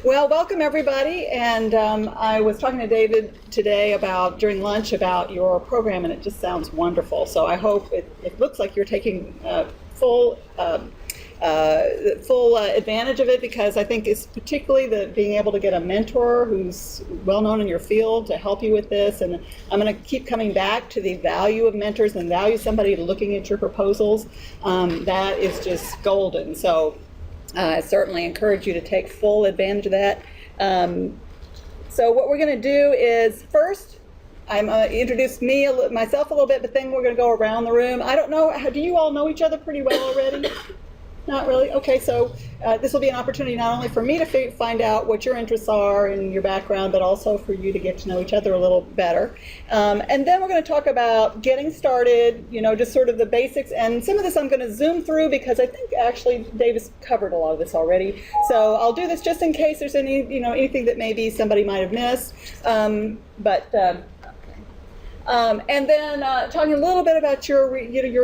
Well, welcome everybody, and I was talking to David today during lunch about your program, and it just sounds wonderful. So I hope it looks like you're taking full advantage of it, because I think it's particularly being able to get a mentor who's well known in your field to help you with this. And I'm going to keep coming back to the value of mentors and value somebody looking at your proposals. That is just golden. So I certainly encourage you to take full advantage of that. So what we're going to do is first, I'm going to introduce myself a little bit, but then we're going to go around the room. I don't know, do you all know each other pretty well already? Not really? Okay, so this will be an opportunity not only for me to find out what your interests are and your background, but also for you to get to know each other a little better. And then we're going to talk about getting started, just sort of the basics. And some of this I'm going to zoom through because I think actually Davis covered a lot of this already. So I'll do this just in case there's anything that maybe somebody might have missed. And then talking a little bit about your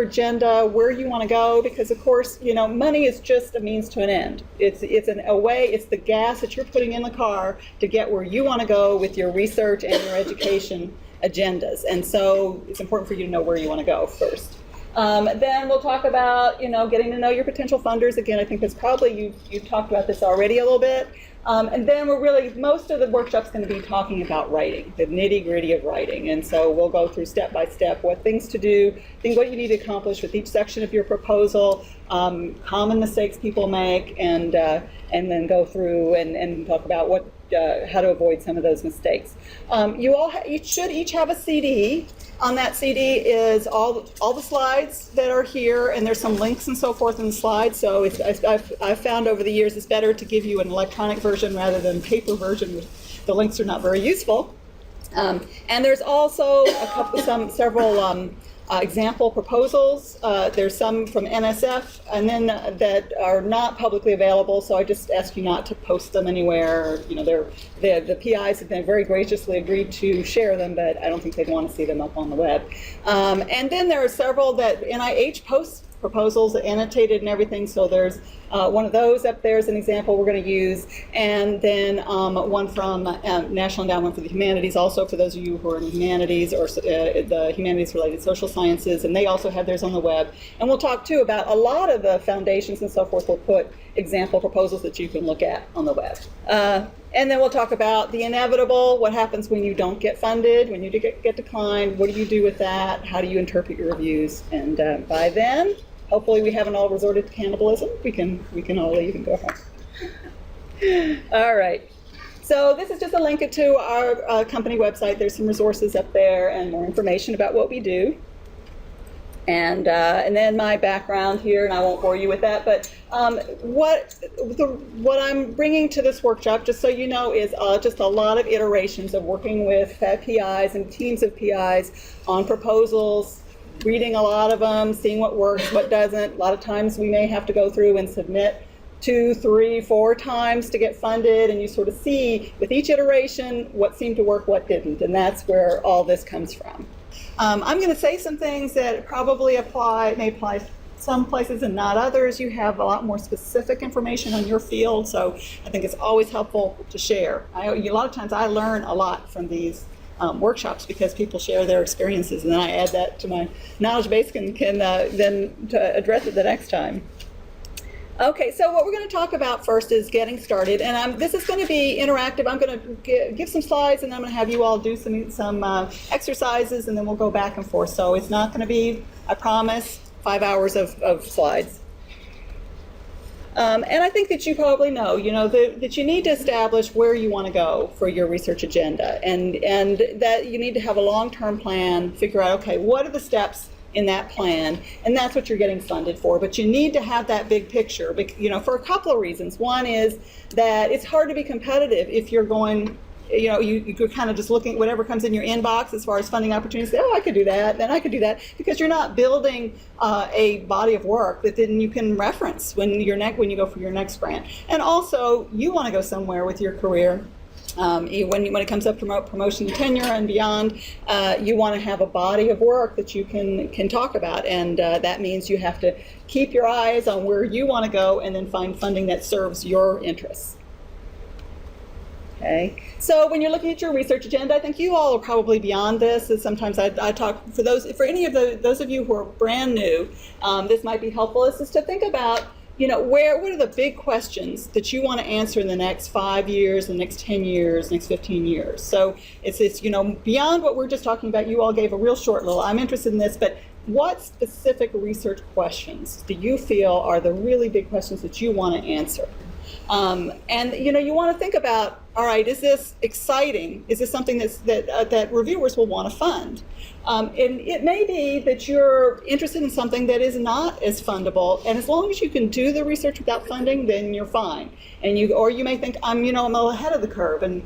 agenda, where you want to go, because of course, money is just a means to an end. It's the gas that you're putting in the car to get where you want to go with your research and your education agendas. And so it's important for you to know where you want to go first. Then we'll talk about, getting to know your potential funders. Again, I think that's probably, you've talked about this already a little bit. And then most of the workshop's going to be talking about writing, the nitty-gritty of writing. And so we'll go through step by step what things to do, what you need to accomplish with each section of your proposal, common mistakes people make, and then go through and talk about how to avoid some of those mistakes. You should each have a CD. On that CD is all the slides that are here, and there's some links and so forth in the slides. So I've found over the years it's better to give you an electronic version rather than paper version. The links are not very useful. And there's also several example proposals. There's some from NSF, and then that are not publicly available. So I just ask you not to post them anywhere. The PIs have been very graciously agreed to share them, but I don't think they'd want to see them up on the web. And then there are several that NIH posts proposals annotated and everything. So there's one of those up there as an example we're going to use, and then one from National Endowment for the Humanities, also for those of you who are in humanities or the humanities-related social sciences, and they also have theirs on the web. And we'll talk too about a lot of the foundations and so forth will put example proposals that you can look at on the web. And then we'll talk about the inevitable, what happens when you don't get funded, when you get declined, what do you do with that, how do you interpret your reviews, and by then, hopefully we haven't all resorted to cannibalism. We can all leave and go home. All right. So this is just a link to our company website. There's some resources up there and more information about what we do. And then my background here, and I won't bore you with that, but what I'm bringing to this workshop, just so you know, is just a lot of iterations of working with PIs and teams of PIs on proposals, reading a lot of them, seeing what works, what doesn't. A lot of times we may have to go through and submit 2, 3, 4 times to get funded, and you sort of see with each iteration what seemed to work, what didn't, and that's where all this comes from. I'm going to say some things that probably may apply some places and not others. You have a lot more specific information on your field, so I think it's always helppful to share. A lot of times I learn a lot from these workshops because people share their experiences, and then I add that to my knowledge base and can then to address it the next time. Okay, so what we're going to talk about first is getting started, and this is going to be interactive. I'm going to give some slides, and I'm going to have you all do some exercises, and then we'll go back and forth. So it's not going to be, I promise, 5 hours of slides. And I think that you probably know, that you need to establish where you want to go for your research agenda, and that you need to have a long-term plan, figure out, okay, what are the steps in that plan, and that's what you're getting funded for. But you need to have that big picture, for a couple of reasons. One is that it's hard to be competitive if you're going, you're kind of just looking at whatever comes in your inbox as far as funding opportunities. Say, oh, I could do that, then I could do that, because you're not building a body of work that then you can reference when you go for your next grant. And also, you want to go somewhere with your career. When it comes up to promotion, tenure, and beyond, you want to have a body of work that you can talk about, and that means you have to keep your eyes on where you want to go and then find funding that serves your interests. Okay, so when you're looking at your research agenda, I think you all are probably beyond this. And sometimes I talk for any of those of you who are brand new, this might be helpful. Is just to think about, what are the big questions that you want to answer in the next 5 years, the next 10 years, next 15 years. So it's beyond what we're just talking about. You all gave a real short little, I'm interested in this, but what specific research questions do you feel are the really big questions that you want to answer? And you want to think about, all right, is this exciting? Is this something that reviewers will want to fund? And it may be that you're interested in something that is not as fundable, and as long as you can do the research without funding, then you're fine. And you may think, I'm a little ahead of the curve, and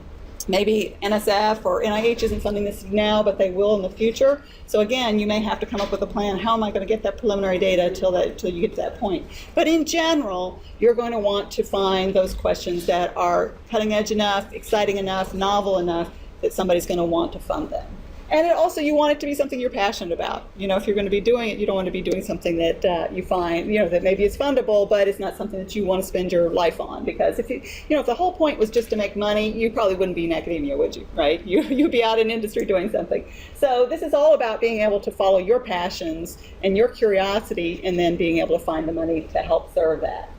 maybe NSF or NIH isn't funding this now, but they will in the future. So again, you may have to come up with a plan. How am I going to get that preliminary data till you get to that point? But in general, you're going to want to find those questions that are cutting edge enough, exciting enough, novel enough that somebody's going to want to fund them. And you want it to be something you're passionate about. If you're going to be doing it, you don't want to be doing something that you find, that maybe it's fundable, but it's not something that you want to spend your life on. Because if the whole point was just to make money, you probably wouldn't be in academia, would you? Right? You'd be out in industry doing something. So this is all about being able to follow your passions and your curiosity, and then being able to find the money to help serve that.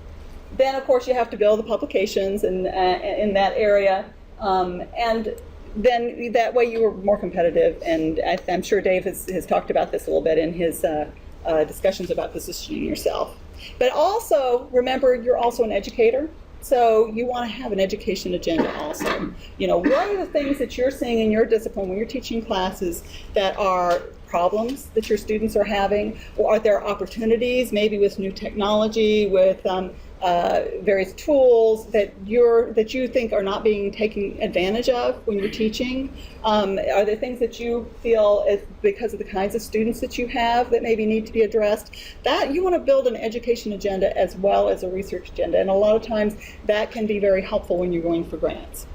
Then, of course, you have to build the publications in that area, and then that way you are more competitive, and I'm sure Dave has talked about this a little bit in his discussions about positioning yourself. But also, remember, you're also an educator, so you want to have an education agenda also. What are the things that you're seeing in your discipline when you're teaching classes that are problems that your students are having, or are there opportunities, maybe with new technology, with various tools that you think are not being taken advantage of when you're teaching? Are there things that you feel is because of the kinds of students that you have that maybe need to be addressed? That you want to build an education agenda as well as a research agenda, and a lot of times that can be very helpful when you're going for grants.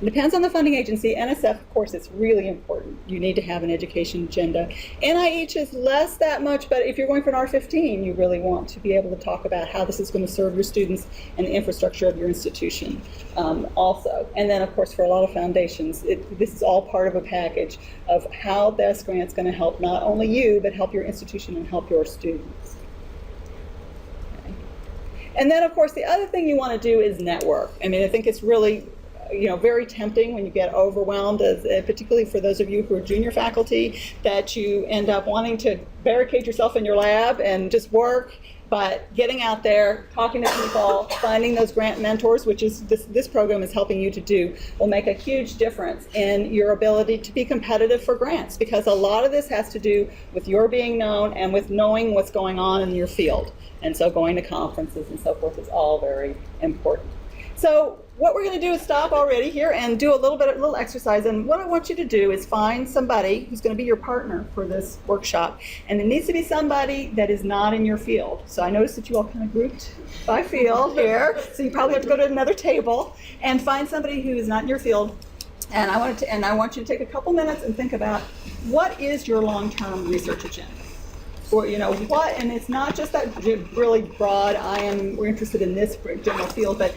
It depends on the funding agency. NSF, of course, it's really important. You need to have an education agenda. NIH is less that much, but if you're going for an R15, you really want to be able to talk about how this is going to serve your students and the infrastructure of your institution also. And then, of course, for a lot of foundations, this is all part of a package of how this grant's going to help not only you, but help your institution and help your students. Okay. And then, of course, the other thing you want to do is network. I think it's really very tempting when you get overwhelmed, particularly for those of you who are junior faculty, that you end up wanting to barricade yourself in your lab and just work. But getting out there, talking to people, finding those grant mentors, which is this program is helping you to do, will make a huge difference in your ability to be competitive for grants, because a lot of this has to do with your being known and with knowing what's going on in your field. And so going to conferences and so forth is all very important. So what we're going to do is stop already here and do a little exercise. And what I want you to do is find somebody who's going to be your partner for this workshop. And it needs to be somebody that is not in your field. So I noticed that you all kind of grouped by field here. So you probably have to go to another table and find somebody who is not in your field. And I want you to take a couple minutes and think about, what is your long-term research agenda? Or, what, and it's not just that really broad, we're interested in this general field, but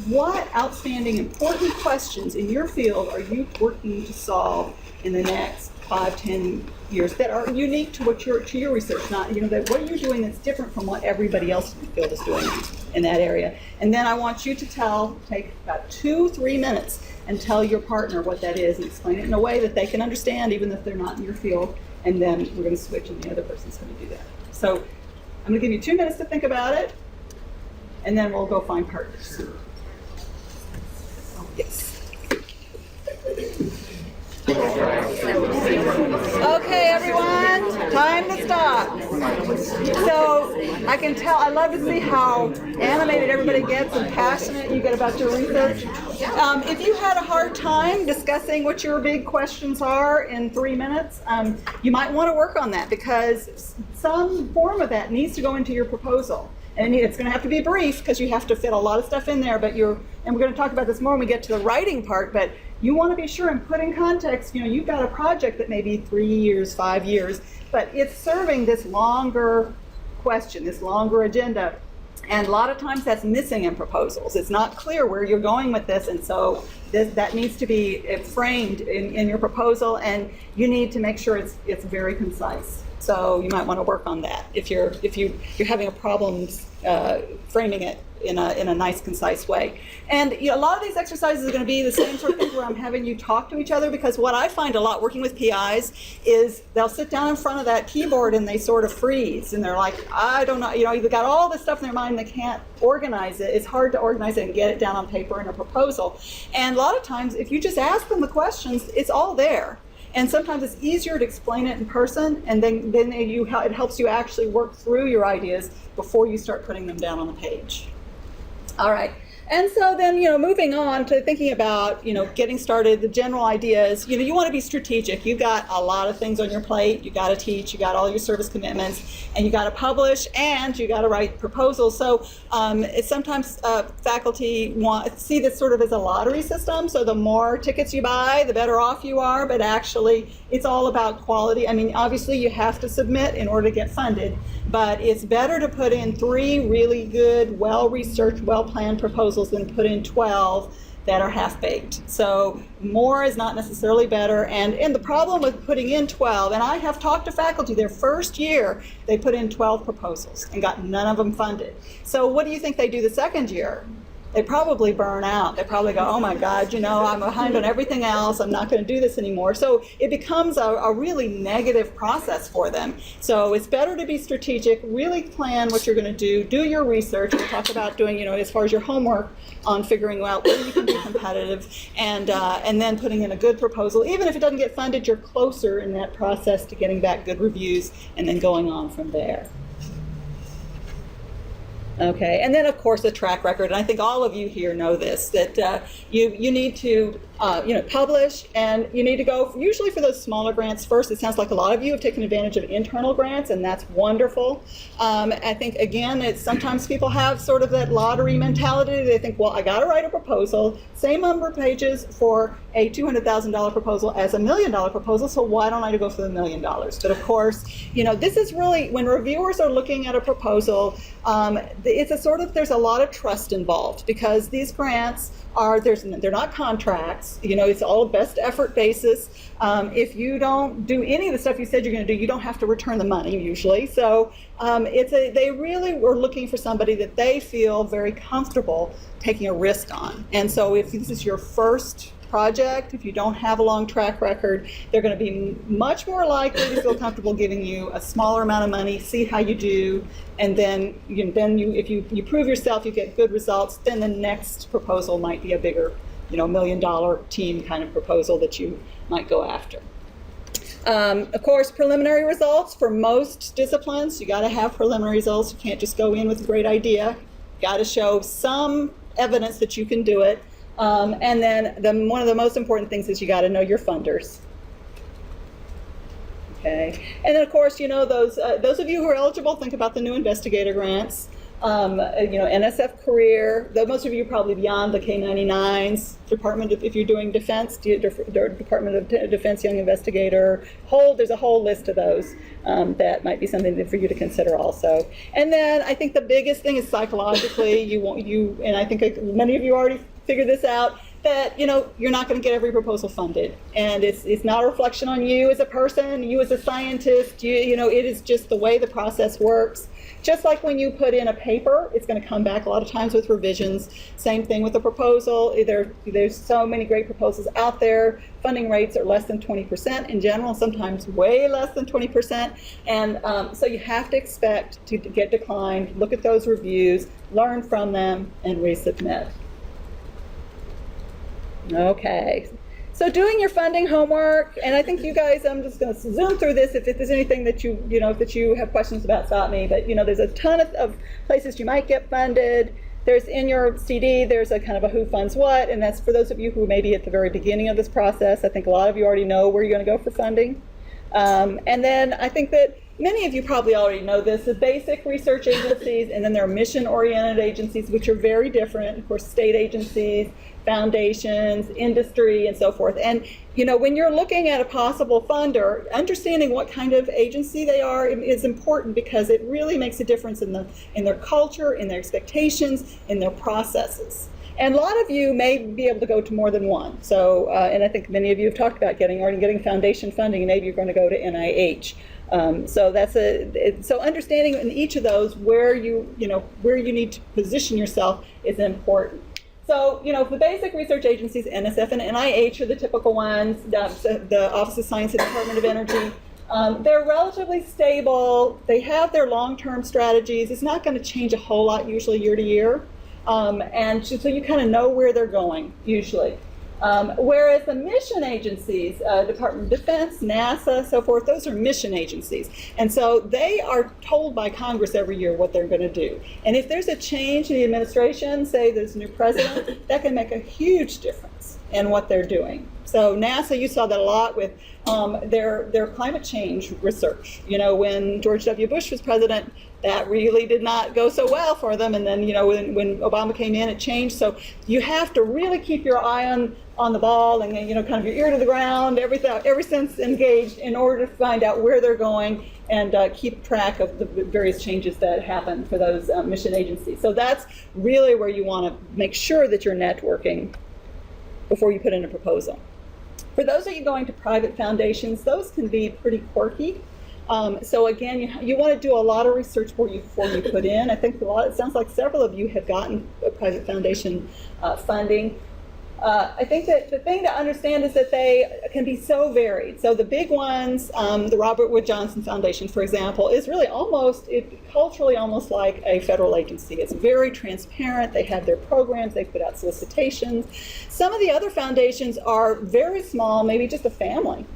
what outstanding important questions in your field are you working to solve in the next 5-10 years that are unique to your research? Not, that what you're doing that's different from what everybody else in the field is doing in that area. And then I want you to take about 2-3 minutes and tell your partner what that is and explain it in a way that they can understand, even if they're not in your field. And then we're going to switch, and the other person's going to do that. So I'm going to give you 2 minutes to think about it, and then we'll go find partners. Yes. Okay, everyone, time to stop. So I can tell, I love to see how animated everybody gets and passionate you get about your research. If you had a hard time discussing what your big questions are in 3 minutes, you might want to work on that, because some form of that needs to go into your proposal. And it's going to have to be brief, because you have to fit a lot of stuff in there, but and we're going to talk about this more when we get to the writing part, but you want to be sure and put in context, you've got a project that may be 3 years, 5 years, but it's serving this longer question, this longer agenda. And a lot of times that's missing in proposals. It's not clear where you're going with this, and so that needs to be framed in your proposal, and you need to make sure it's very concise. So you might want to work on that if you're having a problem framing it in a nice, concise way. And a lot of these exercises are going to be the same sort of thing where I'm having you talk to each other, because what I find a lot working with PIs is they'll sit down in front of that keyboard and they sort of freeze, and they're like, I don't know, you've got all this stuff in their mind, they can't organize it. It's hard to organize it and get it down on paper in a proposal. And a lot of times, if you just ask them the questions, it's all there. And sometimes it's easier to explain it in person, and then it helps you actually work through your ideas before you start putting them down on the page. All right. And so then, moving on to thinking about, getting started, the general idea is, you want to be strategic. You've got a lot of things on your plate. You got to teach, you got all your service commitments, and you got to publish, and you got to write proposals. So sometimes faculty see this sort of as a lottery system. So the more tickets you buy, the better off you are. But actually, it's all about quality. I mean, obviously, you have to submit in order to get funded. But it's better to put in 3 really good, well-researched, well-planned proposals than put in 12 that are half-baked. So more is not necessarily better. And the problem with putting in 12, and I have talked to faculty, their first year, they put in 12 proposals and got none of them funded. So what do you think they do the second year? They probably burn out. They probably go, oh my God, I'm behind on everything else. I'm not going to do this anymore. So it becomes a really negative process for them. So it's better to be strategic, really plan what you're going to do your research. We'll talk about doing, as far as your homework on figuring out where you can be competitive, and then putting in a good proposal. Even if it doesn't get funded, you're closer in that process to getting back good reviews and then going on from there. Okay, and then of course a track record, and I think all of you here know this, that you need to publish, and you need to go usually for those smaller grants first. It sounds like a lot of you have taken advantage of internal grants, and that's wonderful. I think again, sometimes people have sort of that lottery mentality. They think, well, I got to write a proposal, same number of pages for a $200,000 proposal as a $1 million proposal, so why don't I go for the $1 million? But of course, this is really, when reviewers are looking at a proposal, there's a lot of trust involved, because these grants they're not contracts. It's all best effort basis. If you don't do any of the stuff you said you're going to do, you don't have to return the money usually. So they really were looking for somebody that they feel very comfortable taking a risk on. And so if this is your first project, if you don't have a long track record, they're going to be much more likely to feel comfortable giving you a smaller amount of money, see how you do, and then if you prove yourself, you get good results, then the next proposal might be a bigger, $1 million team kind of proposal that you might go after. Of course, preliminary results for most disciplines, you got to have preliminary results. You can't just go in with a great idea. You got to show some evidence that you can do it. And then one of the most important things is you got to know your funders. Okay, and then of course, those of you who are eligible, think about the new investigator grants. NSF career. Most of you are probably beyond the K-99s. If you're doing defense, Department of Defense Young Investigator. There's a whole list of those that might be something for you to consider also. And then I think the biggest thing is psychologically, and I think many of you already figured this out, that you're not going to get every proposal funded, and it's not a reflection on you as a person, you as a scientist. It is just the way the process works. Just like when you put in a paper, it's going to come back a lot of times with revisions. Same thing with a proposal. There's so many great proposals out there. Funding rates are less than 20% in general, sometimes way less than 20%. And so you have to expect to get declined. Look at those reviews, learn from them, and resubmit. Okay. So doing your funding homework, and I think you guys, I'm just going to zoom through this. If there's anything that you have questions about, stop me. But there's a ton of places you might get funded. There's in your CD, there's a kind of a who funds what, and that's for those of you who may be at the very beginning of this process. I think a lot of you already know where you're going to go for funding. And then I think that many of you probably already know this, the basic research agencies, and then there are mission-oriented agencies, which are very different. Of course, state agencies, foundations, industry, and so forth. And when you're looking at a possible funder, understanding what kind of agency they are is important, because it really makes a difference in their culture, in their expectations, in their processes. And a lot of you may be able to go to more than one. So, and I think many of you have talked about getting foundation funding, and maybe you're going to go to NIH. So understanding in each of those where you need to position yourself is important. So, the basic research agencies, NSF and NIH are the typical ones, the Office of Science and Department of Energy. They're relatively stable. They have their long-term strategies. It's not going to change a whole lot, usually year to year. And so you kind of know where they're going, usually. Whereas the mission agencies, Department of Defense, NASA, so forth, those are mission agencies. And so they are told by Congress every year what they're going to do. And if there's a change in the administration, say there's a new president, that can make a huge difference in what they're doing. So NASA, you saw that a lot with their climate change research. When George W. Bush was president, that really did not go so well for them. And then, when Obama came in, it changed. So you have to really keep your eye on the ball and, kind of your ear to the ground, every sense engaged, in order to find out where they're going and keep track of the various changes that happen for those mission agencies. So that's really where you want to make sure that you're networking before you put in a proposal. For those of you going to private foundations, those can be pretty quirky. So again, you want to do a lot of research before you put in. I think it sounds like several of you have gotten private foundation funding. I think that the thing to understand is that they can be so varied. So the big ones, the Robert Wood Johnson Foundation, for example, is really culturally almost like a federal agency. It's very transparent. They have their programs. They put out solicitations. Some of the other foundations are very small, maybe just a family.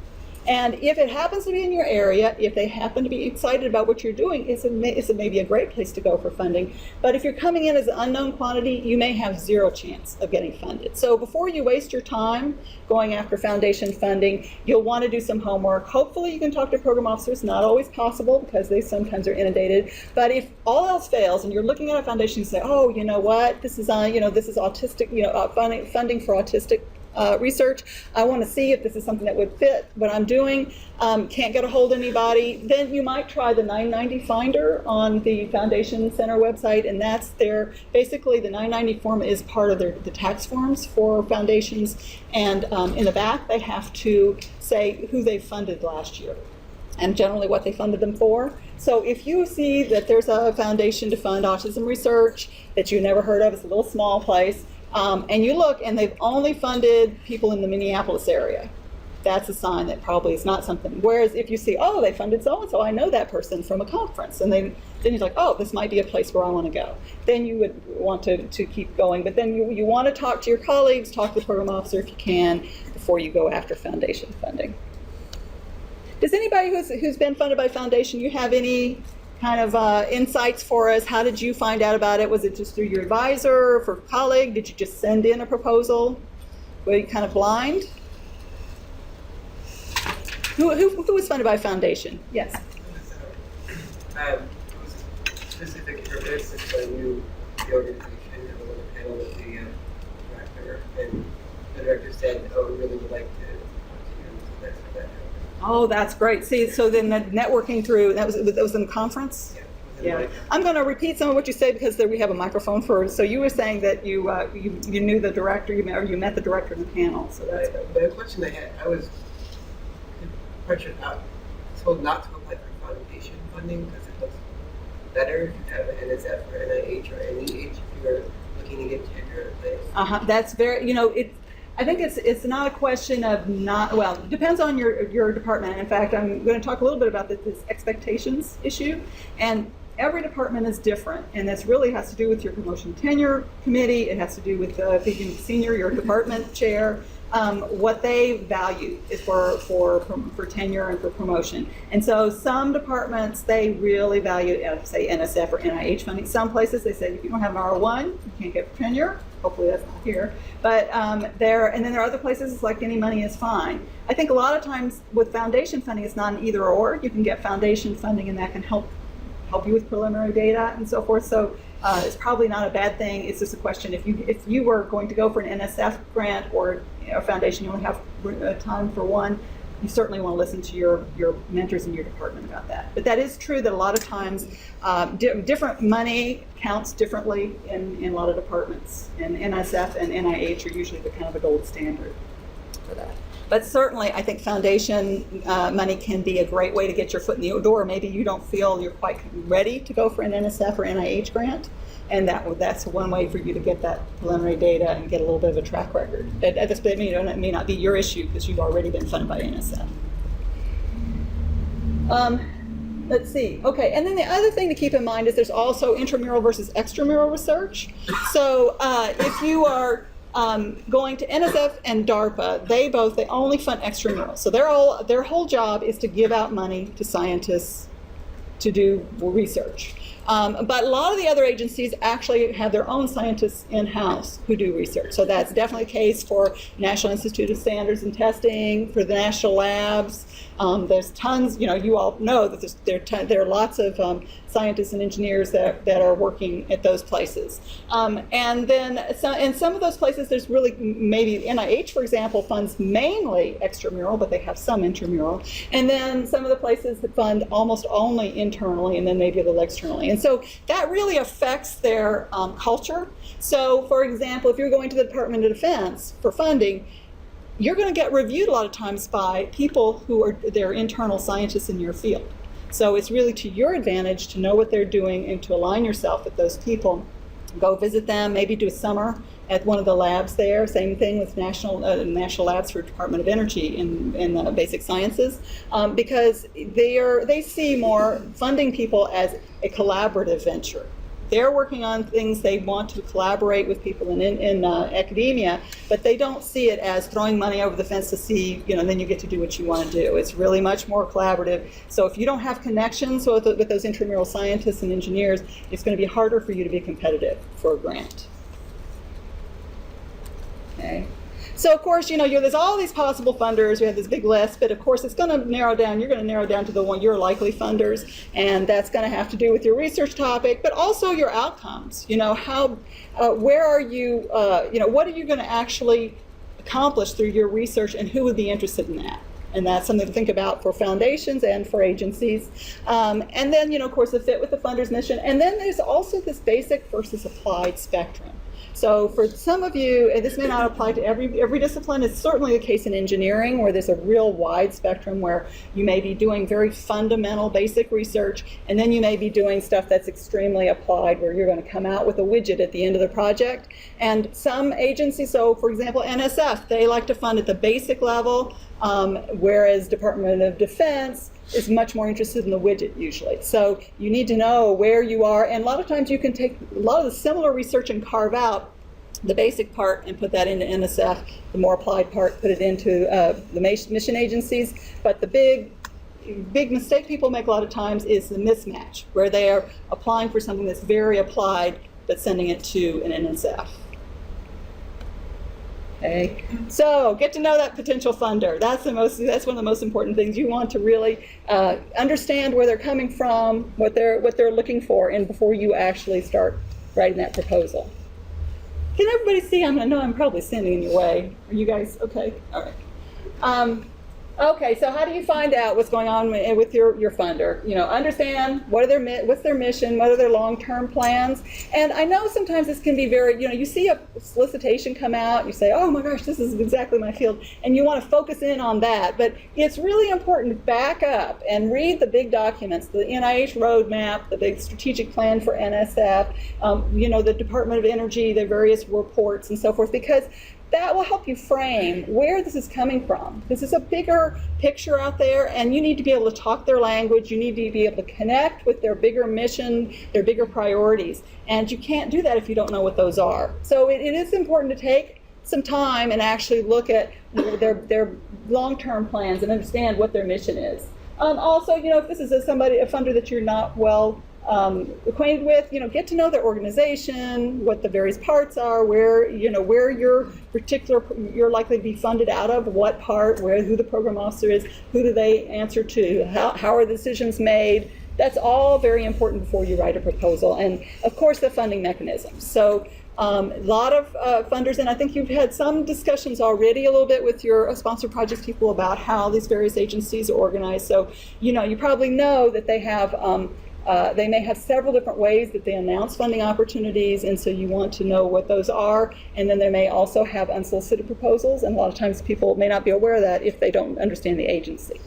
And if it happens to be in your area, if they happen to be excited about what you're doing, it's maybe a great place to go for funding. But if you're coming in as an unknown quantity, you may have zero chance of getting funded. So before you waste your time going after foundation funding, you'll want to do some homework. Hopefully you can talk to program officers. Not always possible, because they sometimes are inundated. But if all else fails and you're looking at a foundation and say, oh, you know what, this is autistic, funding for autistic research. I want to see if this is something that would fit what I'm doing. Can't get a hold of anybody. Then you might try the 990 Finder on the Foundation Center website, and that's basically the 990 form is part of the tax forms for foundations, and in the back they have to say who they funded last year and generally what they funded them for. So if you see that there's a foundation to fund autism research that you never heard of, it's a little small place, and you look and they've only funded people in the Minneapolis area, that's a sign that probably is not something. Whereas if you see, oh, they funded so-and-so, I know that person from a conference, and then you're like, oh, this might be a place where I want to go. Then you would want to keep going. But then you want to talk to your colleagues, talk to the program officer if you can, before you go after foundation funding. Does anybody who's been funded by foundation, you have any kind of insights for us? How did you find out about it? Was it just through your advisor or for a colleague? Did you just send in a proposal? Were you kind of blind? Who was funded by foundation? Yes. It was a specific purpose, and so I knew the organization and on the panel with the director, and the director said, oh, we really would like to talk to you, so that's how that happened. Oh, that's great. See, so then the networking through, that was in the conference? Yeah. I'm going to repeat some of what you said, because we have a microphone for it. So you were saying that you knew the director, you met the director in the panel. So that's good. The question I had, I was told not to apply for foundation funding because it looks better if you have an NSF or NIH or NEH if you're looking to get tenure in a place. That's very, I think it's not a question of it depends on your department. In fact, I'm going to talk a little bit about this expectations issue. And every department is different, and this really has to do with your promotion tenure committee. It has to do with being senior, your department chair, what they value is for tenure and for promotion. And so some departments, they really value, say, NSF or NIH funding. Some places, they say, if you don't have an R1, you can't get tenure. Hopefully that's not here. But and then there are other places, it's like any money is fine. I think a lot of times with foundation funding, it's not an either or. You can get foundation funding, and that can help you with preliminary data and so forth. So it's probably not a bad thing. It's just a question, if you were going to go for an NSF grant or a foundation, you only have time for one, you certainly want to listen to your mentors in your department about that. But that is true that a lot of times different money counts differently in a lot of departments. And NSF and NIH are usually the kind of a gold standard for that. But certainly, I think foundation money can be a great way to get your foot in the door. Maybe you don't feel you're quite ready to go for an NSF or NIH grant, and that's one way for you to get that preliminary data and get a little bit of a track record. At this point, it may not be your issue because you've already been funded by NSF. Let's see. Okay, and then the other thing to keep in mind is there's also intramural versus extramural research. So if you are going to NSF and DARPA, they only fund extramural. So their whole job is to give out money to scientists to do research. But a lot of the other agencies actually have their own scientists in-house who do research. So that's definitely the case for National Institute of Standards and Testing, for the national labs. There's tons, you all know that there are lots of scientists and engineers that are working at those places. And then in some of those places, there's really, maybe NIH, for example, funds mainly extramural, but they have some intramural. And then some of the places that fund almost only internally, and then maybe a little externally. And so that really affects their culture. So for example, if you're going to the Department of Defense for funding, you're going to get reviewed a lot of times by people who are their internal scientists in your field. So it's really to your advantage to know what they're doing and to align yourself with those people. Go visit them, maybe do a summer at one of the labs there. Same thing with national labs for Department of Energy in the basic sciences, because they see more funding people as a collaborative venture. They're working on things, they want to collaborate with people in academia, but they don't see it as throwing money over the fence to see, then you get to do what you want to do. It's really much more collaborative. So if you don't have connections with those intramural scientists and engineers, it's going to be harder for you to be competitive for a grant. Okay. So of course, there's all these possible funders. We have this big list, but of course it's going to narrow down. You're going to narrow down to the one your likely funders, and that's going to have to do with your research topic, but also your outcomes. Where are you? What are you going to actually accomplish through your research, and who would be interested in that? And that's something to think about for foundations and for agencies. And then, of course, the fit with the funder's mission. And then there's also this basic versus applied spectrum. So for some of you, and this may not apply to every discipline, it's certainly the case in engineering, where there's a real wide spectrum where you may be doing very fundamental basic research, and then you may be doing stuff that's extremely applied, where you're going to come out with a widget at the end of the project. And some agencies, so for example, NSF, they like to fund at the basic level, whereas Department of Defense is much more interested in the widget usually. So you need to know where you are, and a lot of times you can take a lot of the similar research and carve out the basic part and put that into NSF, the more applied part, put it into the mission agencies. But the big mistake people make a lot of times is the mismatch, where they are applying for something that's very applied, but sending it to an NSF. Okay, so get to know that potential funder. That's one of the most important things. You want to really understand where they're coming from, what they're looking for, and before you actually start writing that proposal. Can everybody see? I'm probably standing in your way. Are you guys okay? All right. Okay, so how do you find out what's going on with your funder? Understand what's their mission, what are their long-term plans. And I know sometimes this can be very, you see a solicitation come out, you say, oh my gosh, this is exactly my field, and you want to focus in on that. But it's really important to back up and read the big documents, the NIH roadmap, the big strategic plan for NSF, the Department of Energy, the various reports and so forth, because that will help you frame where this is coming from. This is a bigger picture out there, and you need to be able to talk their language. You need to be able to connect with their bigger mission, their bigger priorities. And you can't do that if you don't know what those are. So it is important to take some time and actually look at their long-term plans and understand what their mission is. Also, if this is a funder that you're not well acquainted with, get to know their organization, what the various parts are, where you're likely to be funded out of, what part, who the program officer is, who do they answer to, how are the decisions made. That's all very important before you write a proposal. And of course, the funding mechanisms. So a lot of funders, and I think you've had some discussions already a little bit with your sponsored projects people about how these various agencies are organized. So, you probably know that they have, they may have several different ways that they announce funding opportunities, and so you want to know what those are. And then they may also have unsolicited proposals, and a lot of times people may not be aware of that if they don't understand the agency.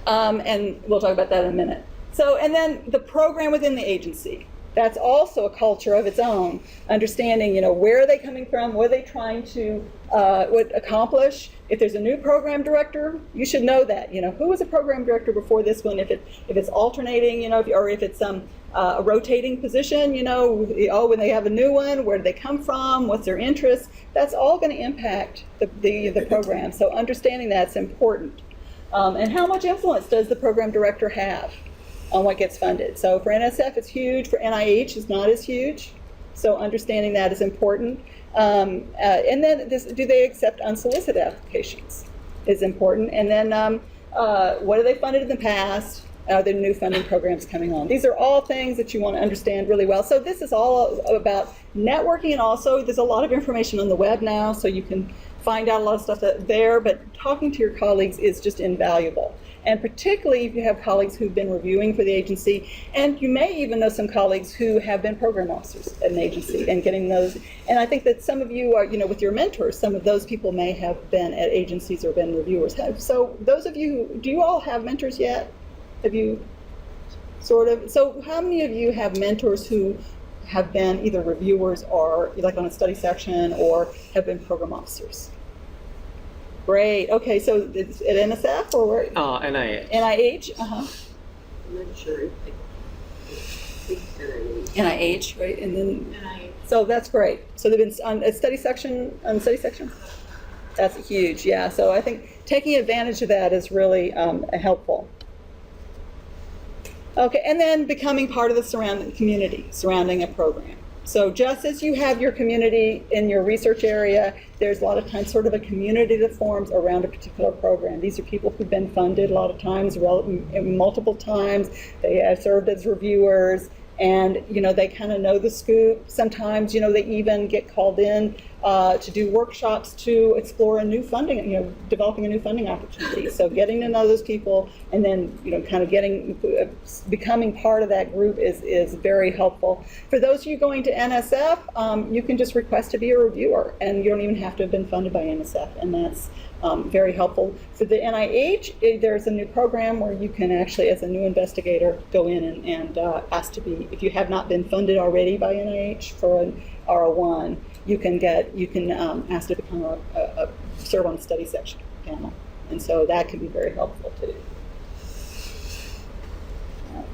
And we'll talk about that in a minute. So, and then the program within the agency. That's also a culture of its own, understanding, where are they coming from, what are they trying to accomplish. If there's a new program director, you should know that, who was a program director before this one, if it's alternating, or if it's a rotating position, when they have a new one, where do they come from, what's their interest, that's all going to impact the program. So understanding that's important. And how much influence does the program director have on what gets funded? So for NSF, it's huge. For NIH, it's not as huge. So understanding that is important. And then do they accept unsolicited applications is important. And then what have they funded in the past? Are there new funding programs coming on? These are all things that you want to understand really well. So this is all about networking, and also there's a lot of information on the web now, so you can find out a lot of stuff there, but talking to your colleagues is just invaluable. And particularly if you have colleagues who've been reviewing for the agency, and you may even know some colleagues who have been program officers at an agency and getting those. And I think that some of you are, with your mentors, some of those people may have been at agencies or been reviewers. So those of you, do you all have mentors yet? Have you sort of? So how many of you have mentors who have been either reviewers or like on a study section, or have been program officers? Great. Okay, so it's at NSF or where? NIH. NIH? Uh-huh. I'm not sure. NIH, right? And then so that's great. So they've been on a study section, That's huge, yeah. So I think taking advantage of that is really helpful. Okay, and then becoming part of the surrounding community, surrounding a program. So just as you have your community in your research area, there's a lot of times sort of a community that forms around a particular program. These are people who've been funded a lot of times, multiple times. They have served as reviewers, and they kind of know the scoop. Sometimes they even get called in to do workshops to explore a new funding, developing a new funding opportunity. So getting to know those people, and then kind of becoming part of that group is very helpful. For those of you going to NSF, you can just request to be a reviewer, and you don't even have to have been funded by NSF, and that's very helpful. For the NIH, there's a new program where you can actually, as a new investigator, go in and ask to be, if you have not been funded already by NIH for an R01, you can ask to become serve on the study section panel, and so that can be very helpful too. Okay.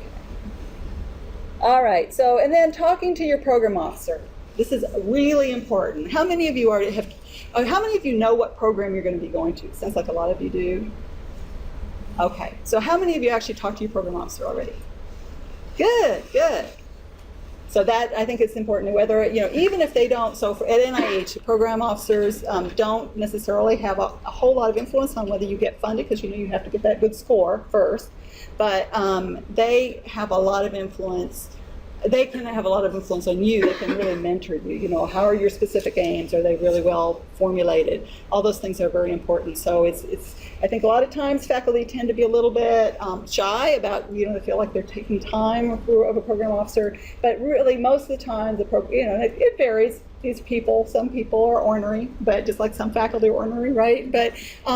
All right. So, and then talking to your program officer. This is really important. How many of you how many of you know what program you're going to be going to? It sounds like a lot of you do. Okay. So how many of you actually talked to your program officer already? Good. So that, I think it's important, whether, even if they don't, so at NIH, program officers don't necessarily have a whole lot of influence on whether you get funded, because you have to get that good score first, but they have a lot of influence. They can have a lot of influence on you. They can really mentor you. How are your specific aims? Are they really well formulated? All those things are very important. So it's I think a lot of times faculty tend to be a little bit shy about, they feel like they're taking time of a program officer. But really, most of the time, it varies. Some people are ornery, but just like some faculty are ornery, right? But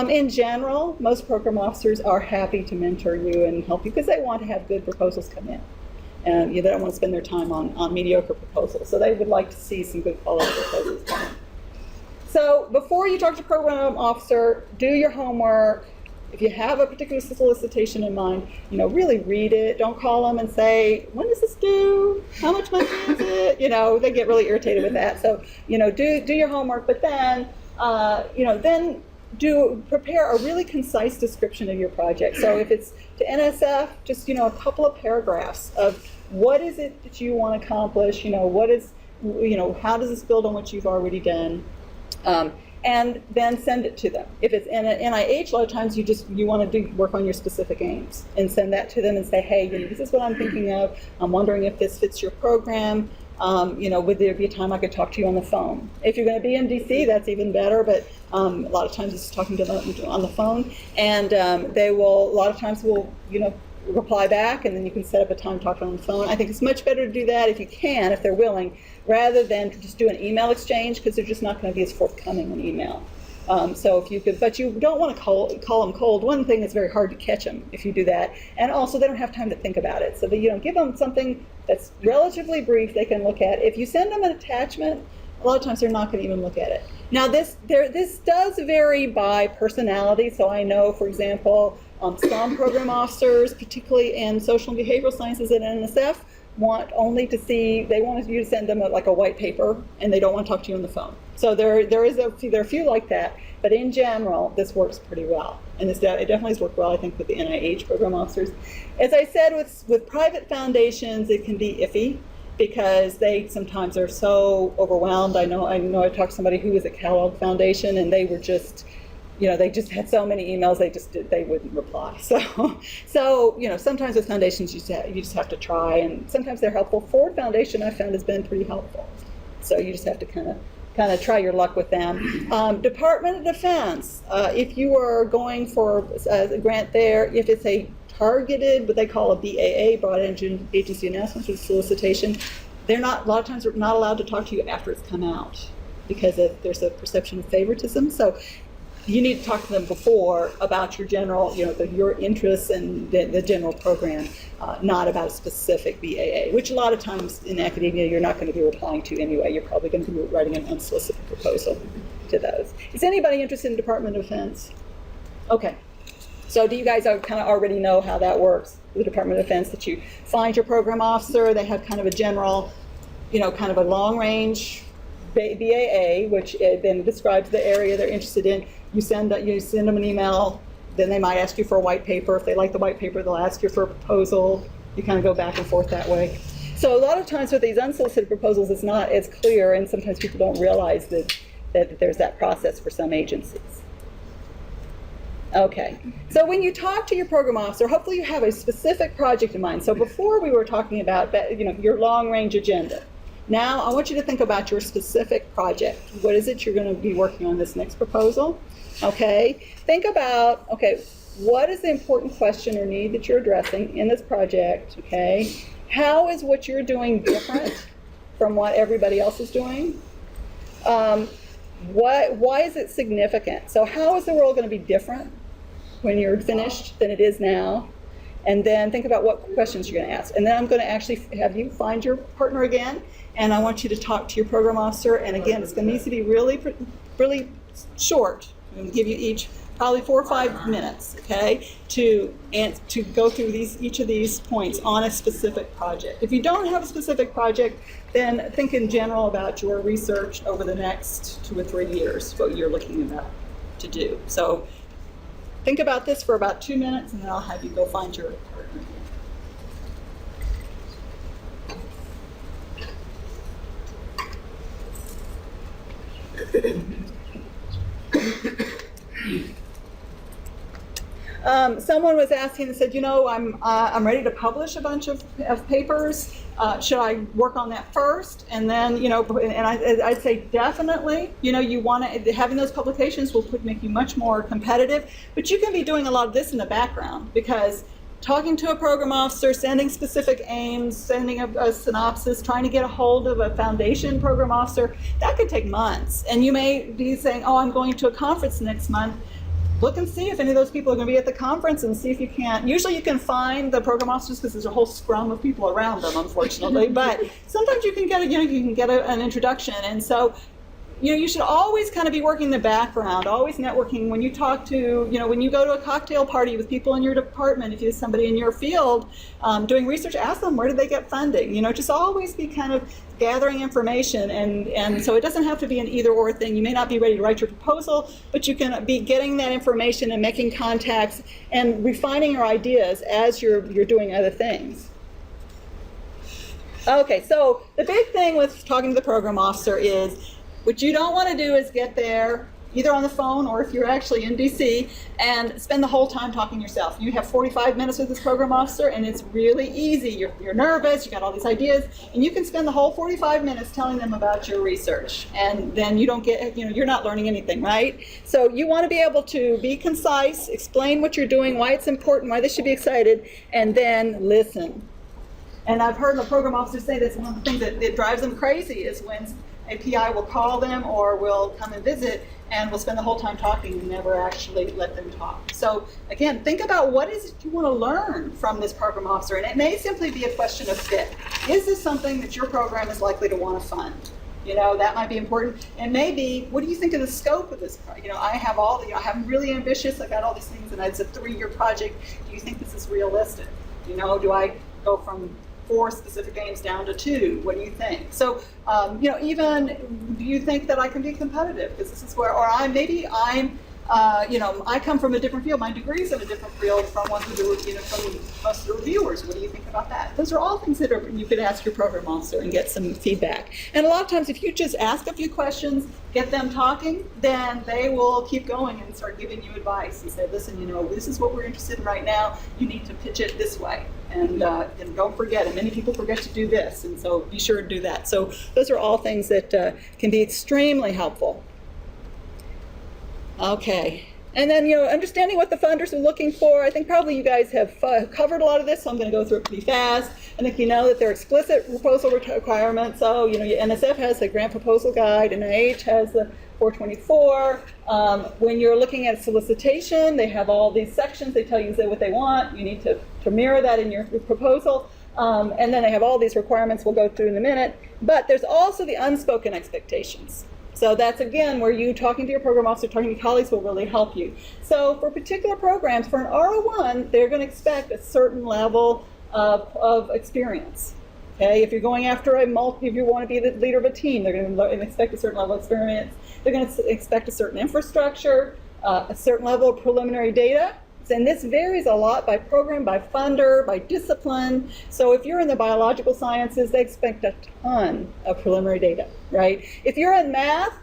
in general, most program officers are happy to mentor you and help you because they want to have good proposals come in. And they don't want to spend their time on mediocre proposals. So they would like to see some good quality proposals come in. So before you talk to program officer, do your homework. If you have a particular solicitation in mind, really read it. Don't call them and say, when does this due? How much money is it? They get really irritated with that. So, do your homework, but then, then prepare a really concise description of your project. So if it's to NSF, just, a couple of paragraphs of what is it that you want to accomplish, how does this build on what you've already done? And then send it to them. If it's in an NIH, a lot of times you want to work on your specific aims and send that to them and say, hey, this is what I'm thinking of. I'm wondering if this fits your program. Would there be a time I could talk to you on the phone? If you're going to be in DC, that's even better. But a lot of times it's talking to them on the phone, and they will. A lot of times will reply back, and then you can set up a time to talk on the phone. I think it's much better to do that if you can, if they're willing, rather than just do an email exchange, because they're just not going to be as forthcoming in email. So if you could, but you don't want to call them cold. One thing, it's very hard to catch them if you do that, and also they don't have time to think about it. So that give them something that's relatively brief they can look at. If you send them an attachment, a lot of times they're not going to even look at it. Now this does vary by personality. So I know, for example, some program officers, particularly in social and behavioral sciences at NSF, want only to see, they want you to send them a white paper, and they don't want to talk to you on the phone. So there are a few like that, but in general, this works pretty well. And it definitely has worked well, I think, with the NIH program officers. As I said, with private foundations, it can be iffy because they sometimes are so overwhelmed. I know I talked to somebody who was at Kellogg Foundation, and they were just, they just had so many emails, they wouldn't reply. So sometimes with foundations you just have to try, and sometimes they're helpful. Ford Foundation, I found, has been pretty helpful. So you just have to kind of try your luck with them. Department of Defense, if you are going for a grant there, if it's a targeted, what they call a BAA, Broad Agency Announcement, which is solicitation, a lot of times they're not allowed to talk to you after it's come out because there's a perception of favoritism. So you need to talk to them before about your general, your interests and the general program, not about a specific BAA, which a lot of times in academia you're not going to be replying to anyway. You're probably going to be writing an unsolicited proposal to those. Is anybody interested in Department of Defense? Okay. So do you guys kind of already know how that works with the Department of Defense, that you find your program officer, they have kind of a general, kind of a long-range BAA, which then describes the area they're interested in. You send them an email, then they might ask you for a white paper. If they like the white paper, they'll ask you for a proposal. You kind of go back and forth that way. So a lot of times with these unsolicited proposals, it's not as clear, and sometimes people don't realize that there's that process for some agencies. Okay, so when you talk to your program officer, hopefully you have a specific project in mind. So before we were talking about your long-range agenda. Now I want you to think about your specific project. What is it you're going to be working on this next proposal? Okay, think about, what is the important question or need that you're addressing in this project? Okay, how is what you're doing different from what everybody else is doing? Why is it significant? So how is the world going to be different when you're finished than it is now? And then think about what questions you're going to ask. And then I'm going to actually have you find your partner again, and I want you to talk to your program officer. And again, it's going to need to be really, really short. I'm going to give you each probably 4 or 5 minutes, okay, to go through each of these points on a specific project. If you don't have a specific project, then think in general about your research over the next 2 or 3 years, what you're looking about to do. So think about this for about 2 minutes, and then I'll have you go find your partner. Someone was asking and said, I'm ready to publish a bunch of papers. Should I work on that first? And then, and I'd say definitely, you want to, having those publications will make you much more competitive, but you can be doing a lot of this in the background, because talking to a program officer, sending specific aims, sending a synopsis, trying to get a hold of a foundation program officer, that could take months. And you may be saying, I'm going to a conference next month. Look and see if any of those people are going to be at the conference, and see if you can. Usually you can find the program officers because there's a whole scrum of people around them, unfortunately. But sometimes you can get an introduction. And so you should always kind of be working in the background, always networking. When you talk to, when you go to a cocktail party with people in your department, if you have somebody in your field doing research, ask them where did they get funding. Just always be kind of gathering information, and so it doesn't have to be an either or thing. You may not be ready to write your proposal, but you can be getting that information and making contacts and refining your ideas as you're doing other things. Okay, so the big thing with talking to the program officer is, what you don't want to do is get there, either on the phone or if you're actually in DC, and spend the whole time talking yourself. You have 45 minutes with this program officer, and it's really easy. You're nervous, you got all these ideas, and you can spend the whole 45 minutes telling them about your research, and then you don't get, you're not learning anything, right? So you want to be able to be concise, explain what you're doing, why it's important, why they should be excited, and then listen. And I've heard the program officers say that's one of the things that drives them crazy is when a PI will call them or will come and visit and will spend the whole time talking and never actually let them talk. So again, think about what is it you want to learn from this program officer, and it may simply be a question of fit. Is this something that your program is likely to want to fund? That might be important. And maybe, what do you think of the scope of this? I'm really ambitious, I got all these things, and it's a 3-year project. Do you think this is realistic? Do I go from 4 specific games down to 2? What do you think? So, even do you think that I can be competitive? Because this is where, or I come from a different field. My degree's in a different field from one from most of the reviewers. What do you think about that? Those are all things that you could ask your program officer and get some feedback. And a lot of times, if you just ask a few questions, get them talking, then they will keep going and start giving you advice and say, listen, this is what we're interested in right now. You need to pitch it this way. And don't forget, and many people forget to do this, and so be sure to do that. So those are all things that can be extremely helpful. Okay, and then understanding what the funders are looking for. I think probably you guys have covered a lot of this, so I'm going to go through it pretty fast. I think that there are explicit proposal requirements. So NSF has the grant proposal guide, and NIH has the 424. When you're looking at solicitation, they have all these sections. They tell you what they want. You need to mirror that in your proposal. And then they have all these requirements we'll go through in a minute. But there's also the unspoken expectations. So that's, again, where you talking to your program officer, talking to your colleagues will really help you. So for particular programs, for an R01, they're going to expect a certain level of experience. Okay, if you're going after if you want to be the leader of a team, they're going to expect a certain level of experience. They're going to expect a certain infrastructure, a certain level of preliminary data. And this varies a lot by program, by funder, by discipline. So if you're in the biological sciences, they expect a ton of preliminary data, right? If you're in math,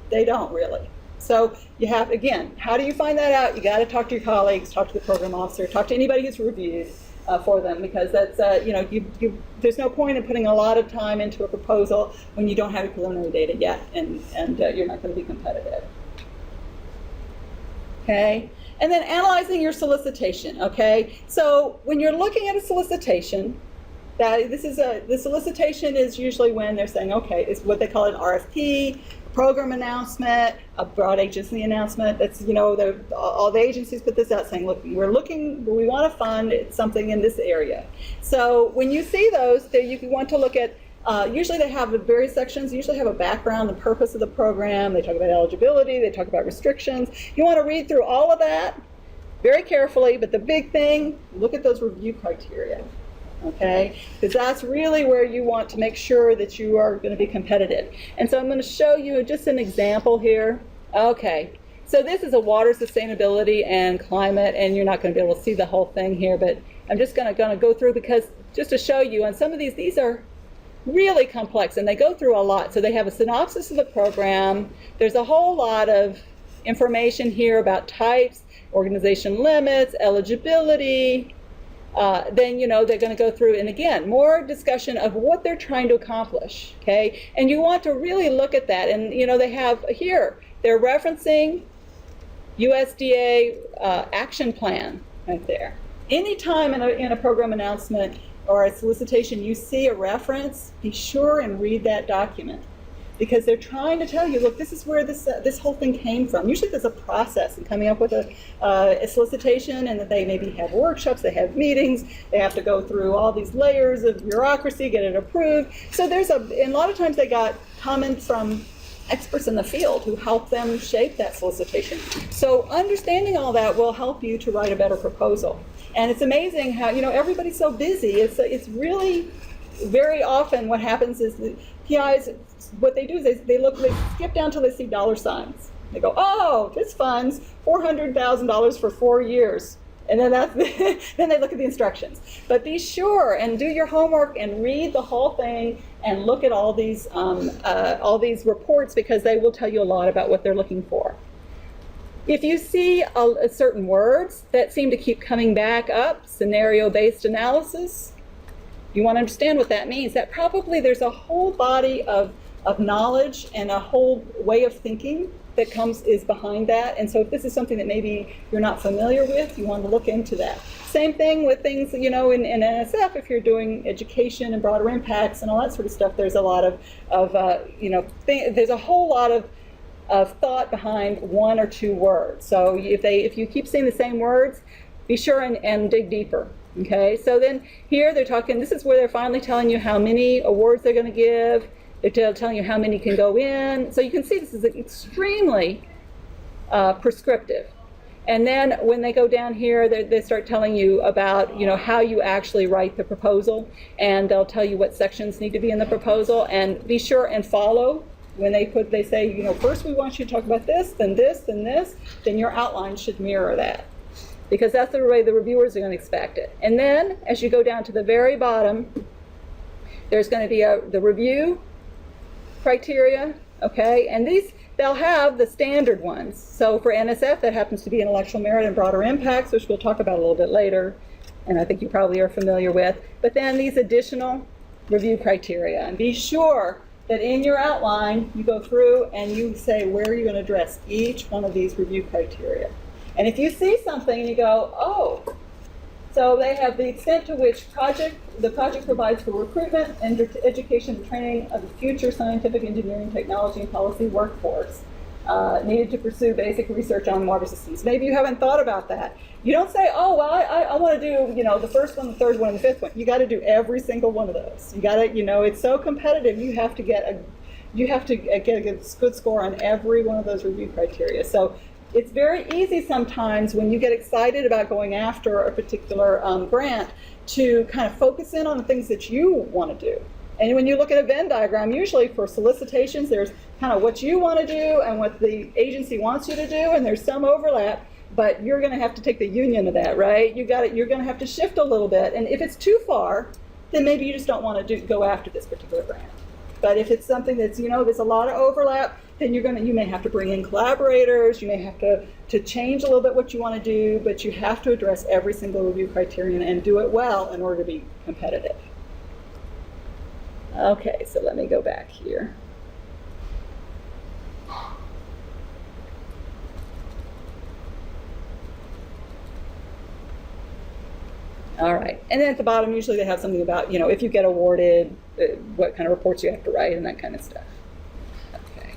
they don't really. So you have, again, how do you find that out? You got to talk to your colleagues, talk to the program officer, talk to anybody who's reviewed for them, because that's, there's no point in putting a lot of time into a proposal when you don't have your preliminary data yet, and you're not going to be competitive. Okay. And then analyzing your solicitation, okay? So when you're looking at a solicitation, the solicitation is usually when they're saying, okay, it's what they call an RFP, program announcement, a broad agency announcement. That's, all the agencies put this out saying, look, we want to fund something in this area. So when you see those, you want to look at, usually they have various sections, usually have a background, the purpose of the program, they talk about eligibility, they talk about restrictions. You want to read through all of that very carefully, but the big thing, look at those review criteria, okay? Because that's really where you want to make sure that you are going to be competitive. And so I'm going to show you just an example here. Okay, so this is a water sustainability and climate, and you're not going to be able to see the whole thing here, but I'm just going to go through, because just to show you, on some of these are really complex, and they go through a lot. So they have a synopsis of the program. There's a whole lot of information here about types, organization limits, eligibility. Then, they're going to go through, and again, more discussion of what they're trying to accomplish, okay? And you want to really look at that. And, they have here, they're referencing USDA action plan right there. Anytime in a program announcement or a solicitation you see a reference, be sure and read that document, because they're trying to tell you, look, this is where this whole thing came from. Usually there's a process in coming up with a solicitation, and that they maybe have workshops, they have meetings, they have to go through all these layers of bureaucracy, get it approved. So and a lot of times they got comments from experts in the field who help them shape that solicitation. So understanding all that will help you to write a better proposal. And it's amazing how, everybody's so busy. It's really very often what happens is the PIs, what they do is they skip down till they see dollar signs. They go, oh, this fund's $400,000 for 4 years. And then then they look at the instructions. But be sure and do your homework and read the whole thing and look at all these reports, because they will tell you a lot about what they're looking for. If you see certain words that seem to keep coming back up, scenario-based analysis, you want to understand what that means. That probably there's a whole body of knowledge and a whole way of thinking that is behind that. And so if this is something that maybe you're not familiar with, you want to look into that. Same thing with things, in NSF, if you're doing education and broader impacts and all that sort of stuff, there's a lot there's a whole lot of thought behind one or two words. So if you keep seeing the same words, be sure and dig deeper. Okay, so then here they're talking, this is where they're finally telling you how many awards they're going to give. They're telling you how many can go in. So you can see this is extremely prescriptive. And then when they go down here, they start telling you about, how you actually write the proposal, and they'll tell you what sections need to be in the proposal. And be sure and follow when they say, first we want you to talk about this, then this, then this, then your outline should mirror that, because that's the way the reviewers are going to expect it. And then as you go down to the very bottom, there's going to be the review criteria, okay? And they'll have the standard ones. So for NSF, that happens to be intellectual merit and broader impacts, which we'll talk about a little bit later, and I think you probably are familiar with. But then these additional review criteria. And be sure that in your outline, you go through and you say where you're going to address each one of these review criteria. And if you see something and you go, oh, so they have the extent to which the project provides for recruitment and education and training of the future scientific, engineering, technology, and policy workforce needed to pursue basic research on water systems. Maybe you haven't thought about that. You don't say, oh, well, I want to do, the first one, the third one, and the fifth one. You got to do every single one of those. You got to, it's so competitive. You have to get a good score on every one of those review criteria. So it's very easy sometimes when you get excited about going after a particular grant to kind of focus in on the things that you want to do. And when you look at a Venn diagram, usually for solicitations, there's kind of what you want to do and what the agency wants you to do, and there's some overlap, but you're going to have to take the union of that, right? You're going to have to shift a little bit. And if it's too far, then maybe you just don't want to go after this particular grant. But if it's something that's, there's a lot of overlap, then you may have to bring in collaborators, you may have to change a little bit what you want to do, but you have to address every single review criterion and do it well in order to be competitive. Okay, so let me go back here. All right, and then at the bottom, usually they have something about, if you get awarded, what kind of reports you have to write and that kind of stuff. Okay.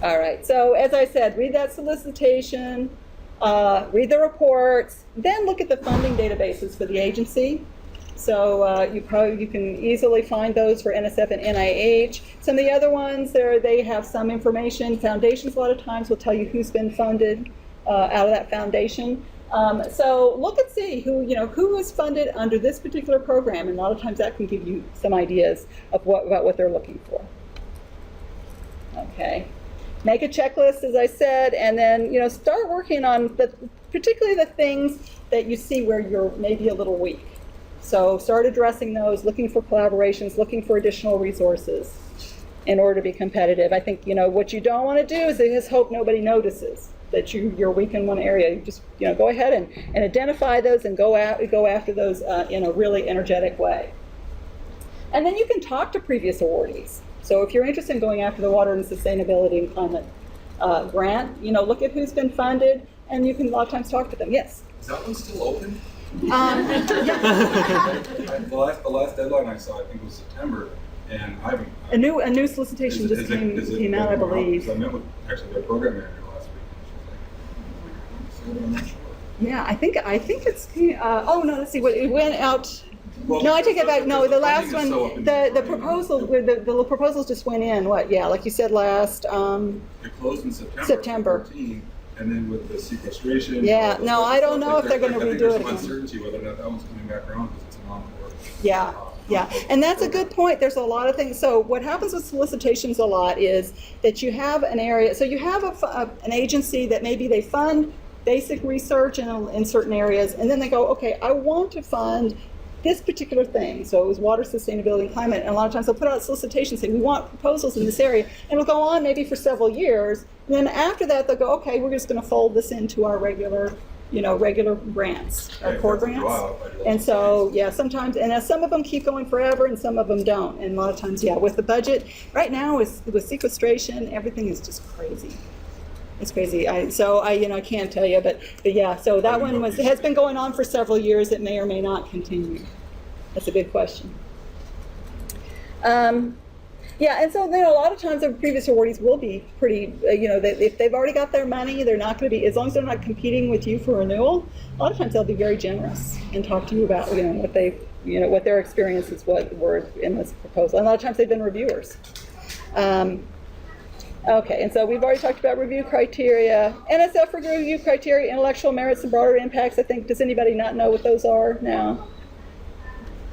All right, so as I said, read that solicitation, read the reports, then look at the funding databases for the agency. So you can easily find those for NSF and NIH. Some of the other ones, they have some information. Foundations a lot of times will tell you who's been funded out of that foundation. So look and see who was funded under this particular program, and a lot of times that can give you some ideas of about what they're looking for. Okay, make a checklist, as I said, and then start working on particularly the things that you see where you're maybe a little weak. So start addressing those, looking for collaborations, looking for additional resources in order to be competitive. I think what you don't want to do is just hope nobody notices that you're weak in one area. You just go ahead and identify those and go after those in a really energetic way. And then you can talk to previous awardees. So if you're interested in going after the Water and Sustainability and Climate grant, look at who's been funded, and you can a lot of times talk to them. Yes? Is that one still open? Yeah. The last deadline I saw, I think, was September, and I haven't. A new solicitation just came out, I believe. I met with actually their program manager last week, and she was like, "I'm not sure." Yeah, I think it's. Oh no, let's see. It went out Well, No, I take because it back. No, the last funding is one, so up in the air, proposal, the proposals just went in, what, yeah, like you said last, It closed in September. September. 14, and then with the sequestration. Yeah, all the no, other I don't stuff, know if they're gonna I think redo there's it some again. uncertainty whether or not that one's coming back around because it's an encore. Yeah, yeah, and that's a good point. There's a lot of things. So what happens with solicitations a lot is that you have an area, so you have an agency that maybe they fund basic research in certain areas, and then they go, okay, I want to fund this particular thing. So it was water sustainability and climate, and a lot of times they'll put out solicitations saying, we want proposals in this area, and it'll go on maybe for several years, and then after that they'll go, okay, we're just going to fold this into our regular grants, our core grants. And so, yeah, sometimes, and some of them keep going forever and some of them don't. And a lot of times, yeah, with the budget, right now with sequestration, everything is just crazy. It's crazy. I can't tell you, but yeah, so that one has been going on for several years. It may or may not continue. That's a good question. Yeah, and so a lot of times the previous awardees will be pretty, if they've already got their money, they're not going to be, as long as they're not competing with you for renewal, a lot of times they'll be very generous and talk to you about, what they, what their experiences were in this proposal. And a lot of times they've been reviewers. Okay, and so we've already talked about review criteria. NSF review criteria, intellectual merits and broader impacts. I think, does anybody not know what those are now?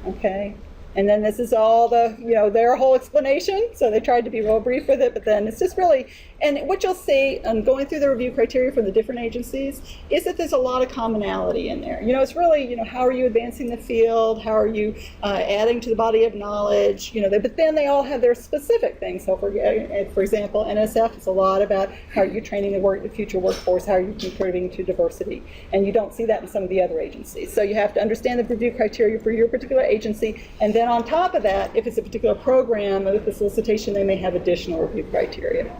Okay. And then this is all the, their whole explanation. So they tried to be real brief with it, but then it's just really, and what you'll see going through the review criteria from the different agencies is that there's a lot of commonality in there. It's really, how are you advancing the field? How are you adding to the body of knowledge? But then they all have their specific things. So for example, NSF is a lot about how are you training the future workforce? How are you contributing to diversity? And you don't see that in some of the other agencies. So you have to understand the review criteria for your particular agency, and then on top of that, if it's a particular program with the solicitation, they may have additional review criteria.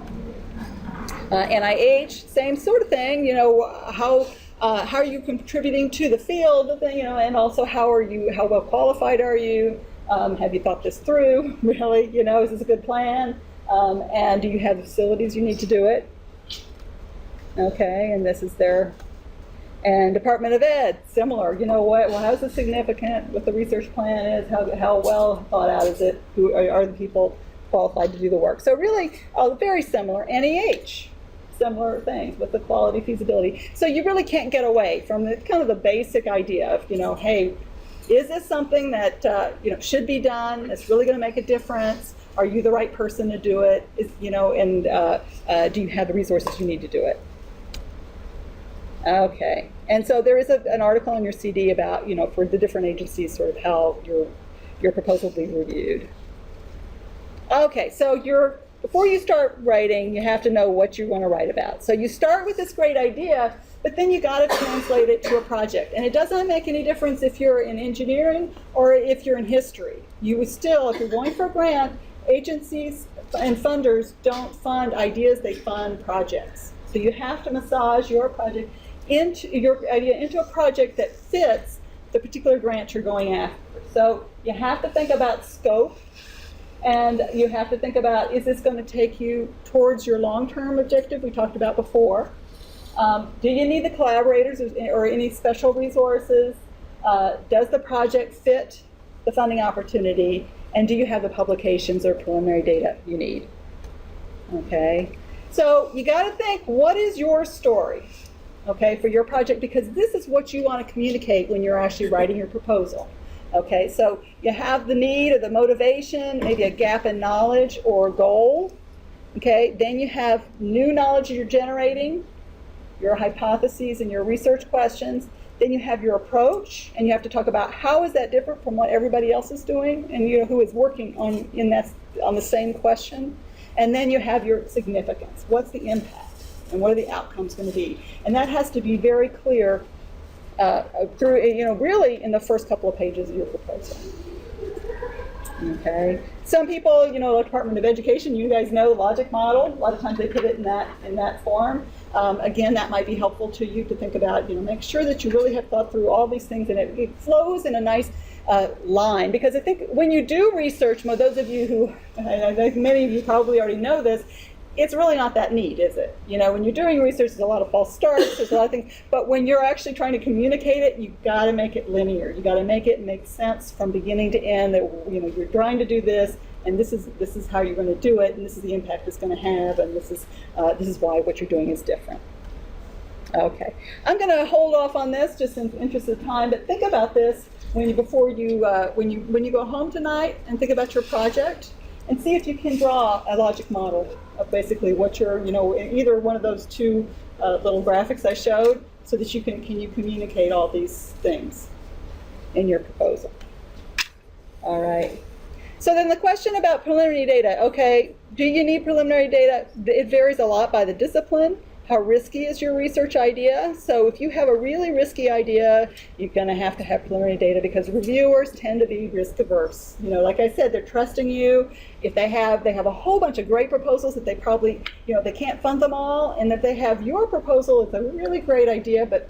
NIH, same sort of thing. How are you contributing to the field? And also how well qualified are you? Have you thought this through? Really, is this a good plan? And do you have the facilities you need to do it? Okay, and this is their. And Department of Ed, similar. How's it significant? What the research plan is? How well thought out is it? Who are the people qualified to do the work? So really, very similar. NEH, similar things with the quality feasibility. So you really can't get away from the kind of the basic idea of, hey, is this something that should be done? It's really going to make a difference. Are you the right person to do it? And do you have the resources you need to do it? Okay, and so there is an article in your CD about, for the different agencies, sort of how your proposal will be reviewed. Okay, so before you start writing, you have to know what you want to write about. So you start with this great idea, but then you got to translate it to a project. And it doesn't make any difference if you're in engineering or if you're in history. You would still, if you're going for a grant, agencies and funders don't fund ideas, they fund projects. So you have to massage your project into a project that fits the particular grant you're going after. So you have to think about scope, and you have to think about, is this going to take you towards your long-term objective we talked about before? Do you need the collaborators or any special resources? Does the project fit the funding opportunity? And do you have the publications or preliminary data you need? Okay, so you got to think, what is your story? Okay, for your project, because this is what you want to communicate when you're actually writing your proposal. Okay, so you have the need or the motivation, maybe a gap in knowledge or goal. Okay, then you have new knowledge you're generating, your hypotheses and your research questions. Then you have your approach, and you have to talk about how is that different from what everybody else is doing, and who is working on the same question. And then you have your significance. What's the impact? And what are the outcomes going to be? And that has to be very clear through, really in the first couple of pages of your proposal. Okay. Some people, the Department of Education, you guys know the logic model. A lot of times they put it in that form. Again, that might be helpful to you to think about. Make sure that you really have thought through all these things, and it flows in a nice line. Because I think when you do research, those of you who, I think many of you probably already know this, it's really not that neat, is it? You know, when you're doing research, there's a lot of false starts, there's a lot of things, but when you're actually trying to communicate it, you've got to make it linear. You've got to make it make sense from beginning to end, that, you know, you're trying to do this, and this is how you're going to do it, and this is the impact it's going to have, and this is why what you're doing is different. Okay, I'm going to hold off on this just in the interest of time, but think about this when you go home tonight, and think about your project, and see if you can draw a logic model of basically what you're, you know, either one of those two little graphics I showed, so that you can communicate all these things in your proposal. All right. So then the question about preliminary data. Okay, do you need preliminary data? It varies a lot by the discipline. How risky is your research idea? So if you have a really risky idea, you're going to have preliminary data, because reviewers tend to be risk averse. You know, like I said, they're trusting you. If they have a whole bunch of great proposals that they probably, you know, they can't fund them all, and if they have your proposal, it's a really great idea, but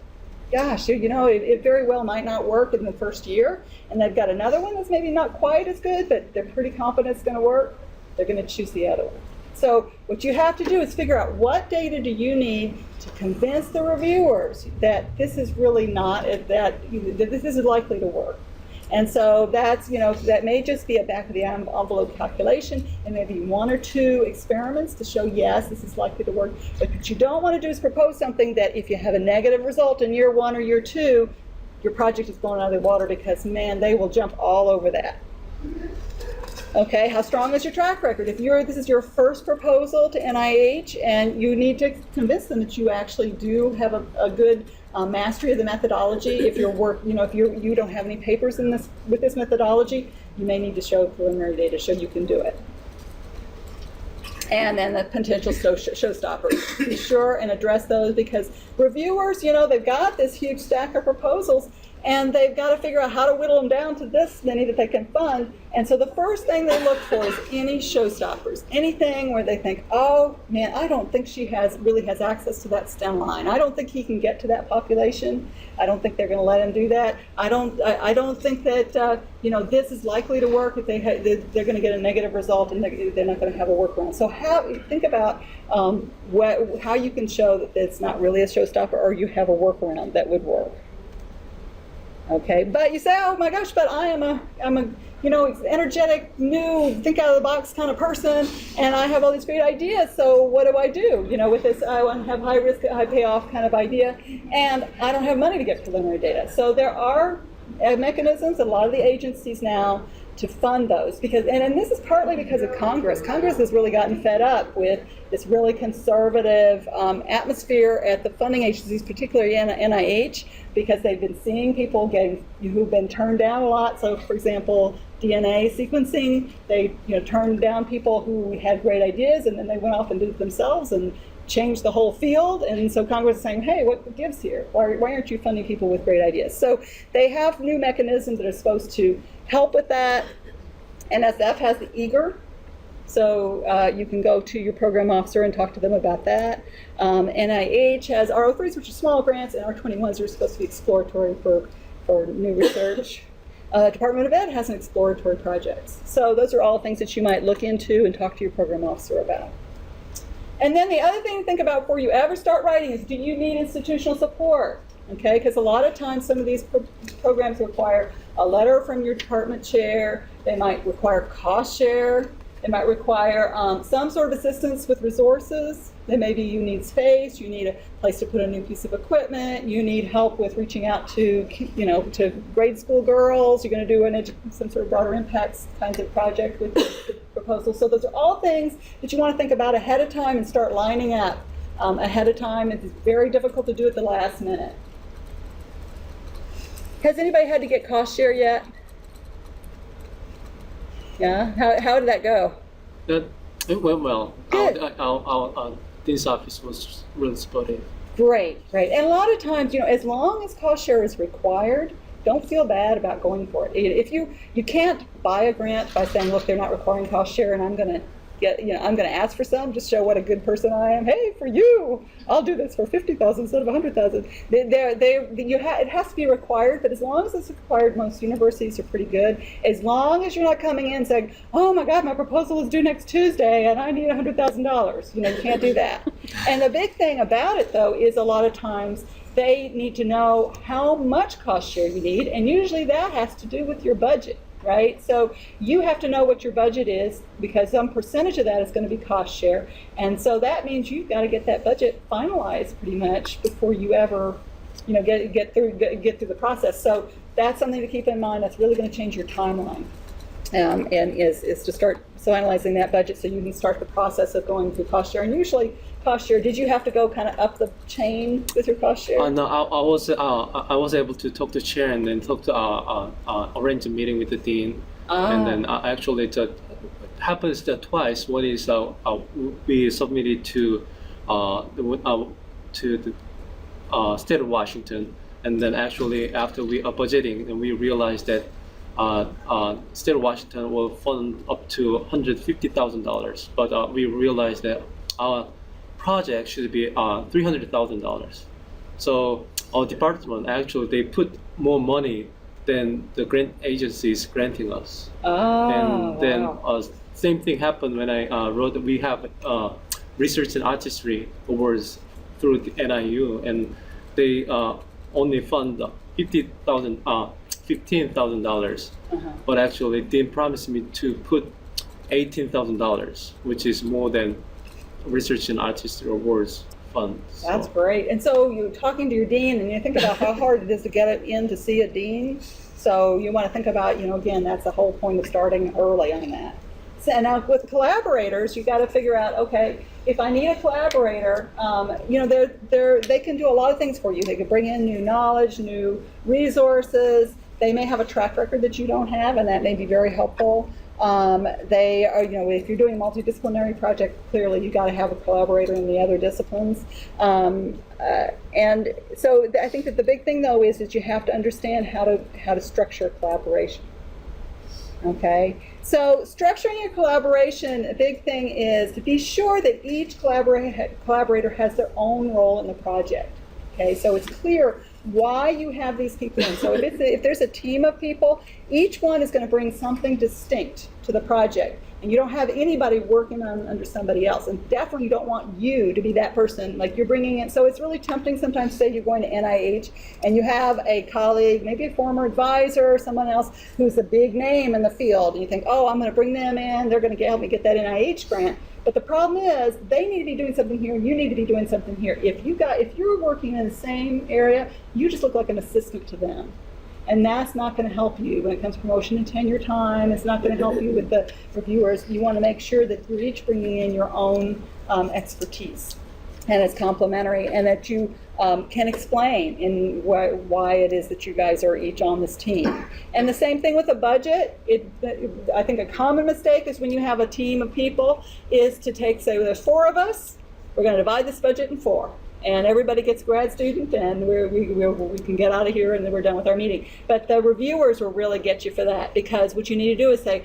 gosh, you know, it very well might not work in the first year, and they've got another one that's maybe not quite as good, but they're pretty confident it's going to work, they're going to choose the other one. So what you have to do is figure out, what data do you need to convince the reviewers that this is really not, that this is likely to work. And so that's, you know, that may just be a back of the envelope calculation, and maybe 1 or 2 experiments to show, yes, this is likely to work. But what you don't want to do is propose something that if you have a negative result in year 1 or year 2, your project is blown out of the water, because, man, they will jump all over that. Okay, how strong is your track record? If this is your first proposal to NIH, and you need to convince them that you actually do have a good mastery of the methodology. If if you don't have any papers with this methodology, you may need to show preliminary data, show you can do it. And then the potential showstoppers. Be sure and address those, because reviewers, you know, they've got this huge stack of proposals, and they've got to figure out how to whittle them down to this many that they can fund. And so the first thing they look for is any showstoppers, anything where they think, oh man, I don't think she really has access to that stem line. I don't think he can get to that population. I don't think they're going to let him do that. I don't think that you know, this is likely to work. If they're going to get a negative result, and they're not going to have a workaround. So think about how you can show that it's not really a showstopper, or you have a workaround that would work. Okay, but you say, oh my gosh, but I'm a you know, energetic, new, think out of the box kind of person, and I have all these great ideas, so what do I do? You know, with this, I want to have high risk, high payoff kind of idea, and I don't have money to get preliminary data. So there are mechanisms, a lot of the agencies now, to fund those, because, and this is partly because of Congress. Congress has really gotten fed up with this really conservative atmosphere at the funding agencies, particularly NIH, because they've been seeing people who've been turned down a lot. So, for example, DNA sequencing, they turned down people who had great ideas, and then they went off and did it themselves and changed the whole field. And so Congress is saying, hey, what gives here? Why aren't you funding people with great ideas? So they have new mechanisms that are supposed to help with that. NSF has the eager, so you can go to your program officer and talk to them about that. NIH has R03s, which are small grants, and R21s are supposed to be exploratory for new research. Department of Ed has an exploratory projects. So those are all things that you might look into and talk to your program officer about. And then the other thing to think about before you ever start writing is, do you need institutional support? Okay, because a lot of times some of these programs require a letter from your department chair. They might require cost share. They might require some sort of assistance with resources. Then maybe you need space, you need a place to put a new piece of equipment, you need help with reaching out to, to grade school girls, you're going to do some sort of broader impacts kinds of project with the proposal. So those are all things that you want to think about ahead of time and start lining up ahead of time. It's very difficult to do at the last minute. Has anybody had to get cost share yet? Yeah, how did that go? It went well. Good. Our this office was really supportive. Great. And a lot of times, as long as cost share is required, don't feel bad about going for it. If you can't buy a grant by saying, look, they're not requiring cost share, and I'm going to I'm going to ask for some, just show what a good person I am. Hey, for you, I'll do this for 50,000 instead of 100,000. It has to be required, but as long as it's required, most universities are pretty good. As long as you're not coming in saying, oh my God, my proposal is due next Tuesday and I need $100,000. You can't do that. And the big thing about it, though, is a lot of times they need to know how much cost share you need, and usually that has to do with your budget. Right? So you have to know what your budget is, because some percentage of that is going to be cost share. And so that means you've got to get that budget finalized pretty much before you ever, get through the process. So that's something to keep in mind. That's really going to change your timeline. And is to start finalizing that budget so you can start the process of going through cost share. And usually cost share, did you have to go kind of up the chain with your cost share? No, I was able to talk to chair and then arrange a meeting with the dean, and then actually it happens twice. One is we submitted to the state of Washington, and then actually after we are budgeting, and we realized that state of Washington will fund up to $150,000, but we realized that our project should be $300,000. So our department actually they put more money than the grant agency is granting us. And then same thing happened when I wrote that we have research and artistry awards through the NIU, and they only fund $15,000, but actually they didn't promise me to put $18,000, which is more than Research and Artistry Awards fund. That's great. And so you're talking to your dean, and you think about how hard it is to get it in to see a dean. So you want to think about, again, that's the whole point of starting early on that. So now with collaborators, you got to figure out, okay, if I need a collaborator, they can do a lot of things for you. They can bring in new knowledge, new resources. They may have a track record that you don't have, and that may be very helpful. They are, if you're doing a multidisciplinary project, clearly you got to have a collaborator in the other disciplines. And so I think that the big thing, though, is that you have to understand how to structure collaboration. Okay, so structuring your collaboration, a big thing is to be sure that each collaborator has their own role in the project. Okay, so it's clear why you have these people in. So if there's a team of people, each one is going to bring something distinct to the project. And you don't have anybody working under somebody else. And definitely you don't want you to be that person, like you're bringing in. So it's really tempting sometimes, say you're going to NIH and you have a colleague, maybe a former advisor or someone else who's a big name in the field. And you think, oh, I'm going to bring them in. They're going to help me get that NIH grant. But the problem is they need to be doing something here and you need to be doing something here. If you're working in the same area, you just look like an assistant to them. And that's not going to help you when it comes to promotion and tenure time. It's not going to help you with the reviewers. You want to make sure that you're each bringing in your own expertise, and it's complementary, and that you can explain in why it is that you guys are each on this team. And the same thing with a budget. I think a common mistake is when you have a team of people is to say, well, there's 4 of us, we're going to divide this budget in 4. And everybody gets grad student, and we can get out of here, and then we're done with our meeting. But the reviewers will really get you for that, because what you need to do is say,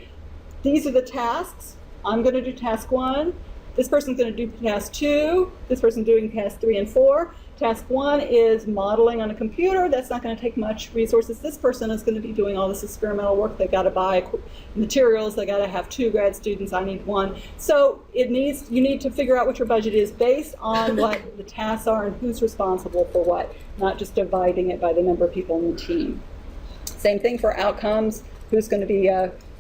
these are the tasks. I'm going to do task 1. This person's going to do task 2. This person's doing task 3 and 4. Task 1 is modeling on a computer. That's not going to take much resources. This person is going to be doing all this experimental work. They've got to buy materials. They got to have 2 grad students. I need 1. So you need to figure out what your budget is based on what the tasks are and who's responsible for what, not just dividing it by the number of people in the team. Same thing for outcomes. Who's going to be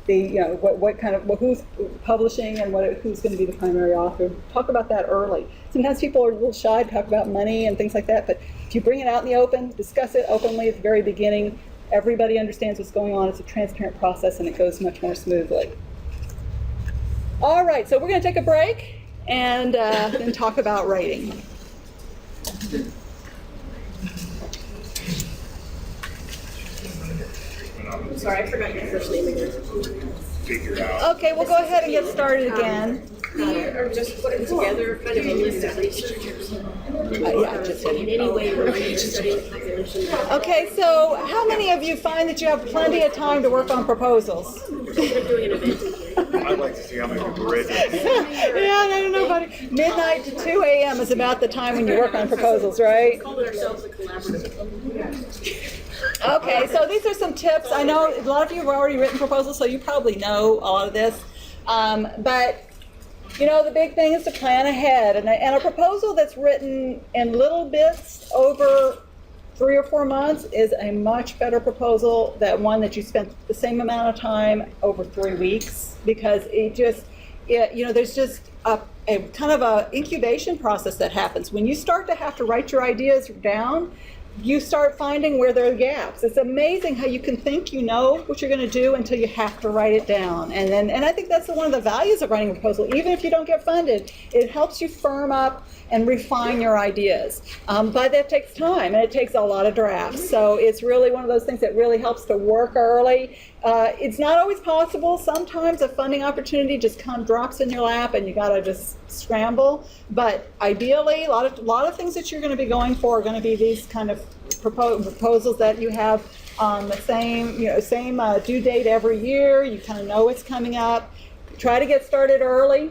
who's publishing and who's going to be the primary author. Talk about that early. Sometimes people are a little shy to talk about money and things like that, but if you bring it out in the open, discuss it openly at the very beginning, everybody understands what's going on. It's a transparent process and it goes much more smoothly. All right, so we're going to take a break and then talk about writing. I'm sorry, I forgot your first name again. Okay, we'll go ahead and get started again. Or just put it together, kind of a list of researchers. In any way related to studying the population. Okay, so how many of you find that you have plenty of time to work on proposals? We're doing an event in here. I'd like to see how many people raise their hand. Yeah, no, nobody. Midnight to 2 a.m. is about the time when you work on proposals, right? Call ourselves a collaborative. Okay, so these are some tips. I know a lot of you have already written proposals, so you probably know a lot of this. But you know, the big thing is to plan ahead. And a proposal that's written in little bits over 3 or 4 months is a much better proposal than one that you spent the same amount of time over 3 weeks, because there's just a kind of a incubation process that happens. When you start to have to write your ideas down, you start finding where there are gaps. It's amazing how you can think you know what you're going to do until you have to write it down. And I think that's one of the values of writing a proposal. Even if you don't get funded, it helps you firm up and refine your ideas. But that takes time, and it takes a lot of drafts. So it's really one of those things that really helps to work early. It's not always possible. Sometimes a funding opportunity just kind of drops in your lap and you got to just scramble. But ideally, a lot of things that you're going to be going for are going to be these kind of proposals that you have the same due date every year. You kind of know what's coming up. Try to get started early.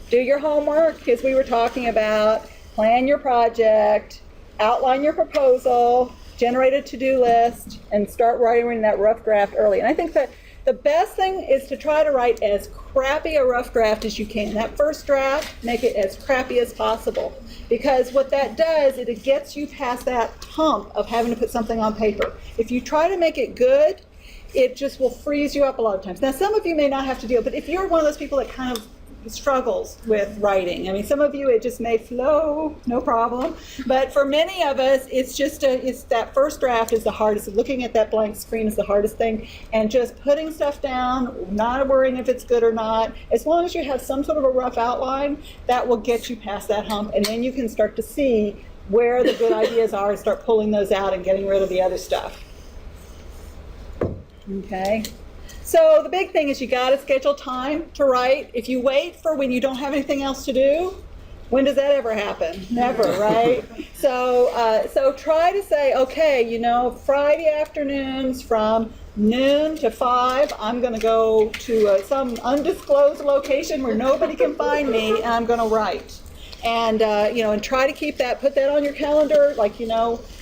Do your homework, as we were talking about. Plan your project. Outline your proposal. Generate a to-do list, and start writing that rough draft early. And I think that the best thing is to try to write as crappy a rough draft as you can. That first draft, make it as crappy as possible. Because what that does is it gets you past that hump of having to put something on paper. If you try to make it good, it just will freeze you up a lot of times. Now, some of you may not have to deal, but if you're one of those people that kind of struggles with writing, I mean, some of you it just may flow, no problem. But for many of us, it's that first draft is the hardest. Looking at that blank screen is the hardest thing, and just putting stuff down, not worrying if it's good or not. As long as you have some sort of a rough outline, that will get you past that hump, and then you can start to see where the good ideas are and start pulling those out and getting rid of the other stuff. Okay. So the big thing is you got to schedule time to write. If you wait for when you don't have anything else to do, when does that ever happen? Never, right? So try to say, okay, Friday afternoons from noon to 5, I'm going to go to some undisclosed location where nobody can find me, and I'm going to write. And and try to keep that, put that on your calendar, like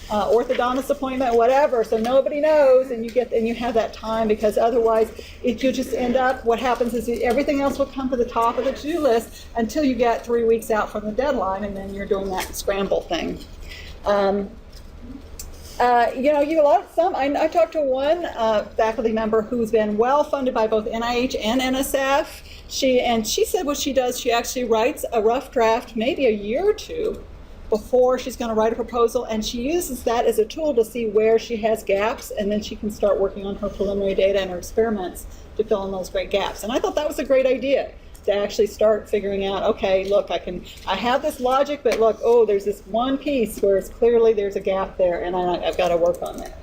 orthodontist appointment, whatever, so nobody knows, and you have that time, because otherwise you'll just end up, what happens is everything else will come to the top of the to-do list until you get 3 weeks out from the deadline, and then you're doing that scramble thing. I talked to one faculty member who's been well funded by both NIH and NSF. She said what she does, she actually writes a rough draft maybe a year or two before she's going to write a proposal, and she uses that as a tool to see where she has gaps, and then she can start working on her preliminary data and her experiments to fill in those great gaps. And I thought that was a great idea, to actually start figuring out, okay, look, I have this logic, but look, there's this one piece where it's clearly there's a gap there, and I've got to work on that.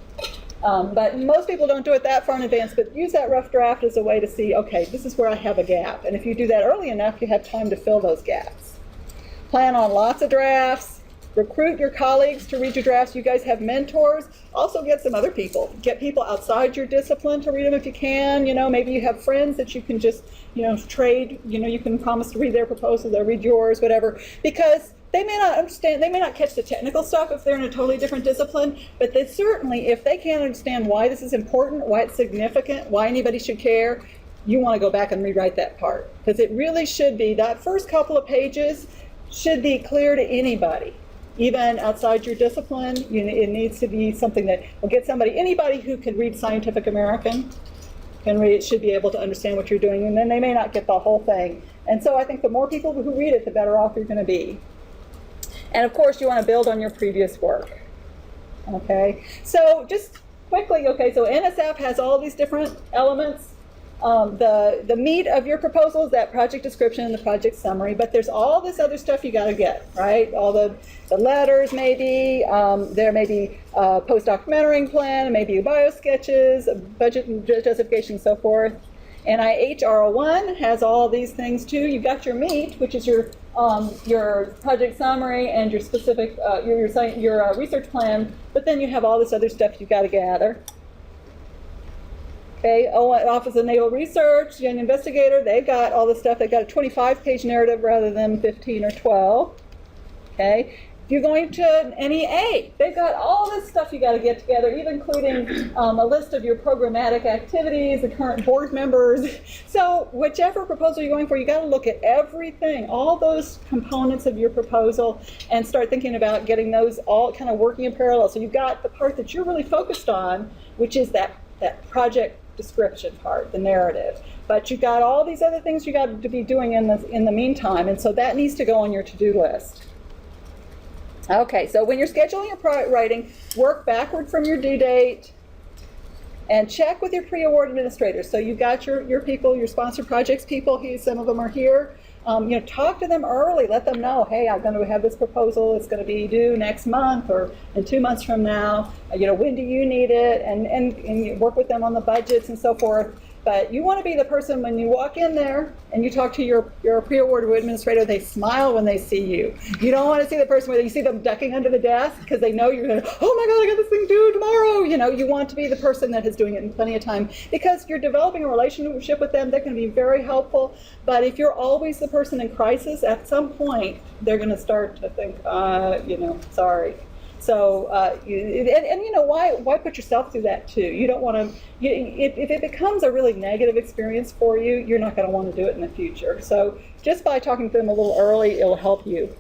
But most people don't do it that far in advance, but use that rough draft as a way to see, okay, this is where I have a gap. And if you do that early enough, you have time to fill those gaps. Plan on lots of drafts. Recruit your colleagues to read your drafts. You guys have mentors. Also get some other people. Get people outside your discipline to read them if you can. Maybe you have friends that you can just, trade. You can promise to read their proposal, they'll read yours, whatever. Because they may not understand, they may not catch the technical stuff if they're in a totally different discipline, but they certainly, if they can't understand why this is important, why it's significant, why anybody should care, you want to go back and rewrite that part. Because it really should be, that first couple of pages should be clear to anybody. Even outside your discipline, it needs to be something that will get anybody who can read Scientific American, should be able to understand what you're doing, and then they may not get the whole thing. And so I think the more people who read it, the better off you're going to be. And of course, you want to build on your previous work. Okay, so just quickly, so NSF has all these different elements. The meat of your proposal is that project description and the project summary, but there's all this other stuff you got to get, right? All the letters, maybe, there may be a postdoc mentoring plan, maybe bio sketches, budget and justification, and so forth. NIH R01 has all these things too. You've got your meat, which is your project summary and your specific, your research plan, but then you have all this other stuff you've got to gather. Okay, Office of Naval Research, Young Investigator, they've got all the stuff. They've got a 25-page narrative rather than 15 or 12. Okay, if you're going to NEA, they've got all this stuff you got to get together, even including a list of your programmatic activities, the current board members. So whichever proposal you're going for, you got to look at everything, all those components of your proposal, and start thinking about getting those all kind of working in parallel. So you've got the part that you're really focused on, which is that project description part, the narrative. But you've got all these other things you got to be doing in the meantime, and so that needs to go on your to-do list. Okay, so when you're scheduling your writing, work backward from your due date and check with your pre-award administrators. So you've got your people, your sponsored projects people, some of them are here. Talk to them early. Let them know, hey, I'm going to have this proposal. It's going to be due next month or in 2 months from now. When do you need it? And you work with them on the budgets and so forth. But you want to be the person when you walk in there and you talk to your pre-award administrator, they smile when they see you. You don't want to see the person where you see them ducking under the desk because they know you're going to, oh my God, I got this thing due tomorrow. You want to be the person that is doing it in plenty of time because you're developing a relationship with them. They're going to be very helpful. But if you're always the person in crisis, at some point, they're going to start to think, sorry. So, why put yourself through that too? You don't want to, if it becomes a really negative experience for you, you're not going to want to do it in the future. So just by talking to them a little early, it'll help you.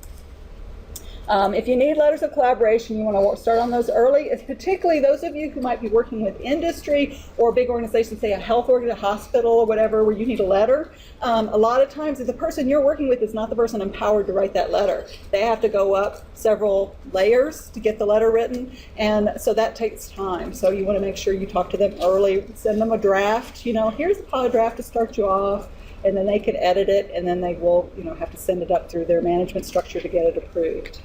If you need letters of collaboration, you want to start on those early, particularly those of you who might be working with industry or big organizations, say a health organization, a hospital or whatever, where you need a letter. A lot of times, if the person you're working with is not the person empowered to write that letter, they have to go up several layers to get the letter written, and so that takes time. So you want to make sure you talk to them early, send them a draft. Here's the draft to start you off, and then they can edit it, and then they will, have to send it up through their management structure to get it approved.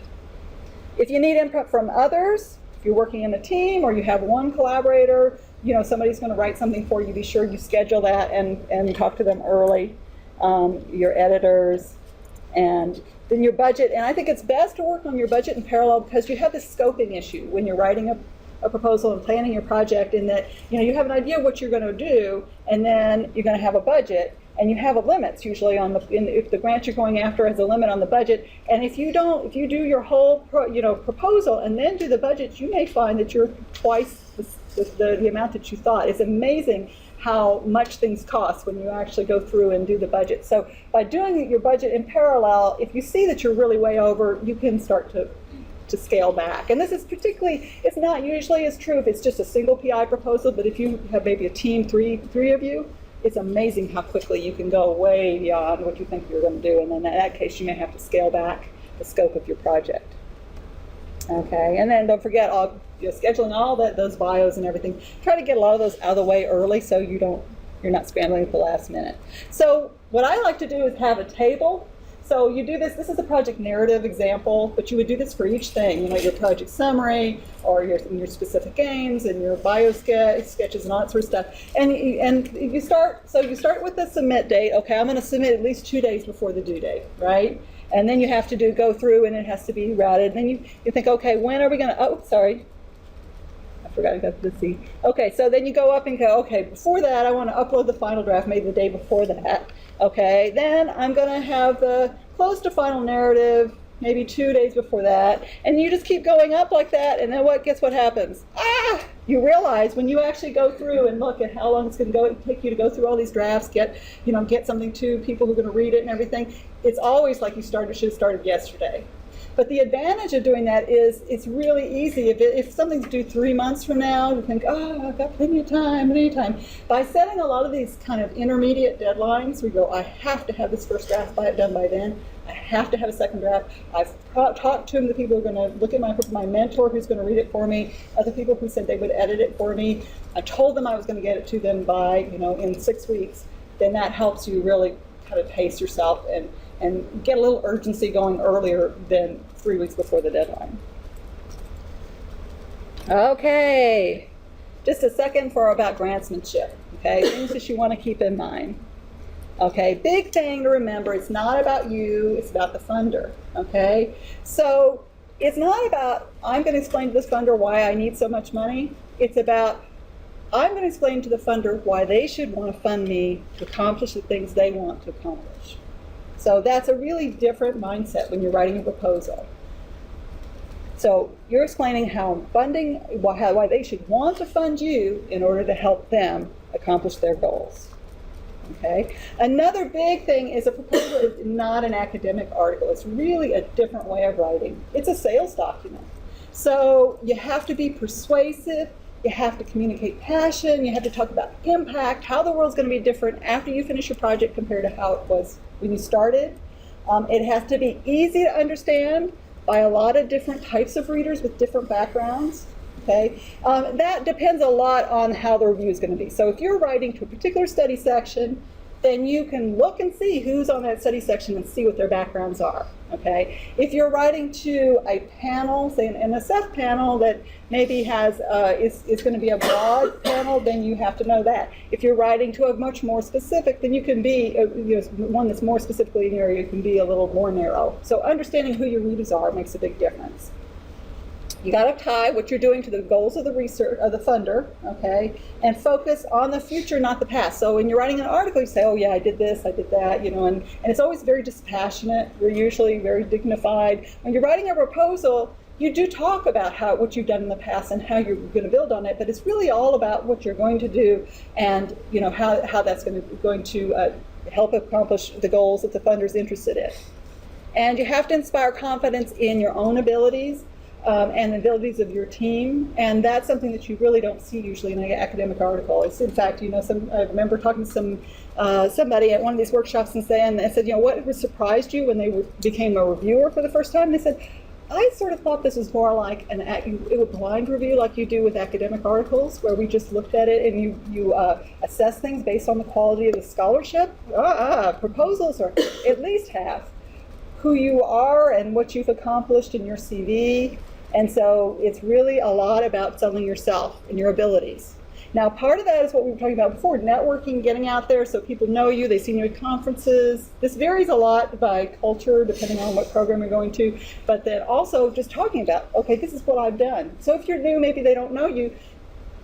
If you need input from others, if you're working in a team or you have one collaborator, somebody's going to write something for you, be sure you schedule that and talk to them early, your editors, and then your budget. And I think it's best to work on your budget in parallel because you have this scoping issue when you're writing a proposal and planning your project, in that you have an idea of what you're going to do, and then you're going to have a budget. And you have a limits usually if the grant you're going after has a limit on the budget. And if you do your whole proposal and then do the budget, you may find that you're twice the amount that you thought. It's amazing how much things cost when you actually go through and do the budget. So by doing your budget in parallel, if you see that you're really way over, you can start to scale back. And this is particularly, it's not usually as true if it's just a single PI proposal, but if you have maybe a team, three of you, it's amazing how quickly you can go way beyond what you think you're going to do. And then in that case, you may have to scale back the scope of your project. Okay, and then don't forget scheduling all those bios and everything. Try to get a lot of those out of the way early so you're not scrambling at the last minute. So what I like to do is have a table. So you do this is a project narrative example, but you would do this for each thing, your project summary or your specific aims and your bio sketches and all that sort of stuff. And you start with the submit date. Okay, I'm going to submit at least 2 days before the due date, right? And then you have to go through and it has to be routed. Then you think, okay, when are we going to, I forgot I got the C. Okay, so then you go up and go, okay, before that I want to upload the final draft, maybe the day before that. Okay, then I'm going to have the close to final narrative maybe 2 days before that, and you just keep going up like that, and then guess what happens? You realize when you actually go through and look at how long it's going to take you to go through all these drafts, get something to people who are going to read it and everything, it's always like you should have started yesterday. But the advantage of doing that is it's really easy. If something's due 3 months from now, you think, I've got plenty of time. By setting a lot of these kind of intermediate deadlines, we go, I have to have this first draft done by then. I have to have a second draft. I've talked to the people who are going to look at my mentor who's going to read it for me, other people who said they would edit it for me. I told them I was going to get it to them by, in 6 weeks. Then that helps you really kind of pace yourself and get a little urgency going earlier than 3 weeks before the deadline. Okay, just a second about grantsmanship, okay? Things that you want to keep in mind. Okay, big thing to remember, it's not about you, it's about the funder, okay? So it's not about, I'm going to explain to this funder why I need so much money. It's about, I'm going to explain to the funder why they should want to fund me to accomplish the things they want to accomplish. So that's a really different mindset when you're writing a proposal. So you're explaining how funding, why they should want to fund you in order to help them accomplish their goals. Okay. Another big thing is a proposal is not an academic article. It's really a different way of writing. It's a sales document. So you have to be persuasive. You have to communicate passion. You have to talk about impact, how the world's going to be different after you finish your project compared to how it was when you started. It has to be easy to understand by a lot of different types of readers with different backgrounds. Okay, that depends a lot on how the review is going to be. So if you're writing to a particular study section, then you can look and see who's on that study section and see what their backgrounds are. Okay, if you're writing to a panel, say an NSF panel that maybe has is going to be a broad panel, then you have to know that. If you're writing to a much more specific, then you can be one that's more specifically in your area. You can be a little more narrow. So understanding who your readers are makes a big difference. You got to tie what you're doing to the goals of the research of the funder, okay, and focus on the future, not the past. So when you're writing an article, you say, "Oh yeah, I did this, I did that," and it's always very dispassionate. You're usually very dignified. When you're writing a proposal, you do talk about what you've done in the past and how you're going to build on it, but it's really all about what you're going to do and how that's going to help accomplish the goals that the funder's interested in. And you have to inspire confidence in your own abilities. And the abilities of your team, and that's something that you really don't see usually in an academic article. It's, in fact, I remember talking to somebody at one of these workshops and they said, what surprised you when they became a reviewer for the first time? They said, I sort of thought this was more like a blind review like you do with academic articles, where we just looked at it and you assess things based on the quality of the scholarship. Proposals are at least half who you are and what you've accomplished in your CV. And so it's really a lot about selling yourself and your abilities. Now, part of that is what we were talking about before, networking, getting out there so people know you, they've seen you at conferences. This varies a lot by culture, depending on what program you're going to, but then also just talking about, okay, this is what I've done. So if you're new, maybe they don't know you,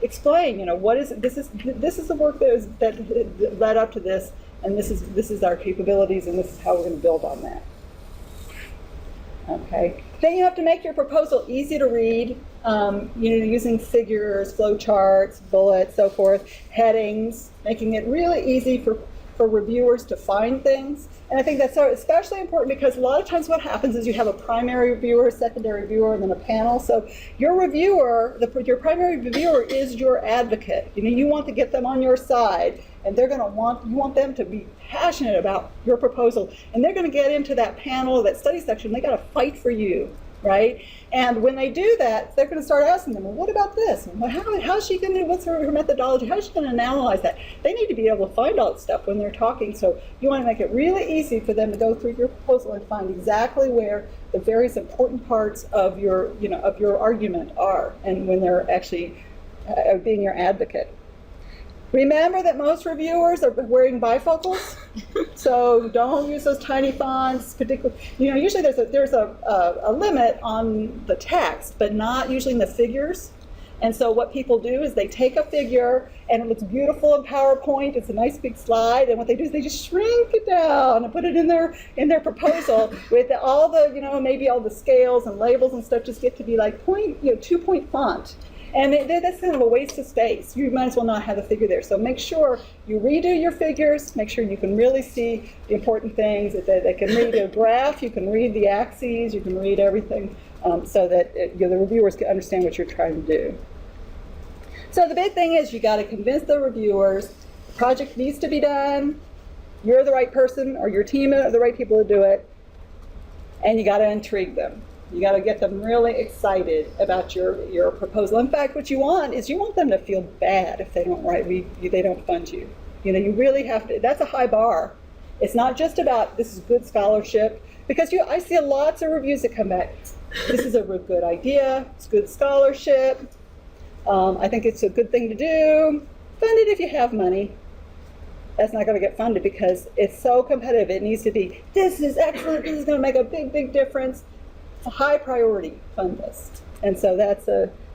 explain, what is it? This is the work that led up to this, and this is our capabilities, and this is how we're going to build on that. Okay. Then you have to make your proposal easy to read, using figures, flowcharts, bullets, so forth, headings, making it really easy for reviewers to find things. And I think that's especially important because a lot of times what happens is you have a primary reviewer, a secondary reviewer, and then a panel. So your reviewer, your primary reviewer is your advocate. You want to get them on your side, and you want them to be passionate about your proposal. And they're going to get into that panel, that study section, they got to fight for you, right? And when they do that, they're going to start asking them, well, what about this? And how's she going to, what's her methodology? How's she going to analyze that? They need to be able to find all that stuff when they're talking. So you want to make it really easy for them to go through your proposal and find exactly where the various important parts of your argument are, and when they're actually being your advocate. Remember that most reviewers are wearing bifocals, so don't use those tiny fonts. Particularly, usually there's a limit on the text, but not usually in the figures. And so what people do is they take a figure, and it looks beautiful in PowerPoint. It's a nice big slide, and what they do is they just shrink it down and put it in their proposal with all the maybe all the scales and labels and stuff just get to be like 2-point font. And that's kind of a waste of space. You might as well not have the figure there. So make sure you redo your figures. Make sure you can really see the important things. That they can read a graph. You can read the axes. You can read everything so that the reviewers can understand what you're trying to do. So the big thing is you got to convince the reviewers the project needs to be done. You're the right person, or your team are the right people to do it. And you got to intrigue them. You got to get them really excited about your proposal. In fact, what you want is you want them to feel bad if they don't they don't fund you. You really have to. That's a high bar. It's not just about this is good scholarship, because I see lots of reviews that come back. This is a good idea. It's good scholarship. I think it's a good thing to do. Fund it if you have money. That's not going to get funded because it's so competitive. It needs to be. This is excellent. This is going to make a big, big difference. A high priority, fund this. And so that's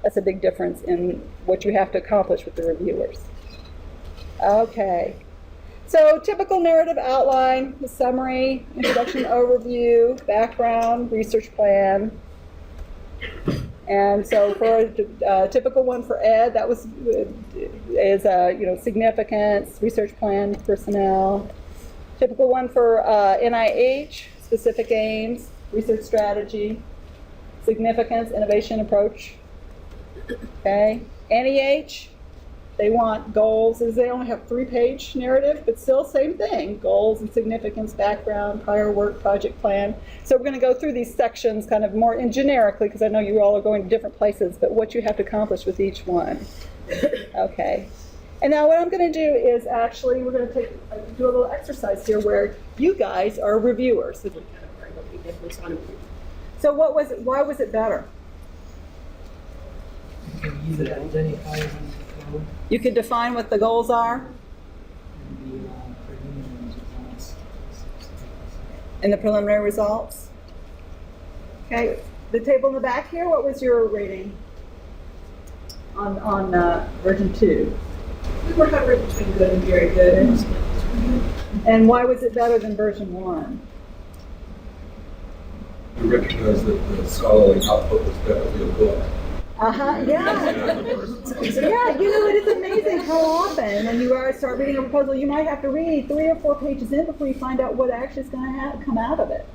That's a big difference in what you have to accomplish with the reviewers. Okay. So typical narrative outline, the summary, introduction, overview, background, research plan. And so for a typical one for Ed, that was significance, research plan, personnel. Typical one for NIH, specific aims, research strategy, significance, innovation approach. Okay. NEH, they want goals. They only have 3-page narrative, but still same thing. Goals and significance, background, prior work, project plan. So we're going to go through these sections kind of more generically, because I know you all are going to different places, but what you have to accomplish with each one. Okay. And now what I'm going to do is actually, we're going to do a little exercise here where you guys are reviewers. So what was it? Why was it better? You could identify them in the code You could define what the goals are and the preliminary results. and the preliminary results. Okay, the table in the back here, what was your rating on version 2? We were hovering between good and very good. And why was it better than version 1? We recognize that the scholarly output was definitely a book. Yeah. Yeah, it is amazing how often when you start reading a proposal, you might have to read 3 or 4 pages in before you find out what actually is going to come out of it.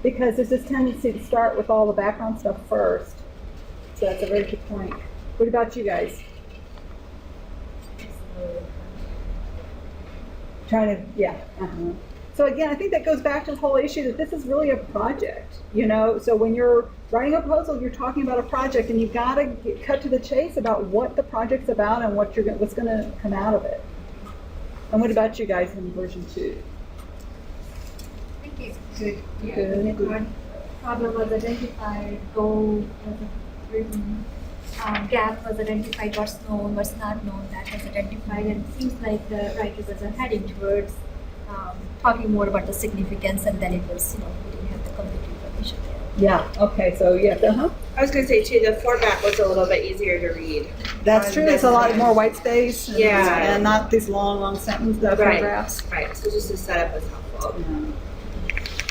Because there's this tendency to start with all the background stuff first. So that's a very good point. What about you guys? So again, I think that goes back to the whole issue that this is really a project, So when you're writing a proposal, you're talking about a project, and you've got to cut to the chase about what the project's about and what's going to come out of it. And what about you guys in version 2? Thank you. Good. Good. Problem was identified, goal was written, gap was identified, what's known, what's not known, that was identified, and it seems like the writers are heading towards talking more about the significance, and then it was, we didn't have the complete information there. Yeah. Okay. So yes. I was going to say too, the format was a little bit easier to read. That's true. There's a lot more white space. And not these long sentences, paragraphs. Right. So just the setup was helpful.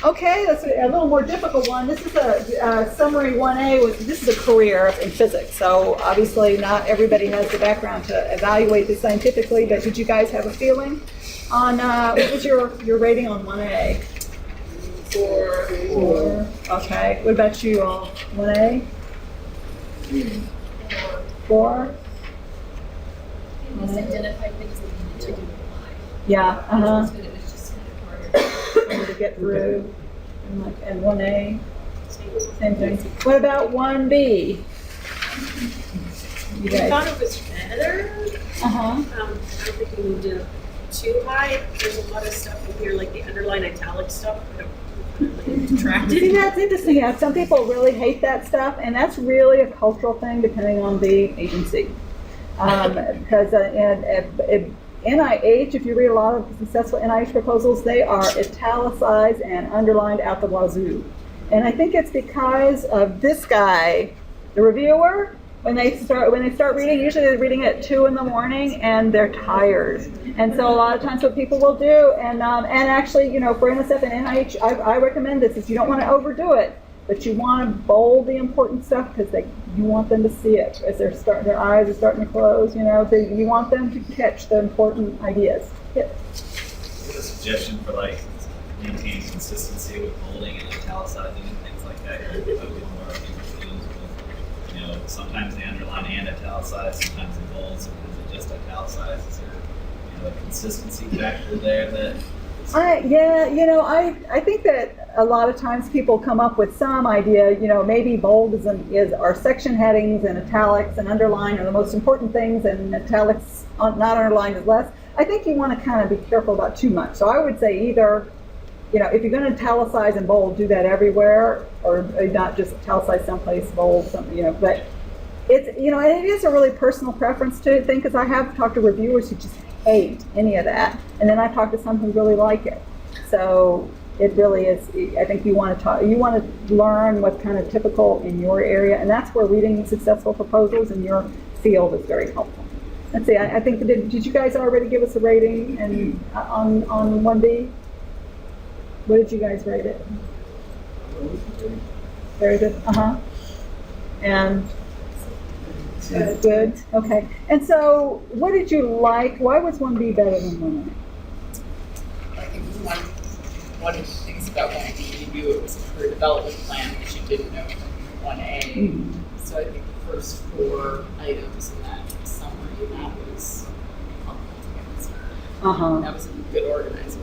Okay, that's a little more difficult one. This is a summary 1A. This is a career in physics, so obviously not everybody has the background to evaluate this scientifically, but did you guys have a feeling on, what was your rating on 1A? 4. Okay, what about you all? 1A? 4? Just identify things that we need to do. Yeah, It was just kind of harder. to get through. And 1A, same thing. What about 1B? You I guys? thought it was better. I Uh-huh. don't think we moved it too high. There's a lot of stuff in here, like the underline italic stuff. I don't really See, detracted. that's interesting. Yeah, some people really hate that stuff, and that's really a cultural thing depending on the agency. Because NIH, if you read a lot of successful NIH proposals, they are italicized and underlined out the wazoo. And I think it's because of this guy, the reviewer. When they start reading, usually they're reading at 2 in the morning and they're tired. And so a lot of times what people will do, and actually, for NSF and NIH, I recommend this, is you don't want to overdo it, but you want to bold the important stuff because you want them to see it as their eyes are starting to close. You want them to catch the important ideas. Yep. A suggestion for maintaining consistency with bolding and italicizing and things like that. Sometimes they underline and italicize, sometimes they bold, sometimes they just italicize. Is there a consistency factor there that? I think that a lot of times people come up with some idea, maybe bold is our section headings, and italics and underline are the most important things, and italics not underlined is less. I think you want to kind of be careful about too much. So I would say either, if you're going to italicize and bold, do that everywhere, or not just italicize someplace, bold something, but it's, and it is a really personal preference thing, because I have talked to reviewers who just hate any of that, and then I talk to some who really like it. So it really is. I think you want to learn what's kind of typical in your area, and that's where reading successful proposals in your field is very helpful. Let's see. I think did you guys already give us a rating and on 1B? What did you guys rate it? Very good. And good. Okay. And so, what did you like? Why was 1B better than 1A? I think one of the things about 1B, you knew it was a career development plan, which you didn't know from 1A. Mm-hmm. So I think the first 4 items in that summary, that was helpful to me. That was a good organizer.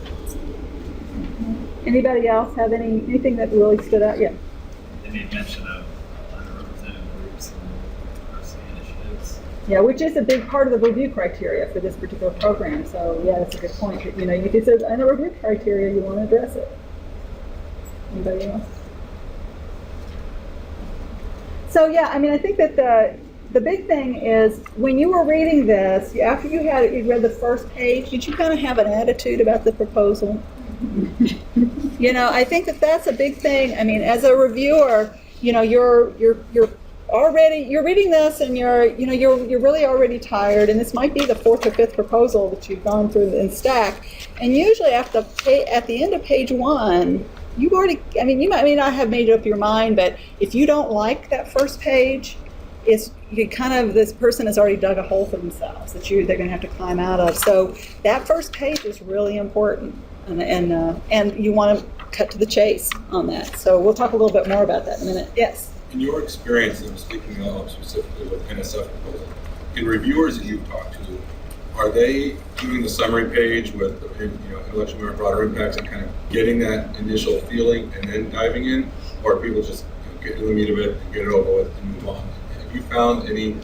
Anybody else have anything that really stood out? Yeah. They made mention of underrepresented groups and diversity initiatives. Yeah, which is a big part of the review criteria for this particular program. So yeah, that's a good point. That, if it says in the review criteria, you want to address it. Anybody else? So yeah, I mean, I think that the big thing is when you were reading this, after you read the first page, did you kind of have an attitude about the proposal? I think that that's a big thing. I mean, as a reviewer, you're reading this and you're really already tired, and this might be the 4th or 5th proposal that you've gone through and stack. And usually at the end of page 1, you've already, you may not have made up your mind, but if you don't like that first page, this person has already dug a hole for themselves that they're going to have to climb out of. So that first page is really important. And you want to cut to the chase on that. So we'll talk a little bit more about that in a minute. Yes? In your experience, I'm speaking of specifically with NSF proposal, in reviewers that you've talked to, are they doing the summary page with intellectual merit, broader impacts, and kind of getting that initial feeling and then diving in? Or are people just get to the meat of it and get it over with and move on? Have you found any,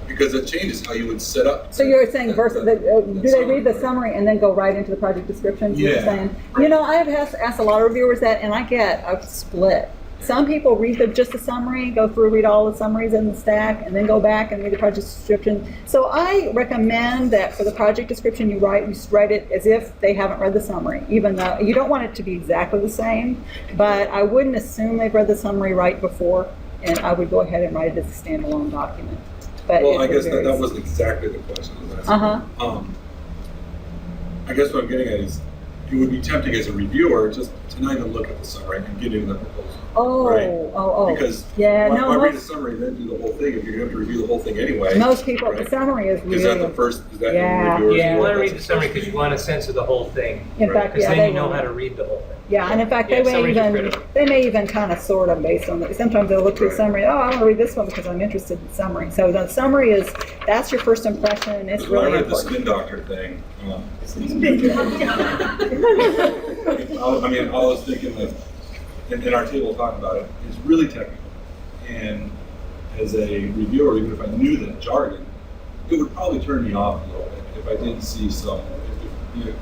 because it changes how you would set up. So you're saying do they read the summary and then go right into the project descriptions? Yeah. You're saying, I have asked a lot of reviewers that, and I get a split. Some people read just the summary, go through, read all the summaries in the stack, and then go back and read the project description. So I recommend that for the project description, you write it as if they haven't read the summary, even though you don't want it to be exactly the same. But I wouldn't assume they've read the summary right before, and I would go ahead and write it as a standalone document. But I guess that wasn't exactly the question I was asking. I guess what I'm getting at is, it would be tempting as a reviewer just tonight to look at the summary and get into the proposal. Right? Because why read the summary and then do the whole thing if you're going to review the whole thing anyway? Most people, right? The summary is really... Is that the first, is that in reviewers? Yeah, you want to read the summary because you want a sense of the whole thing. In fact, because then you know how to read the whole thing. Yeah, and in fact, they may even kind of sort of based on that. Sometimes they'll look through the summary. I want to read this one because I'm interested in the summary. So the summary that's your first impression. It's really When I read important. the spin doctor thing, I was thinking that, in our table talking about it, it's really technical. And as a reviewer, even if I knew that jargon, it would probably turn me off a little bit if I didn't see some. It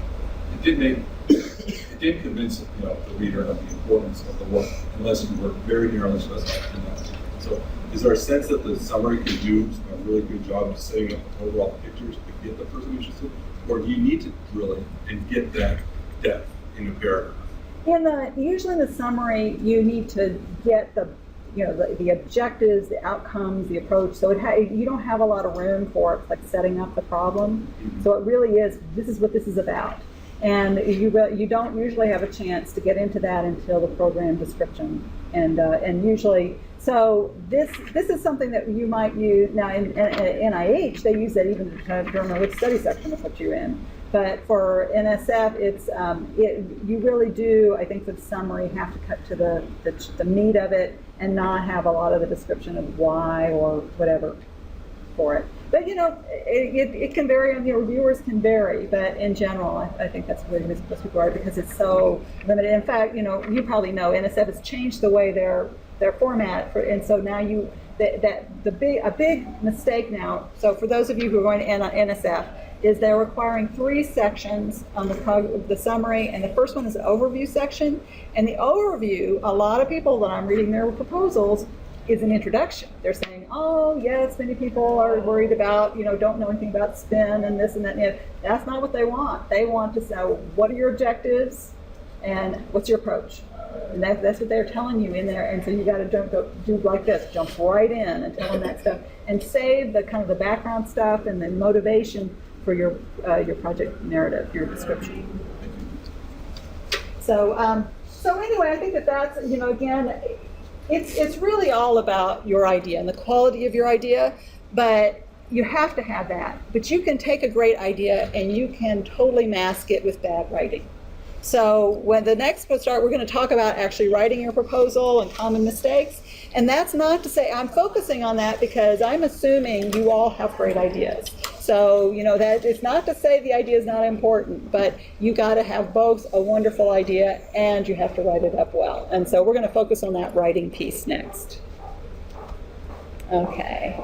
didn't convince the reader of the importance of the work unless you were very narrowly specified in that. So, is there a sense that the summary could do a really good job of setting up the overall picture to get the person interested, or do you need to drill in and get that depth in a paragraph? Usually in the summary, you need to get the objectives, the outcomes, the approach. So you don't have a lot of room for it, like setting up the problem. Mm-hmm. So it really is. This is what this is about. And you don't usually have a chance to get into that until the program description, and usually, so this is something that you might use now in NIH. They use that even during which study section to put you in. But for NSF, you really do, I think, for the summary, have to cut to the meat of it and not have a lot of the description of why or whatever for it. But it can vary, and reviewers can vary. But in general, I think that's the way it's supposed to be required because it's so limited. In fact, you probably know NSF has changed the way their format, and so now a big mistake now. So for those of you who are going to NSF, is they're requiring 3 sections on the summary, and the first one is an overview section. And the overview, a lot of people that I'm reading their proposals, is an introduction. They're saying, oh yes, many people are worried about, don't know anything about spin and this and that. And that's not what they want. They want to know, what are your objectives? And what's your approach? And that's what they're telling you in there. And so you got to do like this, jump right in and tell them that stuff, and save the kind of the background stuff and the motivation for your project narrative, your description. So anyway, I think that's, again, it's really all about your idea and the quality of your idea, but you have to have that. But you can take a great idea and you can totally mask it with bad writing. So when the next we're going to talk about actually writing your proposal and common mistakes. And that's not to say, I'm focusing on that because I'm assuming you all have great ideas. So, that it's not to say the idea is not important, but you got to have both a wonderful idea and you have to write it up well. And so we're going to focus on that writing piece next. Okay.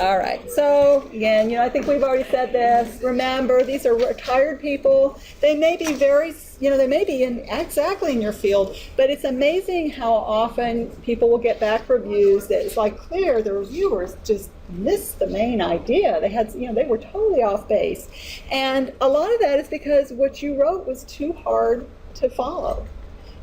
All right, so again, I think we've already said this. Remember, these are retired people. They may be they may be exactly in your field, but it's amazing how often people will get back reviews that it's like clear the reviewers just missed the main idea. They had, they were totally off base. And a lot of that is because what you wrote was too hard to follow.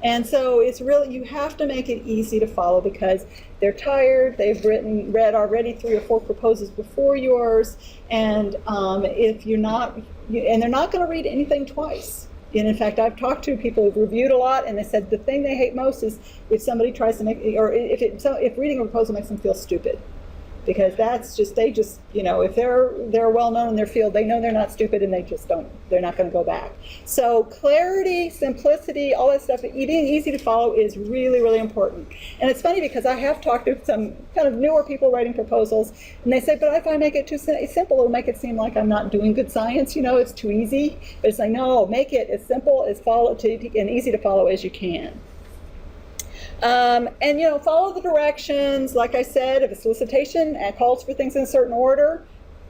And so it's really, you have to make it easy to follow because they're tired, they've read already 3 or 4 proposals before yours, and if you're not, and they're not going to read anything twice. And in fact, I've talked to people who've reviewed a lot, and they said the thing they hate most is if somebody tries to make, or if reading a proposal makes them feel stupid. Because that's just, if they're well known in their field, they know they're not stupid and they're not going to go back. So clarity, simplicity, all that stuff, being easy to follow is really, really important. And it's funny because I have talked to some kind of newer people writing proposals, and they say, but if I make it too simple, it'll make it seem like I'm not doing good science, it's too easy. But it's like, no, make it as simple as and easy to follow as you can. And follow the directions. Like I said, if a solicitation calls for things in a certain order,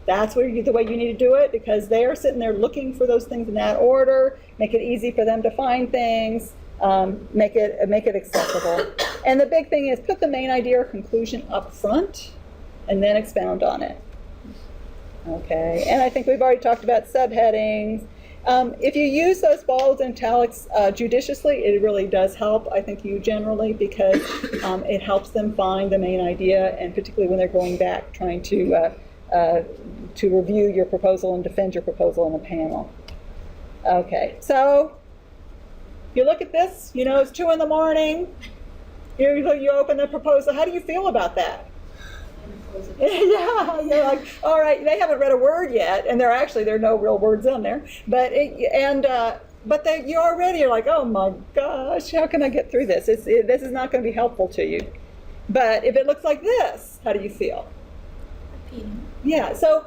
that's the way you need to do it because they are sitting there looking for those things in that order. Make it easy for them to find things. Make it accessible. And the big thing is put the main idea or conclusion up front, and then expound on it. Okay. And I think we've already talked about subheadings. If you use those bolds and italics judiciously, it really does help, I think, you generally, because it helps them find the main idea, and particularly when they're going back trying to review your proposal and defend your proposal in a panel. Okay, so you look at this, it's 2 a.m. You open the proposal. How do you feel about that? Yeah, you're like, all right, they haven't read a word yet, and there are no real words on there. But you're like, oh my gosh, how can I get through this? This is not going to be helpful to you. But if it looks like this, how do you feel? Yeah. So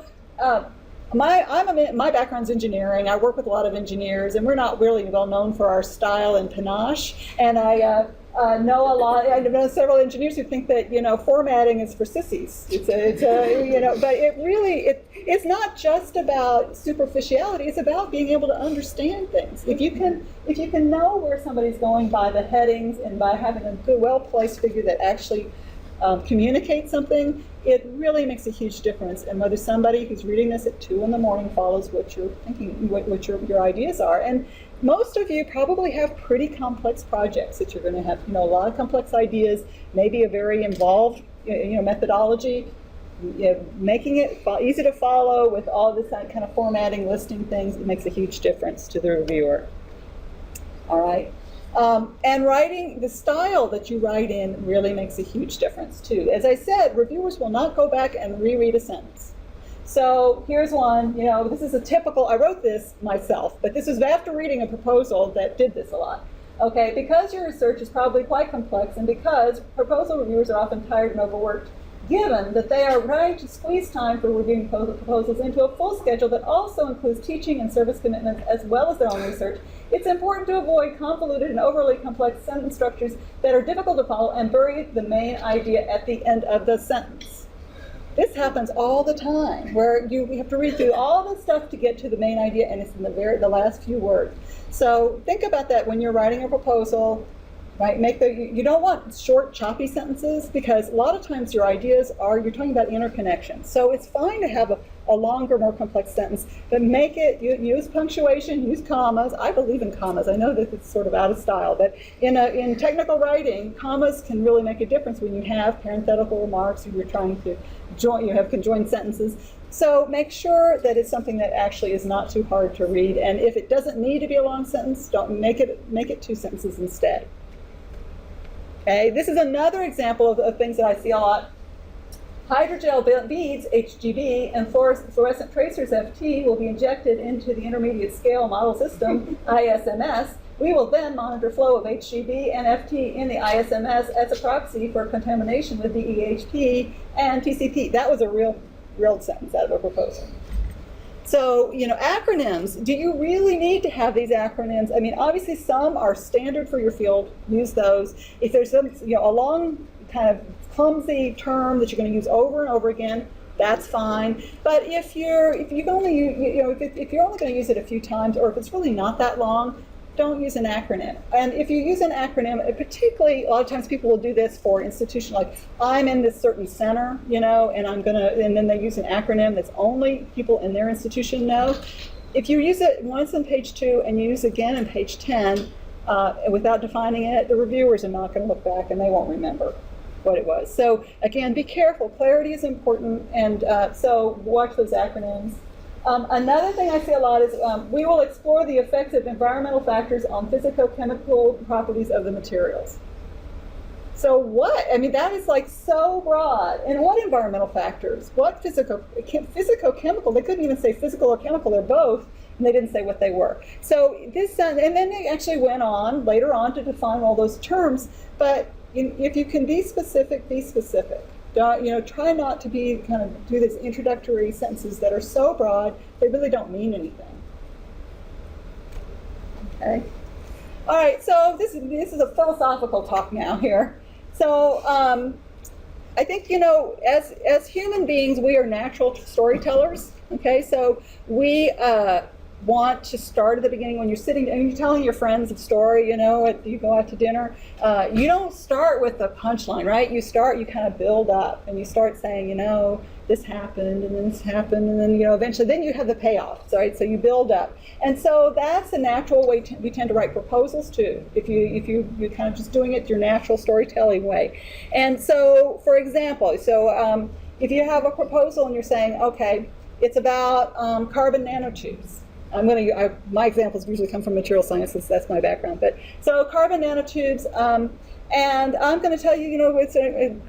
my background's engineering. I work with a lot of engineers, and we're not really well known for our style and panache. And I know several engineers who think that formatting is for sissies. But it's not just about superficiality. It's about being able to understand things. If you can know where somebody's going by the headings and by having a good, well-placed figure that actually communicates something, it really makes a huge difference. And whether somebody who's reading this at 2 a.m. follows what you're thinking, what your ideas are. And most of you probably have pretty complex projects that you're going to have, a lot of complex ideas, maybe a very involved, methodology. Making it easy to follow with all this kind of formatting, listing things, it makes a huge difference to the reviewer. All right. And writing, the style that you write in really makes a huge difference too. As I said, reviewers will not go back and reread a sentence. So here's one, this is a typical, I wrote this myself, but this was after reading a proposal that did this a lot. Okay, because your research is probably quite complex, and because proposal reviewers are often tired and overworked, given that they are trying to squeeze time for reviewing proposals into a full schedule that also includes teaching and service commitments as well as their own research, it's important to avoid convoluted and overly complex sentence structures that are difficult to follow and bury the main idea at the end of the sentence. This happens all the time, where we have to read through all the stuff to get to the main idea, and it's in the last few words. So think about that when you're writing a proposal. right? You don't want short, choppy sentences, because a lot of times your ideas you're talking about interconnections. So it's fine to have a longer, more complex sentence, but make it, use punctuation, use commas. I believe in commas. I know that it's sort of out of style, but in technical writing, commas can really make a difference when you have parenthetical remarks, you're trying to you have conjoined sentences. So make sure that it's something that actually is not too hard to read, and if it doesn't need to be a long sentence, don't make it 2 sentences instead. Okay, this is another example of things that I see a lot. Hydrogel beads, HGB, and fluorescent tracers, FT, will be injected into the intermediate scale model system, ISMS. We will then monitor flow of HGB and FT in the ISMS as a proxy for contamination with DEHP and TCP. That was a real sentence out of a proposal. So, acronyms. Do you really need to have these acronyms? I mean, obviously some are standard for your field. Use those. If there's some, a long kind of clumsy term that you're going to use over and over again, that's fine. But if you're only going to use it a few times, or if it's really not that long, don't use an acronym. And if you use an acronym, particularly a lot of times people will do this for institution, like I'm in this certain center, and then they use an acronym that's only people in their institution know. If you use it once on page 2 and you use it again on page 10 without defining it, the reviewers are not going to look back and they won't remember what it was. So again, be careful. Clarity is important, and so watch those acronyms. Another thing I see a lot is we will explore the effects of environmental factors on physicochemical properties of the materials. So what? I mean, that is like so broad. And what environmental factors? What physicochemical? They couldn't even say physical or chemical. They're both, and they didn't say what they were. So this, and then they actually went on later on to define all those terms. But if you can be specific, be specific. Try not to do this introductory sentences that are so broad they really don't mean anything. Okay. All right. So this is a philosophical talk now here. So I think as human beings we are natural storytellers. Okay. So we want to start at the beginning when you're sitting and you're telling your friends a story, you go out to dinner. You don't start with the punchline, right? You kind of build up and you start saying, this happened and then this happened and then, eventually then you have the payoff, right? So you build up. And so that's a natural way we tend to write proposals too. If you're kind of just doing it your natural storytelling way. And so, for example, if you have a proposal and you're saying, okay, it's about carbon nanotubes. My examples usually come from material sciences, that's my background. But so carbon nanotubes, and I'm going to tell you,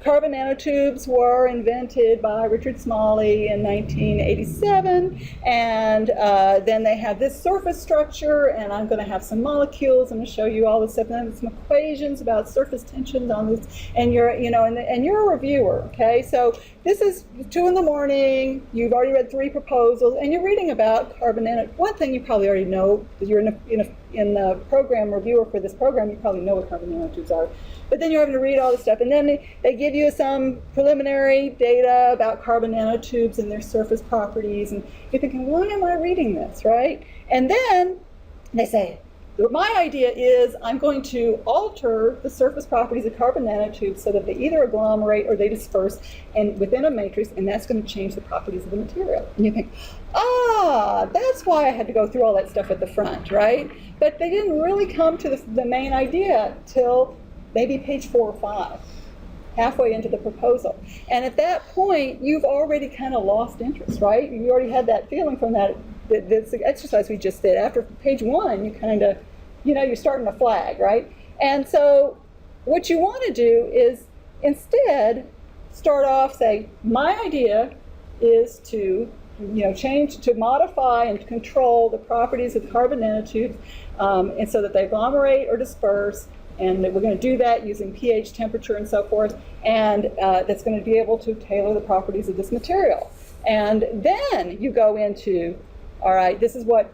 carbon nanotubes were invented by Richard Smalley in 1987, and then they have this surface structure, and I'm going to have some molecules. I'm going to show you all this stuff, and then some equations about surface tensions on this, and you're a reviewer, okay? So this is 2 a.m. You've already read 3 proposals, and you're reading about carbon nanotubes. One thing you probably already know, because you're in the program reviewer for this program, you probably know what carbon nanotubes are. But then you're having to read all this stuff, and then they give you some preliminary data about carbon nanotubes and their surface properties, and you're thinking, why am I reading this, right? And then they say, my idea is I'm going to alter the surface properties of carbon nanotubes so that they either agglomerate or they disperse and within a matrix, and that's going to change the properties of the material. And you think, that's why I had to go through all that stuff at the front, right? But they didn't really come to the main idea till maybe page 4 or 5, halfway into the proposal. And at that point, you've already kind of lost interest, right? You already had that feeling from this exercise we just did. After page 1, you kind of, you're starting to flag, right? And so what you want to do is instead start off, say, my idea is to change, to modify and control the properties of the carbon nanotubes, and so that they agglomerate or disperse. And we're going to do that using pH, temperature, and so forth. And that's going to be able to tailor the properties of this material. And then you go into, all right, this is what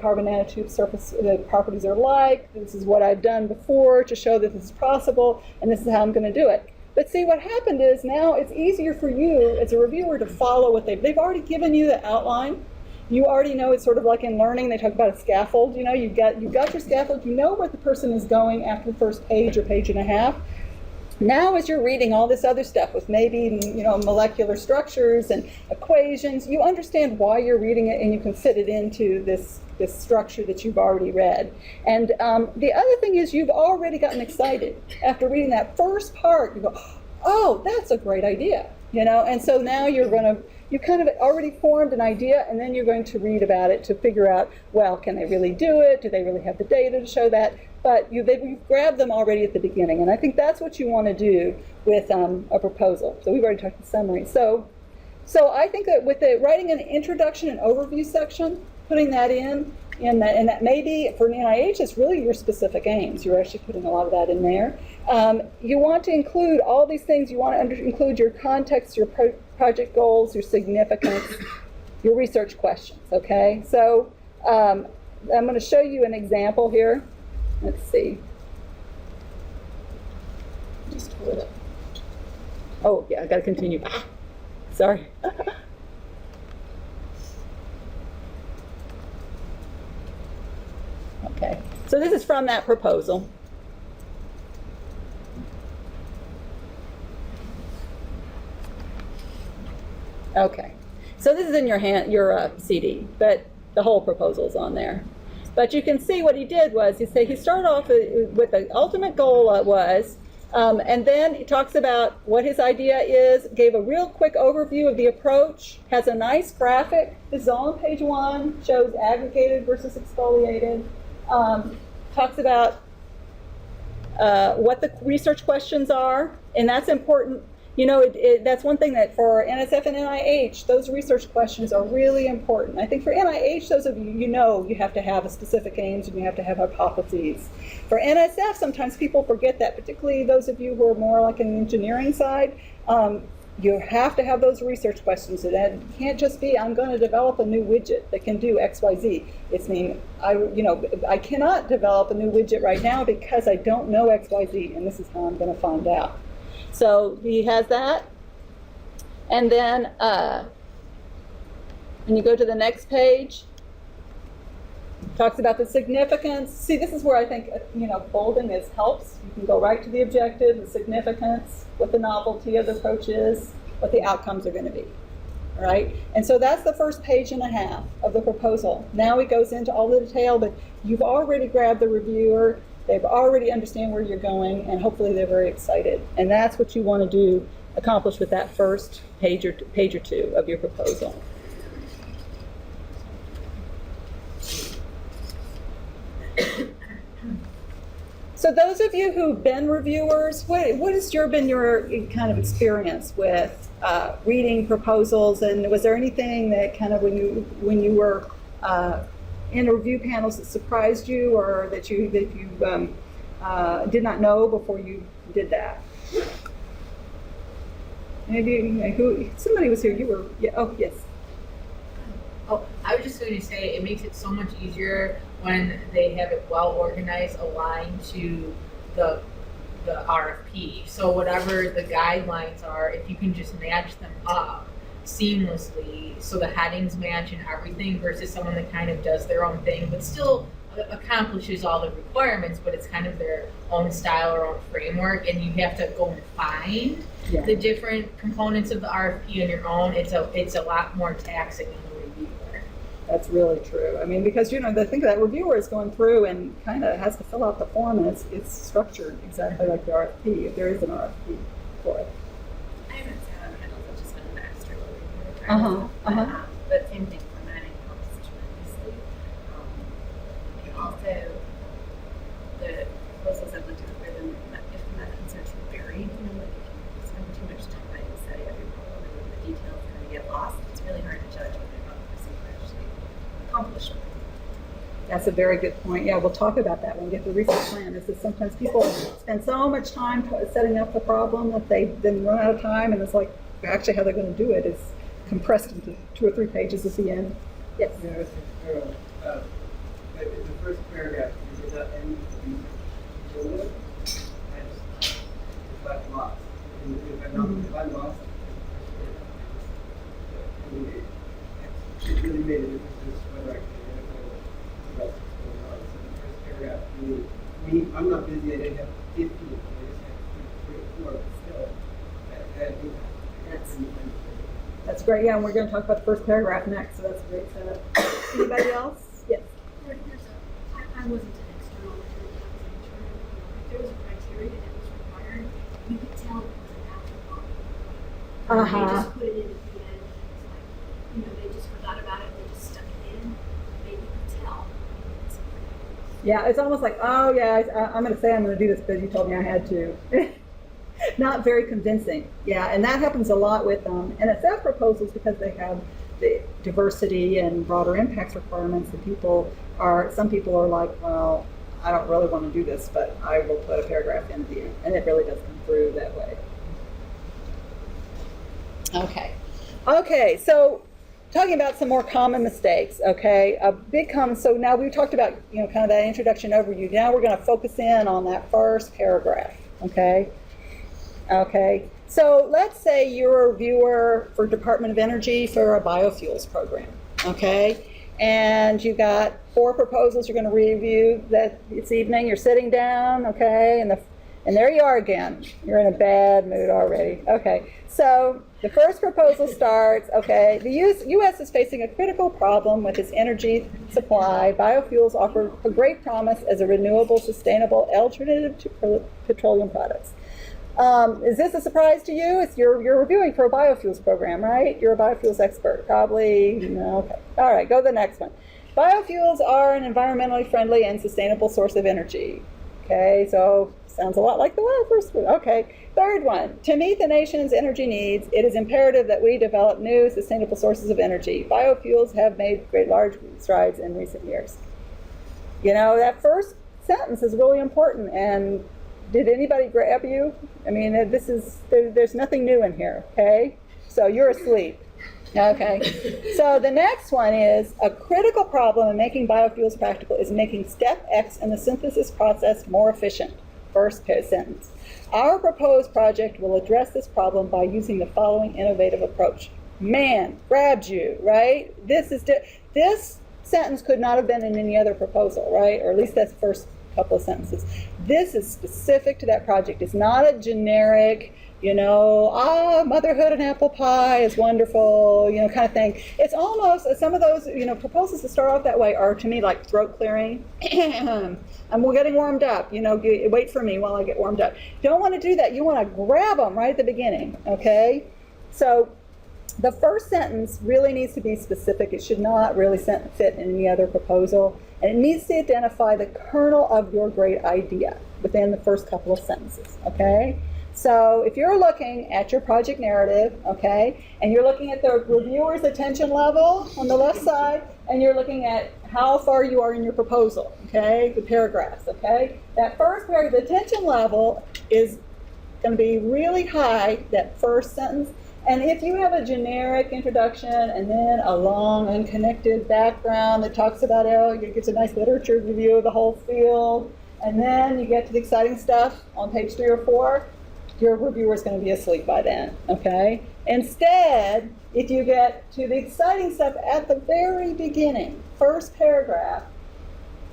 carbon nanotube surface the properties are like. This is what I've done before to show that this is possible, and this is how I'm going to do it. But see, what happened is now it's easier for you as a reviewer to follow what they've already given you the outline. You already know it's sort of like in learning, they talk about a scaffold. You know, you've got your scaffold. You know where the person is going after the first page or page and a half. Now, as you're reading all this other stuff with maybe, you know, molecular structures and equations, you understand why you're reading it, and you can fit it into this structure that you've already read. And the other thing is, you've already gotten excited after reading that first part. You go, oh, that's a great idea, you know. And so now you kind of already formed an idea, and then you're going to read about it to figure out, well, can they really do it? Do they really have the data to show that? But you've grabbed them already at the beginning, and I think that's what you want to do with a proposal. So we've already talked the summary. So I think that with writing an introduction and overview section, putting that in that maybe for an NIH, it's really your specific aims. You're actually putting a lot of that in there. You want to include all these things. You want to include your context, your project goals, your significance, your research questions, okay? So I'm going to show you an example here. Let's see. Just hold it up. Oh, yeah, I got to continue. Sorry. Okay, so this is from that proposal. Okay, so this is in your CD, but the whole proposal's on there. But you can see what he did was he started off with the ultimate goal was, and then he talks about what his idea is, gave a real quick overview of the approach, has a nice graphic. This is all on page 1, shows aggregated versus exfoliated, talks about what the research questions are, and that's important. You know, that's one thing that for NSF and NIH, those research questions are really important. I think for NIH, those of you, you know you have to have a specific aims and you have to have hypotheses. For NSF, sometimes people forget that, particularly those of you who are more like in the engineering side. You have to have those research questions. It can't just be, I'm going to develop a new widget that can do X, Y, Z. It's I cannot develop a new widget right now because I don't know X, Y, Z, and this is how I'm going to find out. So he has that. And then when you go to the next page, talks about the significance. See, this is where I think, bolding helps. You can go right to the objective, the significance, what the novelty of the approach is, what the outcomes are going to be. All right? And so that's the first page and a half of the proposal. Now it goes into all the detail, but you've already grabbed the reviewer. They've already understand where you're going, and hopefully they're very excited. And that's what you want to accomplish with that first page or two of your proposal. So those of you who've been reviewers, what has been your kind of experience with reading proposals? And was there anything that kind of when you were in review panels that surprised you, or that you did not know before you did that? Maybe somebody was here. You were. Yeah. Oh, yes. Oh, I was just going to say it makes it so much easier when they have it well organized, aligned to the RFP. So whatever the guidelines are, if you can just match them up seamlessly so the headings match and everything, versus someone that kind of does their own thing but still accomplishes all the requirements, but it's kind of their own style or own framework, and you have to go and find the different components of the RFP on your own. It's a lot more taxing on the reviewer. That's really true. I mean, because the thing that reviewer is going through and kind of has to fill out the form, and it's structured exactly like the RFP, if there is an RFP for it. I haven't sat on handles, I've just been an extra reviewer. But same thing, formatting helps tremendously. And also, the proposals I've looked at where if the methods are too varied, like if you spend too much time setting up your problem and the details kind of get lost, it's really hard to judge whether or not the person can actually accomplish something. That's a very good point. Yeah, we'll talk about that when we get to the research plan. Is that sometimes people spend so much time setting up the problem that they then run out of time, and it's like actually how they're going to do it is compressed into 2 or 3 pages at the end. Yes. Yeah, the first paragraph is about any research. I just got lost. If I'm lost, it really made a difference. I'm not busy, I didn't have 50 of them, I just had 3 or 4, but still, that do that. That's great. Yeah, and we're going to talk about the first paragraph next, so that's a great setup. Anybody else? Yes. I wasn't an external recruiter, I was an internal recruiter. If there was a criteria that was required, you could tell it was an afterthought. They just put it in at the end. It's like, they just forgot about it, they just stuck it in. Maybe you could tell. Yeah, it's almost like, oh yeah, I'm going to say I'm going to do this because you told me I had to. Not very convincing. Yeah, and that happens a lot with NSF proposals because they have the diversity and broader impacts requirements. And some people are like, well, I don't really want to do this, but I will put a paragraph in at the end, and it really does come through that way. Okay, so talking about some more common mistakes, okay? A big common, so now we've talked about, kind of that introduction overview. Now we're going to focus in on that first paragraph, okay? Okay, so let's say you're a reviewer for Department of Energy for a biofuels program, okay? And you got 4 proposals you're going to review this evening. You're sitting down, okay, and there you are again. You're in a bad mood already. Okay, so the first proposal starts, okay, the U.S. is facing a critical problem with its energy supply. Biofuels offer a great promise as a renewable, sustainable alternative to petroleum products. Is this a surprise to you? You're reviewing for a biofuels program, right? You're a biofuels expert, probably. No, okay. All right, go to the next one. Biofuels are an environmentally friendly and sustainable source of energy. Okay, so sounds a lot like the first one. Okay, third one. To meet the nation's energy needs, it is imperative that we develop new sustainable sources of energy. Biofuels have made large strides in recent years. That first sentence is really important, and did anybody grab you? I mean, there's nothing new in here, okay? So you're asleep, okay? So the next one is, a critical problem in making biofuels practical is making step X in the synthesis process more efficient. First sentence. Our proposed project will address this problem by using the following innovative approach. Man, grabbed you, right? This sentence could not have been in any other proposal, right? Or at least that's first couple of sentences. This is specific to that project. It's not a generic, motherhood and apple pie is wonderful, kind of thing. It's almost, some of those, proposals that start off that way are to me like throat clearing. We're getting warmed up, wait for me while I get warmed up. You don't want to do that. You want to grab them right at the beginning, okay? So the first sentence really needs to be specific. It should not really fit in any other proposal. And it needs to identify the kernel of your great idea within the first couple of sentences, okay? So if you're looking at your project narrative, okay, and you're looking at the reviewer's attention level on the left side, and you're looking at how far you are in your proposal, okay, the paragraphs, okay? That first paragraph, the attention level is going to be really high, that first sentence. And if you have a generic introduction and then a long, unconnected background that talks about it gives a nice literature review of the whole field, and then you get to the exciting stuff on page 3 or 4, your reviewer is going to be asleep by then, okay? Instead, if you get to the exciting stuff at the very beginning, first paragraph,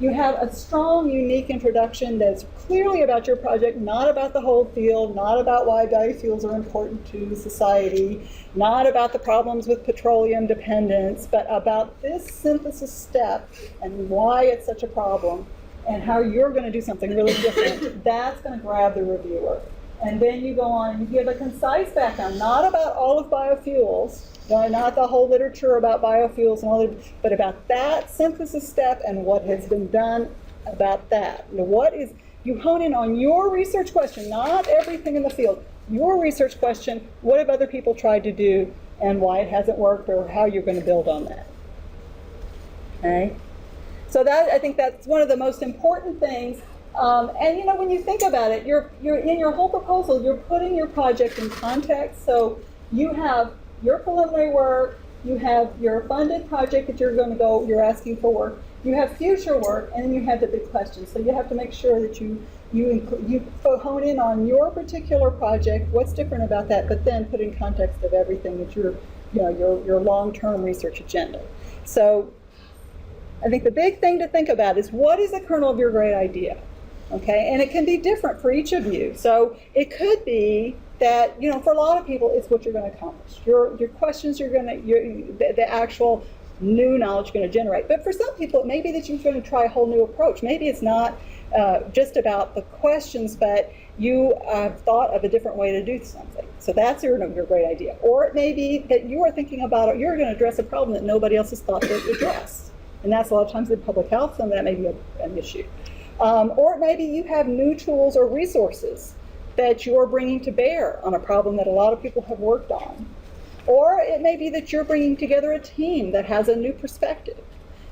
you have a strong, unique introduction that's clearly about your project, not about the whole field, not about why biofuels are important to society, not about the problems with petroleum dependence, but about this synthesis step and why it's such a problem and how you're going to do something really different. That's going to grab the reviewer. And then you go on and you give a concise background, not about all of biofuels, not the whole literature about biofuels and all that, but about that synthesis step and what has been done about that. You hone in on your research question, not everything in the field. Your research question, what have other people tried to do and why it hasn't worked or how you're going to build on that. Okay? So I think that's one of the most important things. And when you think about it, you're in your whole proposal, you're putting your project in context. So you have your preliminary work, you have your funded project that you're asking for work, you have future work, and then you have the big questions. So you have to make sure that you hone in on your particular project, what's different about that, but then put in context of everything that your long-term research agenda. So I think the big thing to think about is what is the kernel of your great idea? Okay, and it can be different for each of you. So it could be that, you know, for a lot of people, it's what you're going to accomplish. Your questions you're going to, the actual new knowledge you're going to generate. But for some people, it may be that you're going to try a whole new approach. Maybe it's not just about the questions, but you have thought of a different way to do something. So that's your great idea. Or it may be that you are thinking about it, you're going to address a problem that nobody else has thought to address. And that's a lot of times in public health, and that may be an issue. Or maybe you have new tools or resources that you're bringing to bear on a problem that a lot of people have worked on. Or it may be that you're bringing together a team that has a new perspective.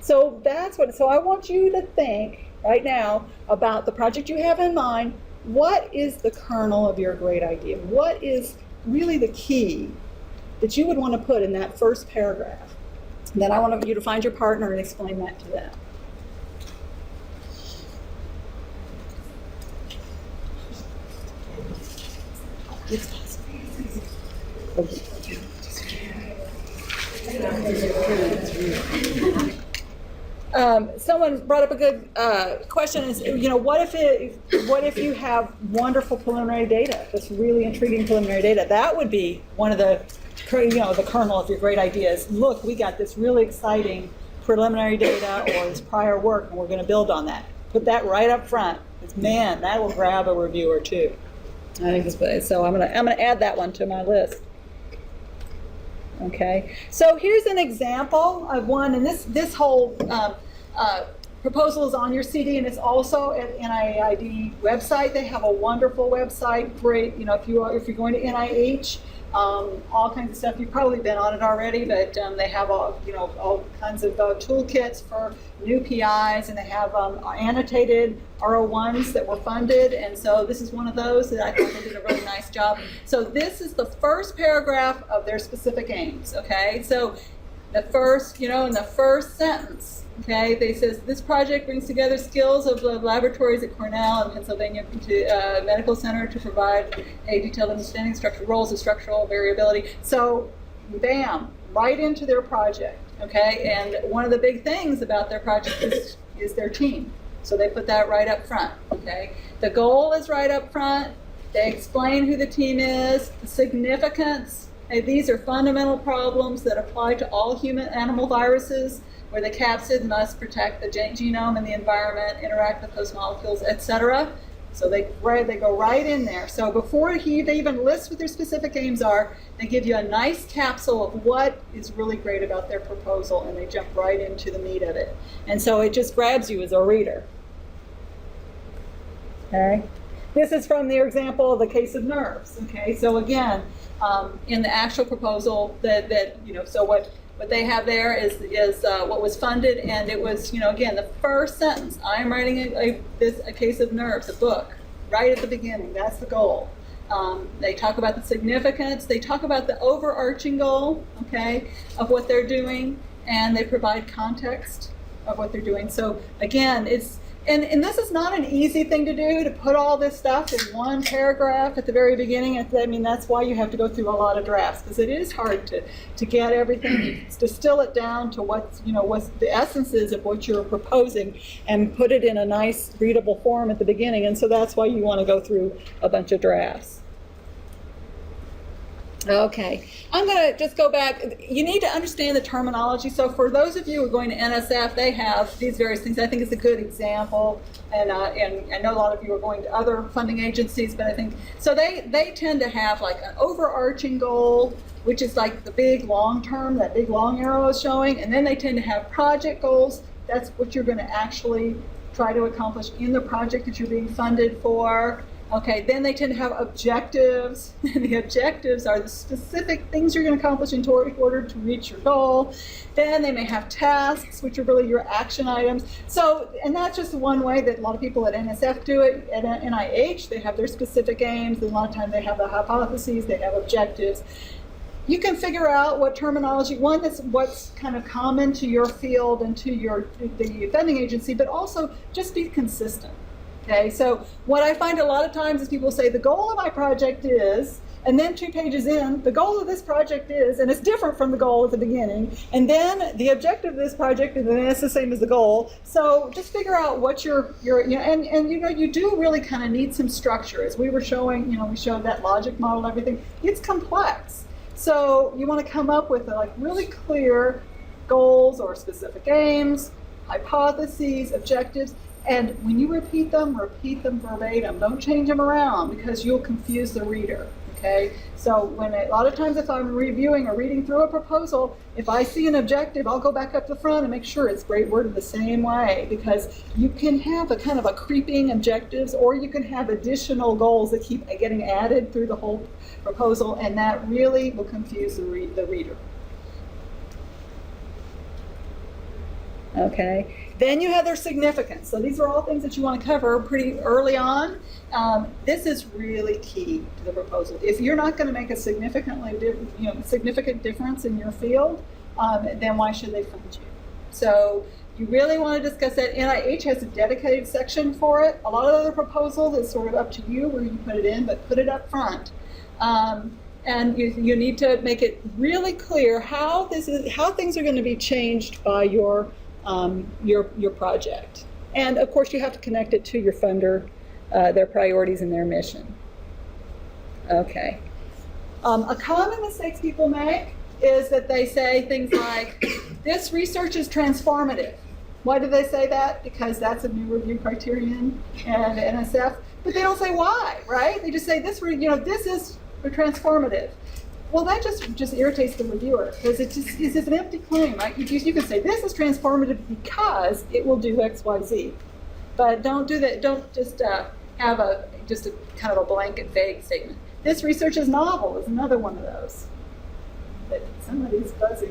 So that's what, so I want you to think right now about the project you have in mind. What is the kernel of your great idea? What is really the key that you would want to put in that first paragraph? And then I want you to find your partner and explain that to them. Someone brought up a good question. Is, you know, what if you have wonderful preliminary data? That's really intriguing preliminary data. That would be one of the, you know, the kernel of your great ideas. Look, we got this really exciting preliminary data or this prior work, and we're going to build on that. Put that right up front. Because, man, that will grab a reviewer too. I think this, so I'm gonna add that one to my list. Okay, so here's an example of one, and this whole proposal is on your CD, and it's also at NIAID website. They have a wonderful website. Great, you know, if you're going to NIH, all kinds of stuff. You've probably been on it already, but they have all kinds of toolkits for new PIs, and they have annotated R01s that were funded, and so this is one of those that I thought they did a really nice job. So this is the first paragraph of their specific aims, okay? So the first, you know, in the first sentence, okay, they says this project brings together skills of the laboratories at Cornell and Pennsylvania Medical Center to provide a detailed understanding of structural roles and structural variability. So, bam, right into their project, okay? And one of the big things about their project is their team. So they put that right up front, okay? The goal is right up front. They explain who the team is, the significance. These are fundamental problems that apply to all human animal viruses, where the capsid must protect the genome and the environment, interact with those molecules, etc. So they go right in there. So before they even list what their specific aims are, they give you a nice capsule of what is really great about their proposal, and they jump right into the meat of it. And so it just grabs you as a reader. Okay. This is from their example of the case of nerves. Okay. So again, in the actual proposal, that you know, so what they have there is what was funded, and it was, you know, again, the first sentence. I am writing a case of nerves, a book, right at the beginning. That's the goal. They talk about the significance. They talk about the overarching goal, okay, of what they're doing, and they provide context of what they're doing. So again, it's and this is not an easy thing to do, to put all this stuff in one paragraph at the very beginning. I mean, that's why you have to go through a lot of drafts, because it is hard to get everything, to distill it down to what's the essence is of what you're proposing, and put it in a nice readable form at the beginning. And so that's why you want to go through a bunch of drafts. Okay, I'm going to just go back. You need to understand the terminology. So for those of you who are going to NSF, they have these various things. I think it's a good example, and I know a lot of you are going to other funding agencies, but I think, so they tend to have like an overarching goal, which is like the big long term, that big long arrow is showing, and then they tend to have project goals. That's what you're going to actually try to accomplish in the project that you're being funded for. Okay, then they tend to have objectives, and the objectives are the specific things you're going to accomplish in order to reach your goal. Then they may have tasks, which are really your action items. So, and that's just one way that a lot of people at NSF do it. At NIH, they have their specific aims, and a lot of times they have the hypotheses, they have objectives. You can figure out what terminology, one, that's what's kind of common to your field and to the funding agency, but also just be consistent. Okay, so what I find a lot of times is people say the goal of my project is, And then 2 pages in, the goal of this project is, and it's different from the goal at the beginning, and then the objective of this project, and then it's the same as the goal. So just figure out what your and you do really kind of need some structure. As we were showing, we showed that logic model and everything. It's complex. So you want to come up with really clear goals or specific aims, hypotheses, objectives. And when you repeat them verbatim. Don't change them around because you'll confuse the reader. Okay, so when a lot of times if I'm reviewing or reading through a proposal, if I see an objective, I'll go back up the front and make sure it's great worded the same way, because you can have a kind of a creeping objectives, or you can have additional goals that keep getting added through the whole proposal, and that really will confuse the reader. Okay. Then you have their significance. So these are all things that you want to cover pretty early on. This is really key to the proposal. If you're not going to make a significant difference in your field, then why should they fund you? So you really want to discuss that. NIH has a dedicated section for it. A lot of other proposals is sort of up to you where you put it in, but put it up front. And you need to make it really clear how things are going to be changed by your project. And of course you have to connect it to your funder, their priorities and their mission. Okay. A common mistake people make is that they say things like, this research is transformative. Why do they say that? Because that's a new review criterion and NSF, but they don't say why, right? They just say this is transformative. Well, that just irritates the reviewer, because it's an empty claim, right? You can say this is transformative because it will do X, Y, Z, but don't do that. Don't just have a kind of a blanket, vague statement. This research is novel is another one of those. But somebody's buzzing.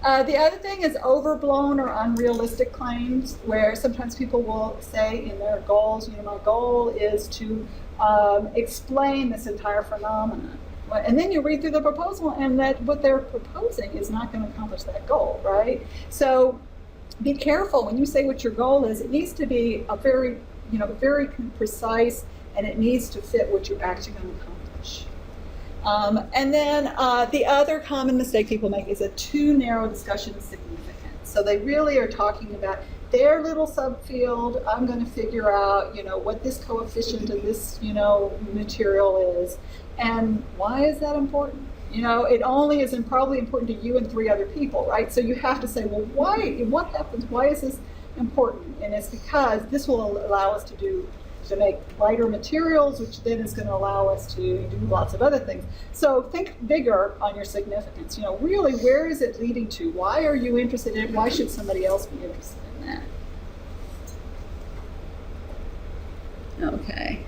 The other thing is overblown or unrealistic claims, where sometimes people will say in their goals, my goal is to explain this entire phenomenon. And then you read through the proposal, and that what they're proposing is not going to accomplish that goal, right? So be careful when you say what your goal is. It needs to be a very precise, and it needs to fit what you're actually going to accomplish. And then the other common mistake people make is a too narrow discussion of significance. So they really are talking about their little subfield. I'm going to figure out, what this coefficient of this, material is, and why is that important? It only is probably important to you and 3 other people, right? So you have to say, well, why? What happens? Why is this important? And it's because this will allow us to make lighter materials, which then is going to allow us to do lots of other things. So think bigger on your significance. Really, where is it leading to? Why are you interested in it? Why should somebody else be interested in that? Okay.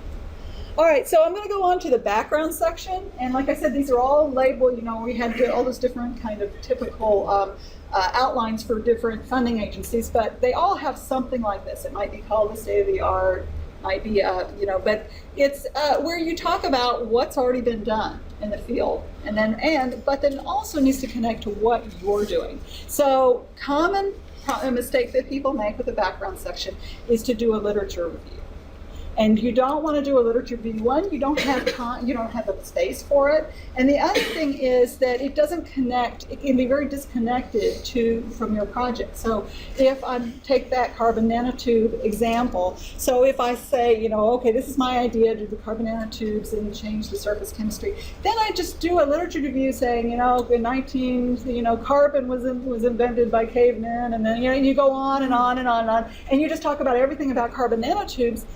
All right, so I'm going to go on to the background section. And like I said, these are all labeled, we had all those different kind of typical outlines for different funding agencies, but they all have something like this. It might be called the state of the art, might be, but it's where you talk about what's already been done in the field, but then also needs to connect to what you're doing. So common mistake that people make with the background section is to do a literature review. And you don't want to do a literature review. One, you don't have time, you don't have the space for it. And the other thing is that it doesn't connect, it can be very disconnected from your project. So if I take that carbon nanotube example, so if I say, okay, this is my idea to do the carbon nanotubes and change the surface chemistry, then I just do a literature review saying, in carbon was invented by cavemen, and then, you go on and on and on and on, and you just talk about everything about carbon nanotubes.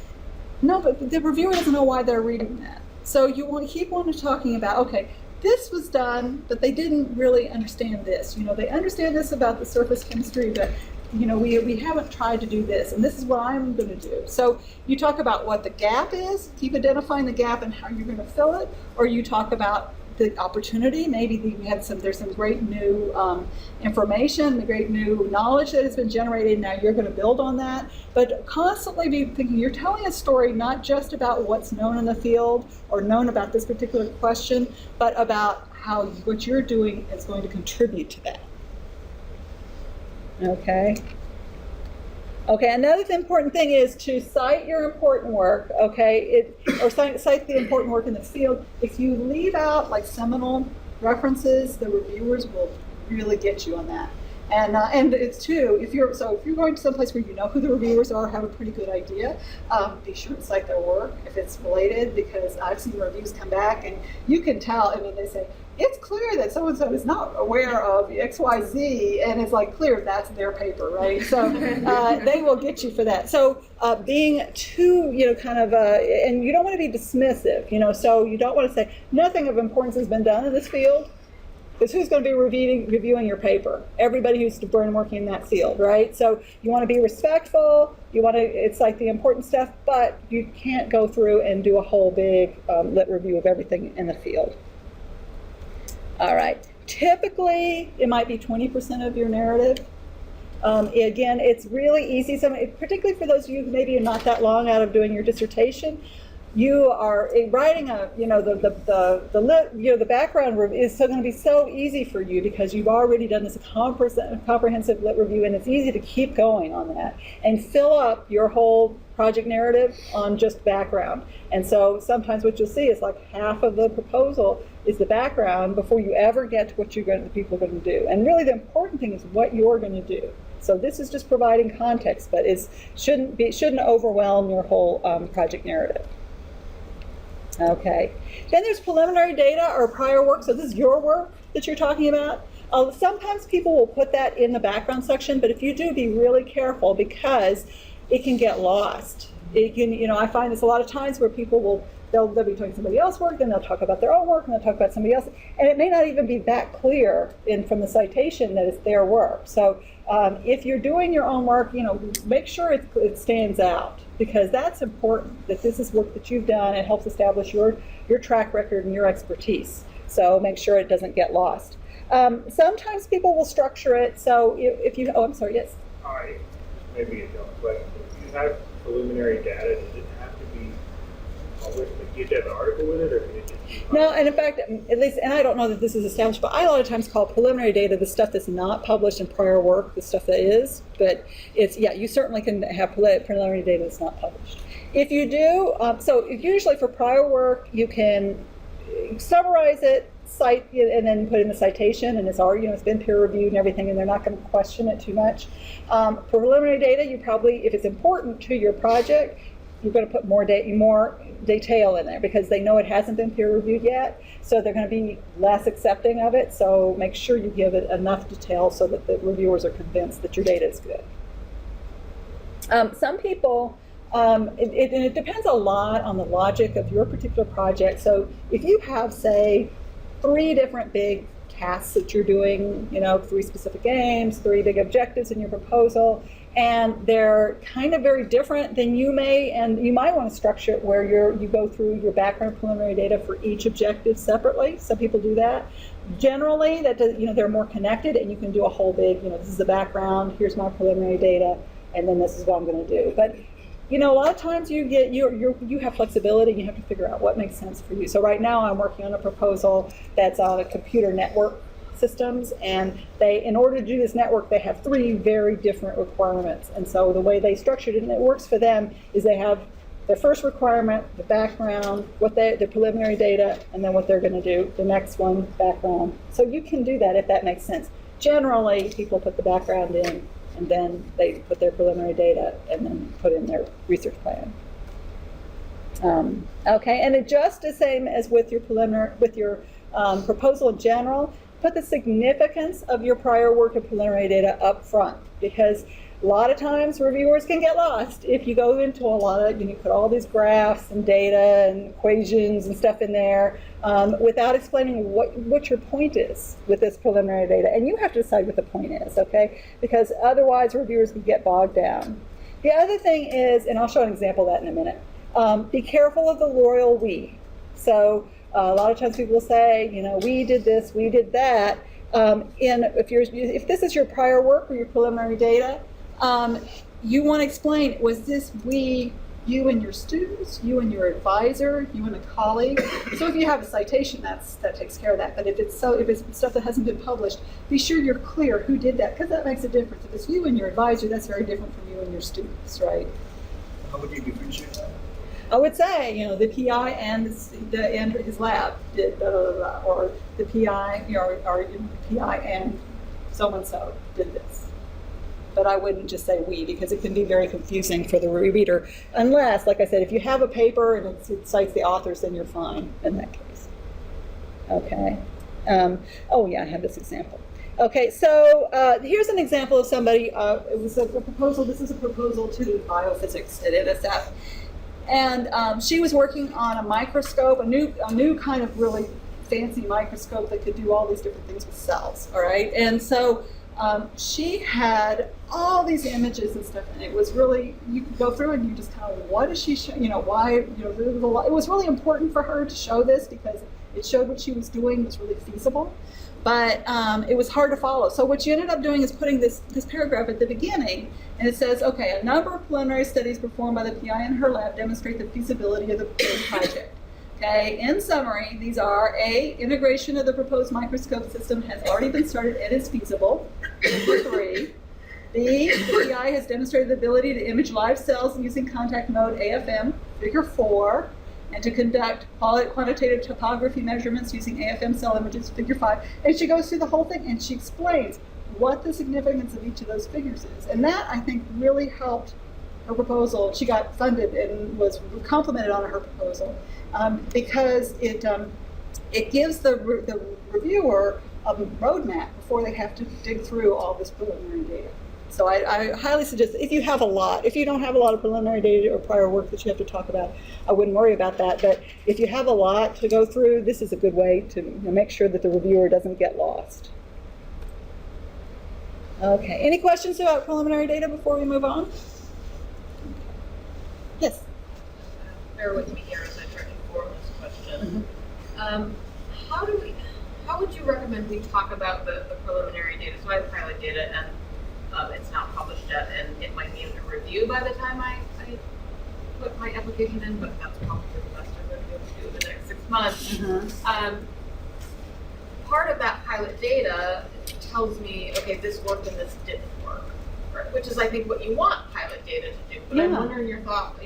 No, but the reviewer doesn't know why they're reading that. So you want to keep on talking about, okay, this was done, but they didn't really understand this. They understand this about the surface chemistry, but we haven't tried to do this, and this is what I'm going to do. So you talk about what the gap is, keep identifying the gap and how you're going to fill it, or you talk about the opportunity. Maybe there's some great new information, the great new knowledge that has been generated. Now you're going to build on that, but constantly be thinking you're telling a story not just about what's known in the field or known about this particular question, but about how what you're doing is going to contribute to that. Okay. Okay, another important thing is to cite your important work, okay, or cite the important work in the field. If you leave out like seminal references, the reviewers will really get you on that. And it's too, if you're going to some place where you know who the reviewers are, have a pretty good idea, be sure to cite their work if it's related, because I've seen reviews come back and you can tell, I mean, they say, it's clear that so-and-so is not aware of XYZ, and it's like clear that's their paper, right? So they will get you for that. So being too, kind of, and you don't want to be dismissive, so you don't want to say, nothing of importance has been done in this field, because who's going to be reviewing your paper? Everybody who's been working in that field, right? So you want to be respectful, it's like the important stuff, but you can't go through and do a whole big lit review of everything in the field. All right, typically it might be 20% of your narrative. Again, it's really easy, particularly for those of you who maybe are not that long out of doing your dissertation. You are writing the background is so going to be so easy for you because you've already done this comprehensive lit review, and it's easy to keep going on that and fill up your whole project narrative on just background. And so sometimes what you'll see is like half of the proposal is the background before you ever get to what the people are going to do. And really the important thing is what you're going to do. So this is just providing context, but it shouldn't overwhelm your whole project narrative. Okay. Then there's preliminary data or prior work. So this is your work that you're talking about. Sometimes people will put that in the background section, but if you do, be really careful because it can get lost. It can, I find this a lot of times where people they'll be doing somebody else's work, then they'll talk about their own work, and they'll talk about somebody else, and it may not even be that clear from the citation that it's their work. So if you're doing your own work, make sure it stands out, because that's important, that this is work that you've done. It helps establish your track record and your expertise. So make sure it doesn't get lost. Sometimes people will structure it, so if you, I'm sorry, yes? Hi, maybe a dumb question. If you have preliminary data, does it have to be published? Like, do you have an article with it, or can it just be published? No, and in fact, at least, and I don't know that this is established, but I a lot of times call preliminary data the stuff that's not published in prior work, the stuff that is, but it's, you certainly can have preliminary data that's not published. If you do, so usually for prior work, you can summarize it, cite, and then put in the citation, and it's already, it's been peer reviewed and everything, and they're not going to question it too much. Preliminary data, you probably, if it's important to your project, you're going to put more detail in there because they know it hasn't been peer reviewed yet, so they're going to be less accepting of it. So make sure you give it enough detail so that the reviewers are convinced that your data is good. Some people, it depends a lot on the logic of your particular project. So if you have, say, 3 different big tasks that you're doing, 3 specific games, 3 big objectives in your proposal, and they're kind of very different, then you might want to structure it where you go through your background preliminary data for each objective separately. Some people do that. Generally, that does, they're more connected, and you can do a whole big, this is the background, here's my preliminary data, and then this is what I'm going to do. But a lot of times you have flexibility. You have to figure out what makes sense for you. So right now I'm working on a proposal that's on a computer network systems, and in order to do this network, they have 3 very different requirements. And so the way they structured it, and it works for them, is they have their first requirement, the background, the preliminary data, and then what they're going to do. The next one, background. So you can do that if that makes sense. Generally, people put the background in, and then they put their preliminary data, and then put in their research plan. Okay, and it just the same as with your proposal in general. Put the significance of your prior work and preliminary data up front, because a lot of times reviewers can get lost if you go into a lot of, you put all these graphs and data and equations and stuff in there without explaining what your point is with this preliminary data. And you have to decide what the point is, okay? Because otherwise reviewers can get bogged down. The other thing is, and I'll show an example of that in a minute, be careful of the royal we. So a lot of times people will say, we did this, we did that. If this is your prior work or your preliminary data, you want to explain, was this we you and your students, you and your advisor, you and a colleague. So if you have a citation, that takes care of that. But if it's stuff that hasn't been published, be sure you're clear who did that, because that makes a difference. If it's you and your advisor, that's very different from you and your students, right? How would you differentiate that? I would say, the PI and his lab did blah, blah, blah, or the PI, or the PI and so-and-so did this. But I wouldn't just say we, because it can be very confusing for the reader. Unless, like I said, if you have a paper and it cites the authors, then you're fine in that case. Okay. Oh yeah, I have this example. Okay, so here's an example of somebody. It was a proposal. This is a proposal to biophysics at NSF, and she was working on a microscope, a new kind of really fancy microscope that could do all these different things with cells. All right, and so. She had all these images and stuff, and it was really, you could go through and you just kind of, what is she, why, it was really important for her to show this because it showed what she was doing was really feasible, but it was hard to follow. So what she ended up doing is putting this paragraph at the beginning, and it says, okay, a number of preliminary studies performed by the PI in her lab demonstrate the feasibility of the project. Okay, in summary, these are A, integration of the proposed microscope system has already been started and is feasible. Number 3. B, the PI has demonstrated the ability to image live cells using contact mode AFM, figure 4, and to conduct quantitative topography measurements using AFM cell images, figure 5. And she goes through the whole thing and she explains what the significance of each of those figures is. And that, I think, really helped her proposal. She got funded and was complimented on her proposal. Because it gives the reviewer a roadmap before they have to dig through all this preliminary data. So I highly suggest, if you don't have a lot of preliminary data or prior work that you have to talk about, I wouldn't worry about that. But if you have a lot to go through, this is a good way to make sure that the reviewer doesn't get lost. Okay, any questions about preliminary data before we move on? Yes? Bear with me here as I try to form this question. How would you recommend we talk about the preliminary data? So I have pilot data and it's not published yet, and it might be under review by the time I put my application in, but that's probably the best I'm going to be able to do in the next 6 months. Part of that pilot data tells me, okay, this worked and this didn't work, right? Which is, I think, what you want pilot data to do. But I'm wondering your thoughts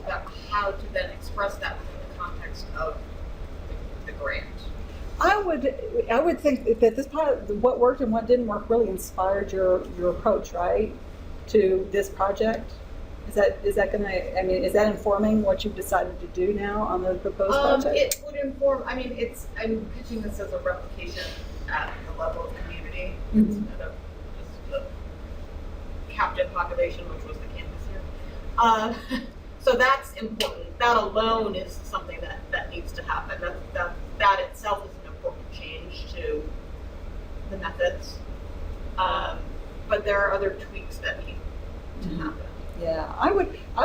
about how to then express that within the context of the grant. I would think that this part, what worked and what didn't work, really inspired your approach, right, to this project. Is that going to? I mean, is that informing what you've decided to do now on the proposed project? It would inform. I mean, I'm pitching this as a replication at the level of community instead of just the captive population, which was the campus here. So that's important. That alone is something that needs to happen. That itself is an important change to the methods. But there are other tweaks that need to happen. Yeah, I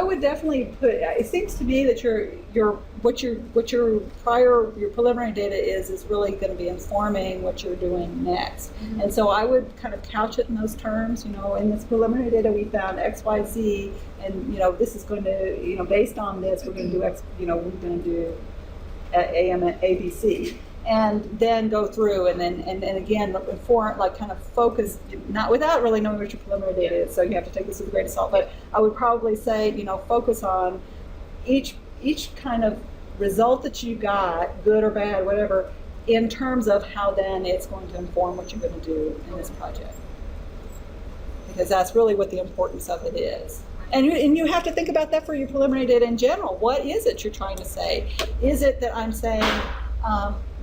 would definitely put. It seems to me that your preliminary data is really going to be informing what you're doing next. And so I would kind of couch it in those terms. In this preliminary data we found X, Y, Z, and this is going to based on this we're going to do X. We're going to do A, B, C. And then go through and again inform, kind of focus, not without really knowing what your preliminary data is, so you have to take this with a grain of salt, but I would probably say, focus on each kind of result that you got, good or bad, whatever, in terms of how then it's going to inform what you're going to do in this project. Because that's really what the importance of it is. And you have to think about that for your preliminary data in general. What is it you're trying to say? Is it that I'm saying,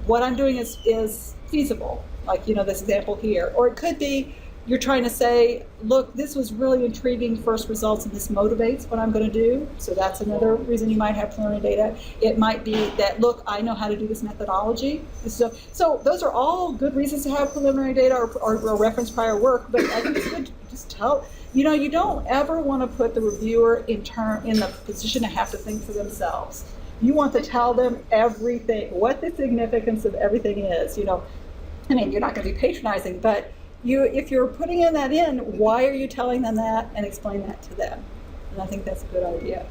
what I'm doing is feasible, like this example here, or it could be you're trying to say, look, this was really intriguing first results and this motivates what I'm going to do. So that's another reason you might have preliminary data. It might be that, look, I know how to do this methodology. So those are all good reasons to have preliminary data or reference prior work. But I think it's good to just tell. You don't ever want to put the reviewer in the position to have to think for themselves. You want to tell them everything, what the significance of everything is. I mean, you're not going to be patronizing, but if you're putting that in, why are you telling them that, and explain that to them? And I think that's a good idea.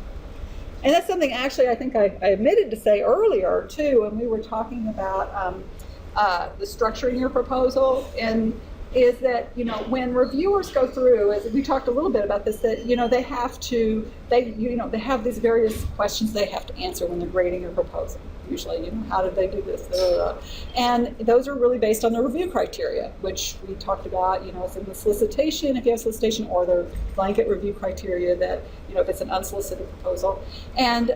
And that's something actually I think I admitted to say earlier too when we were talking about the structuring your proposal, and is that, you know, when reviewers go through, as we talked a little bit about this, that, you know, they have these various questions they have to answer when they're grading your proposal. Usually, you know, how did they do this? And those are really based on the review criteria, which we talked about, you know, it's in the solicitation, if you have solicitation, or the blanket review criteria that, you know, if it's an unsolicited proposal. And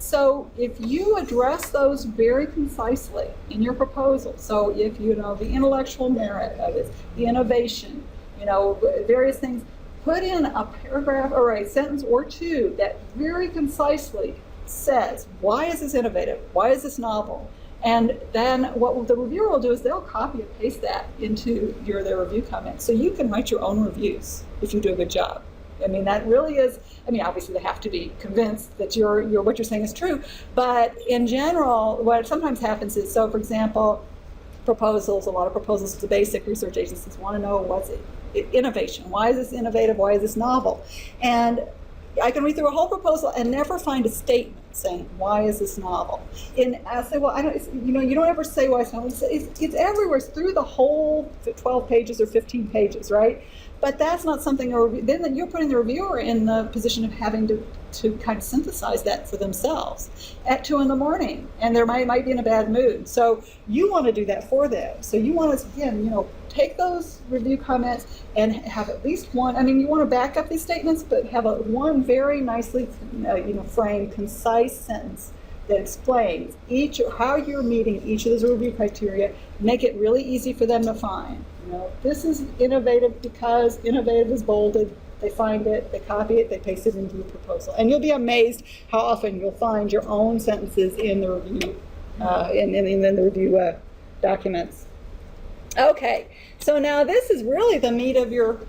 so if you address those very concisely in your proposal, so if you know the intellectual merit of it, the innovation, you know, various things, put in a paragraph or a sentence or two that very concisely says, why is this innovative? Why is this novel? And then what the reviewer will do is they'll copy and paste that into their review comments. So you can write your own reviews if you do a good job. I mean, that really is, I mean, obviously they have to be convinced that what you're saying is true. But in general, what sometimes happens is, so for example, a lot of proposals to basic research agencies want to know what's innovation. Why is this innovative? Why is this novel? And I can read through a whole proposal and never find a statement saying, why is this novel? And I say, well, you don't ever say why it's novel. It's everywhere. It's through the whole 12 pages or 15 pages, right? But that's not something, then you're putting the reviewer in the position of having to kind of synthesize that for themselves at 2 a.m, and they might be in a bad mood. So you want to do that for them. So you want to, again, you know, take those review comments and have at least one, I mean, you want to back up these statements, but have one very nicely, framed, concise sentence that explains how you're meeting each of those review criteria. Make it really easy for them to find. You know, this is innovative because innovative is bolded. They find it, they copy it, they paste it into the proposal. And you'll be amazed how often you'll find your own sentences in the review, in the review documents. Okay, so now this is really the meat of your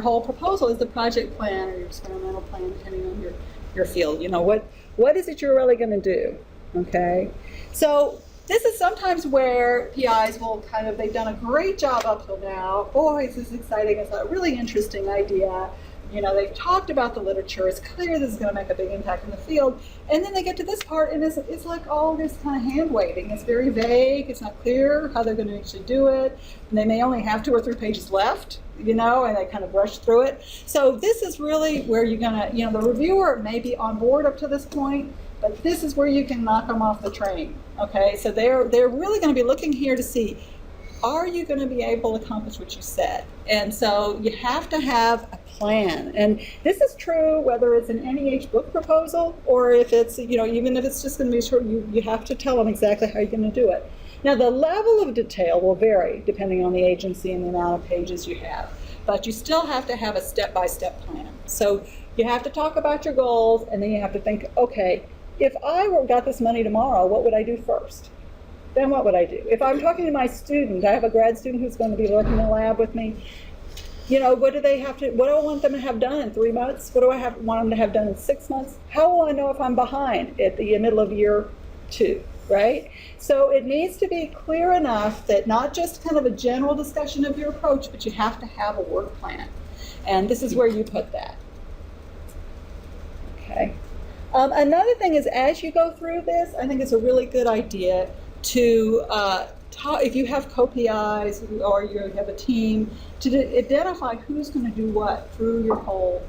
whole proposal, is the project plan or your experimental plan, depending on your field. You know, what is it you're really going to do? Okay, so this is sometimes where PIs will they've done a great job up till now. Boy, this is exciting. It's a really interesting idea. You know, they've talked about the literature. It's clear this is going to make a big impact in the field. And then they get to this part, and it's like all this kind of hand-waving. It's very vague. It's not clear how they're going to actually do it. And they may only have 2 or 3 pages left, you know, and they kind of rush through it. So this is really where you're going to, the reviewer may be on board up to this point, but this is where you can knock them off the train, okay? So they're really going to be looking here to see, are you going to be able to accomplish what you said? And so you have to have a plan. And this is true whether it's an NEH book proposal or if it's, even if it's just going to be short, you have to tell them exactly how you're going to do it. Now, the level of detail will vary depending on the agency and the amount of pages you have, but you still have to have a step-by-step plan. So you have to talk about your goals, and then you have to think, okay, if I got this money tomorrow, what would I do first? Then what would I do? If I'm talking to my student, I have a grad student who's going to be working in the lab with me, what do I want them to have done in 3 months? What do I want them to have done in 6 months? How will I know if I'm behind at the middle of year 2, right? So it needs to be clear enough that not just kind of a general discussion of your approach, but you have to have a work plan. And this is where you put that. Okay. Another thing is, as you go through this, I think it's a really good idea to if you have co-PIs or you have a team, to identify who's going to do what through your whole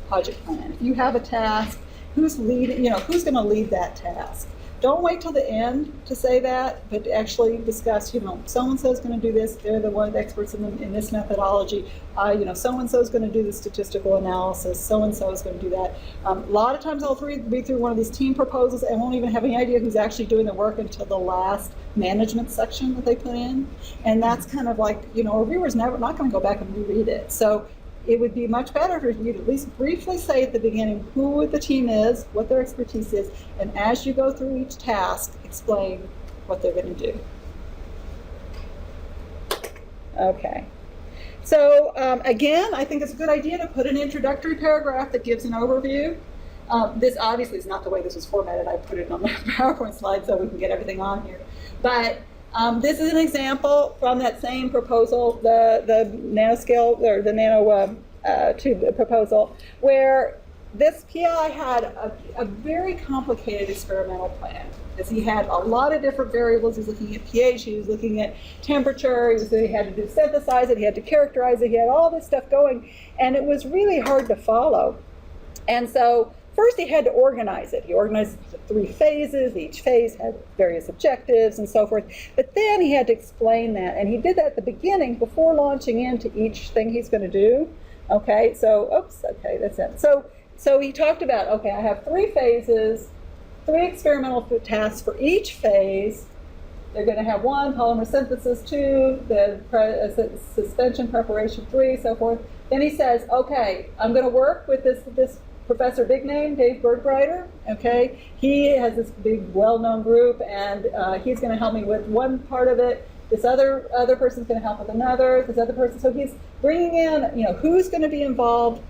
project plan. If you have a task, who's leading? Who's going to lead that task? Don't wait till the end to say that, but actually discuss. So-and-so is going to do this. They're the experts in this methodology. So-and-so is going to do the statistical analysis. So-and-so is going to do that. A lot of times I'll read through one of these team proposals and won't even have any idea who's actually doing the work until the last management section that they put in. And that's kind of like, a reviewer's not going to go back and reread it. So it would be much better for you to at least briefly say at the beginning who the team is, what their expertise is, and as you go through each task, explain what they're going to do. Okay. So again, I think it's a good idea to put an introductory paragraph that gives an overview. This obviously is not the way this was formatted. I put it on the PowerPoint slide so we can get everything on here. But this is an example from that same proposal, the nanoscale or the nano tube proposal, where this PI had a very complicated experimental plan, because he had a lot of different variables. He was looking at pH, he was looking at temperature, he had to synthesize it, he had to characterize it, he had all this stuff going, and it was really hard to follow. And so first he had to organize it. He organized it into 3 phases. Each phase had various objectives and so forth. But then he had to explain that, and he did that at the beginning before launching into each thing he's going to do. Okay, so, oops, okay, that's it. So he talked about, okay, I have 3 phases, 3 experimental tasks for each phase. They're going to have 1, polymer synthesis, 2, the suspension preparation, 3, so forth. Then he says, okay, I'm going to work with this Professor Big Name, Dave Bergreiter, okay? He has this big, well-known group, and he's going to help me with one part of it. This other person's going to help with another, this other person. So he's bringing in, who's going to be involved,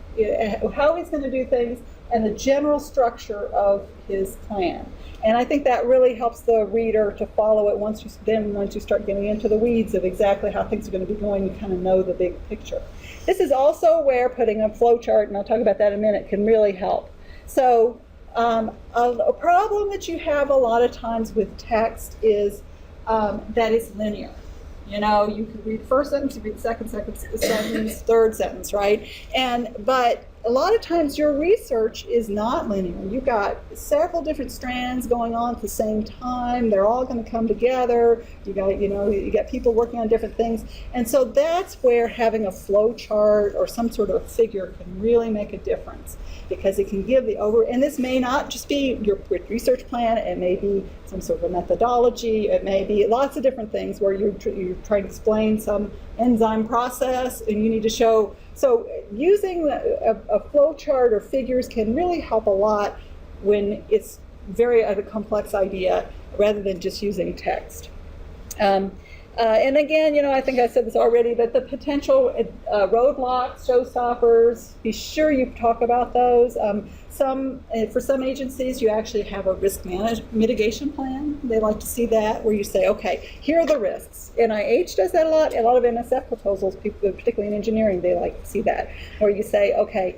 how he's going to do things, and the general structure of his plan. And I think that really helps the reader to follow it once you start getting into the weeds of exactly how things are going to be going, you kind of know the big picture. This is also where putting a flow chart, and I'll talk about that in a minute, can really help. So a problem that you have a lot of times with text is that it's linear. You can read the first sentence, you read the second sentence, third sentence, right? But a lot of times your research is not linear. You've got several different strands going on at the same time. They're all going to come together. You got people working on different things. And so that's where having a flow chart or some sort of figure can really make a difference, because it can give and this may not just be your research plan, it may be some sort of a methodology, it may be lots of different things where you're trying to explain some enzyme process and you need to show. So using a flow chart or figures can really help a lot when it's a complex idea rather than just using text. And again, I think I said this already, but the potential roadblocks, showstoppers, be sure you talk about those. For some agencies, you actually have a risk mitigation plan. They like to see that, where you say, okay, here are the risks. NIH does that a lot. A lot of NSF proposals, people, particularly in engineering, they like to see that, where you say, okay,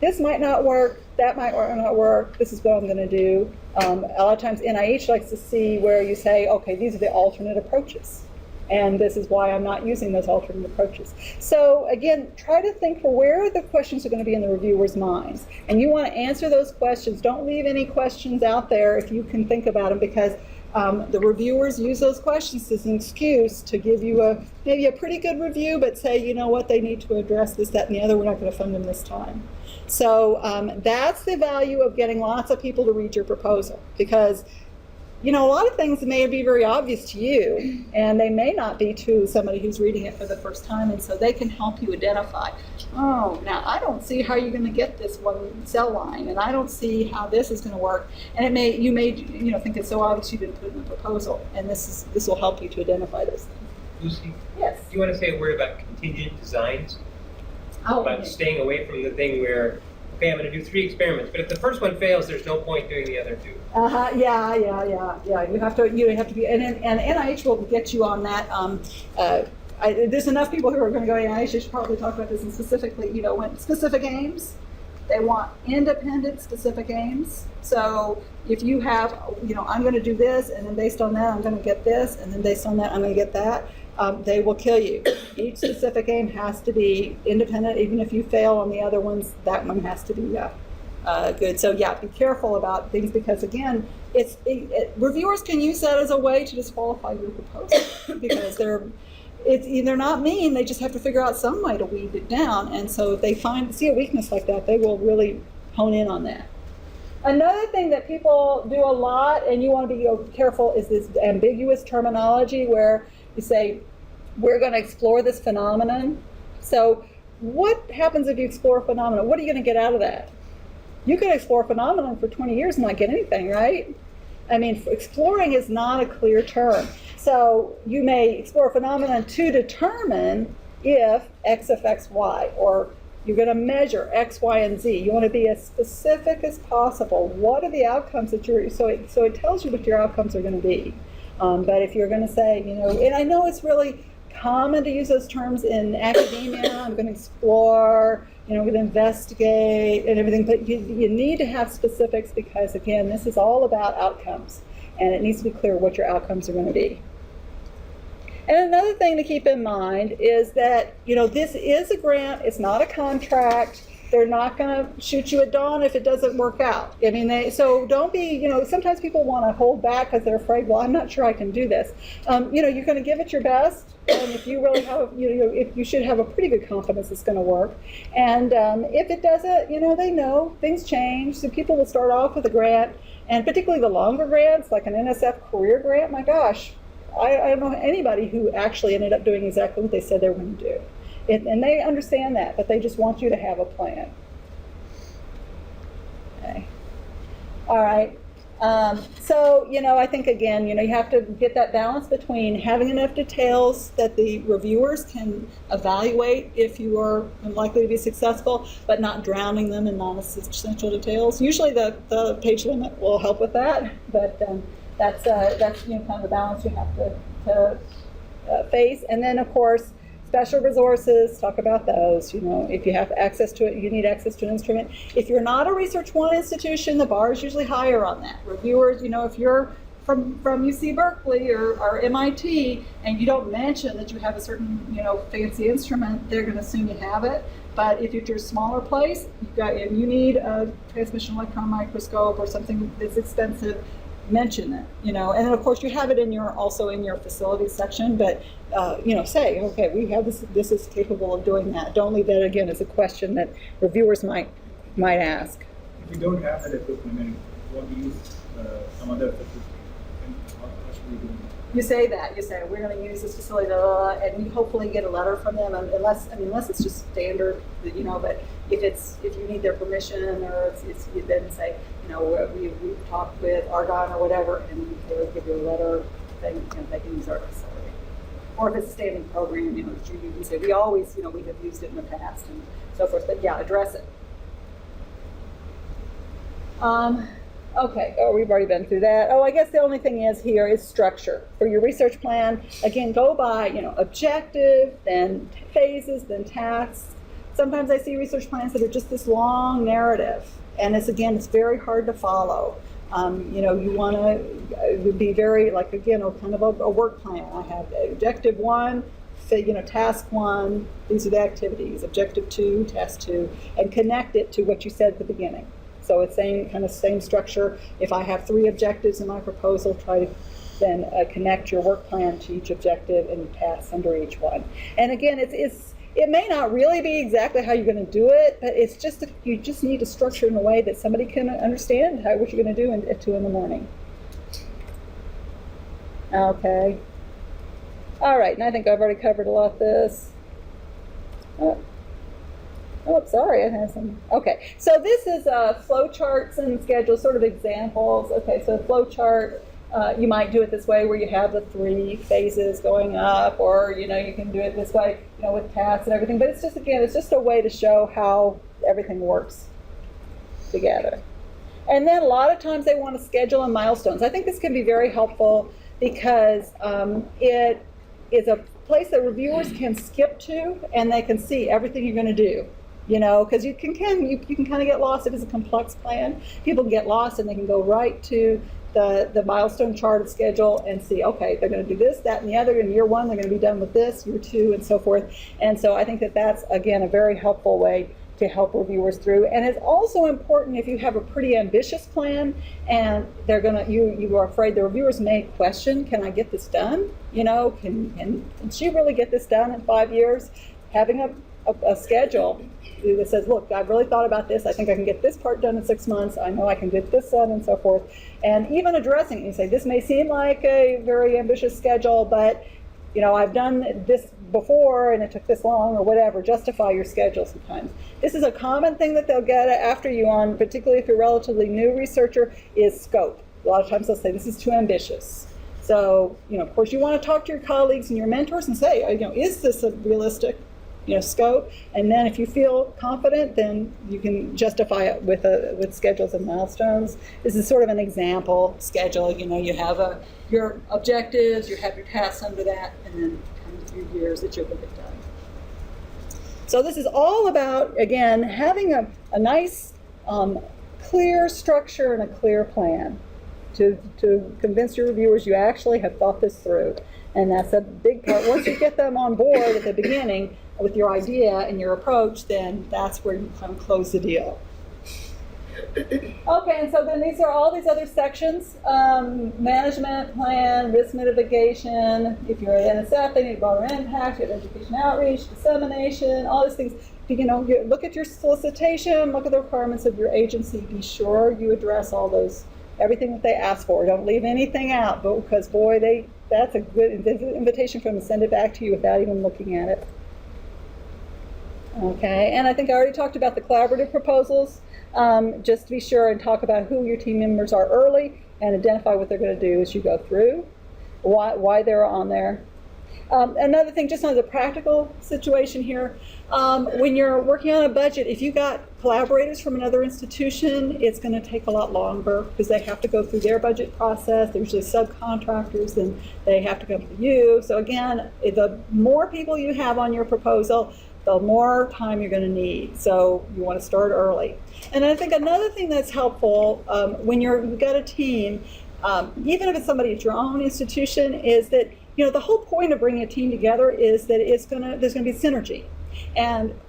this might not work, that might not work, this is what I'm going to do. A lot of times NIH likes to see where you say, okay, these are the alternate approaches, and this is why I'm not using those alternate approaches. So again, try to think for where the questions are going to be in the reviewer's minds. And you want to answer those questions. Don't leave any questions out there if you can think about them, because the reviewers use those questions as an excuse to give you maybe a pretty good review, but say, you know what, they need to address this, that, and the other. We're not going to fund them this time. So that's the value of getting lots of people to read your proposal, because a lot of things may be very obvious to you, and they may not be to somebody who's reading it for the first time, and so they can help you identify, oh, now I don't see how you're going to get this one cell line, and I don't see how this is going to work, and you may think it's so obvious you didn't put it in the proposal, and this will help you to identify those things. Lucy? Yes? Do you want to say a word about contingent designs? About Okay. staying away from the thing where, okay, I'm going to do 3 experiments, but if the first one fails, there's no point doing the other 2. Yeah. You have to be, and NIH will get you on that. There's enough people who are going to go to NIH. You should probably talk about this, and specifically, when specific aims, they want independent specific aims. So if you have, I'm going to do this, and then based on that, I'm going to get this, and then based on that, I'm going to get that. They will kill you. Each specific aim has to be independent. Even if you fail on the other ones, that one has to be good. So yeah, be careful about things, because again, reviewers can use that as a way to disqualify your proposal, because they're not mean. They just have to figure out some way to weed it down. And so if they see a weakness like that, they will really hone in on that. Another thing that people do a lot, and you want to be careful, is this ambiguous terminology where you say, we're going to explore this phenomenon. So what happens if you explore a phenomenon? What are you going to get out of that? You could explore a phenomenon for 20 years and not get anything, right? I mean, exploring is not a clear term. So you may explore a phenomenon to determine if X affects Y, or you're going to measure X, Y, and Z. You want to be as specific as possible. What are the outcomes that so it tells you what your outcomes are going to be. But if you're going to say, and I know it's really common to use those terms in academia, I'm going to explore we're going to investigate and everything, but you need to have specifics because, again, this is all about outcomes, and it needs to be clear what your outcomes are going to be. And another thing to keep in mind is that, this is a grant, it's not a contract. They're not going to shoot you at dawn if it doesn't work out. I mean, so don't be, sometimes people want to hold back because they're afraid, well, I'm not sure I can do this. You're going to give it your best. And if you really have, if you should have a pretty good confidence it's going to work. And if it doesn't, they know things change. So people will start off with a grant, and particularly the longer grants, like an NSF career grant, my gosh, I don't know anybody who actually ended up doing exactly what they said they were going to do. And they understand that, but they just want you to have a plan. Okay. All right. So, I think, again, you have to get that balance between having enough details that the reviewers can evaluate if you are likely to be successful, but not drowning them in non-essential details. Usually the page limit will help with that, but that's kind of the balance you have to face. And then, of course, special resources, talk about those. If you have access to it, you need access to an instrument. If you're not a Research One institution, the bar is usually higher on that. Reviewers, if you're from UC Berkeley or MIT and you don't mention that you have a certain, fancy instrument, they're going to assume you have it. But if you're a smaller place, you need a transmission electron microscope or something that's expensive, mention it, and then of course you have it also in your facilities section, but say, okay, we have this is capable of doing that. Don't leave that, again, as a question that reviewers might ask. If you don't have that equipment and you want to use some other facility, how should we do it? You say we're going to use this facility, and we hopefully get a letter from them, unless it's just standard, but if you need their permission, or it's you then say, we've talked with Argonne or whatever, and they will give you a letter saying they can use our facility. Or if it's a standing program, you can say, we always, we have used it in the past and so forth, but yeah, address it. Okay, we've already been through that. I guess the only thing here is structure. For your research plan, again, go by, objective, then phases, then tasks. Sometimes I see research plans that are just this long narrative, and it's very hard to follow. You want to be very, kind of a work plan. I have objective 1, task 1, these are the activities, objective 2, task 2, and connect it to what you said at the beginning. So it's same structure. If I have 3 objectives in my proposal, try to then connect your work plan to each objective and tasks under each one. And again, it may not really be exactly how you're going to do it, but it's just you just need to structure it in a way that somebody can understand what you're going to do at 2 in the morning. Okay. All right, and I think I've already covered a lot of this. Sorry, I had some. Okay, so this is flow charts and schedules, sort of examples. Okay, so flow chart, you might do it this way where you have the 3 phases going up, or you can do it this way, with tasks and everything. But it's just a way to show how everything works together. And then a lot of times they want to schedule in milestones. I think this can be very helpful because it is a place that reviewers can skip to, and they can see everything you're going to do. Because you can kind of get lost if it's a complex plan. People can get lost and they can go right to the milestone chart schedule and see, okay, they're going to do this, that, and the other. In year 1, they're going to be done with this, year 2, and so forth. And so I think that's, again, a very helpful way to help reviewers through. And it's also important if you have a pretty ambitious plan and you are afraid the reviewers may question, can I get this done? Can she really get this done in 5 years? Having a schedule that says, look, I've really thought about this. I think I can get this part done in 6 months. I know I can get this done, and so forth. And even addressing it, you say, this may seem like a very ambitious schedule, but I've done this before and it took this long, or whatever. Justify your schedule sometimes. This is a common thing that they'll get after you on, particularly if you're a relatively new researcher, is scope. A lot of times they'll say, this is too ambitious. So, of course, you want to talk to your colleagues and your mentors and say, is this a realistic scope? And then if you feel confident, then you can justify it with schedules and milestones. This is sort of an example schedule. You have your objectives, you have your tasks under that, and then kind of 3 years that you'll get it done. So this is all about, again, having a nice, clear structure and a clear plan to convince your reviewers you actually have thought this through. And that's a big part. Once you get them on board at the beginning with your idea and your approach, then that's where you kind of close the deal. Okay, and so then these are all these other sections: management plan, risk mitigation. If you're at NSF, they need broader impact. You have education outreach, dissemination, all these things. You look at your solicitation, look at the requirements of your agency. Be sure you address all those, everything that they ask for. Don't leave anything out, because boy, that's a good invitation for them to send it back to you without even looking at it. Okay, and I think I already talked about the collaborative proposals. Just to be sure and talk about who your team members are early and identify what they're going to do as you go through, why they're on there. Another thing, just on the practical situation here, when you're working on a budget, if you got collaborators from another institution, it's going to take a lot longer because they have to go through their budget process. They're usually subcontractors, and they have to come to you. So again, the more people you have on your proposal, the more time you're going to need. So you want to start early. And I think another thing that's helpful when you've got a team, even if it's somebody at your own institution, is that the whole point of bringing a team together is that there's going to be synergy.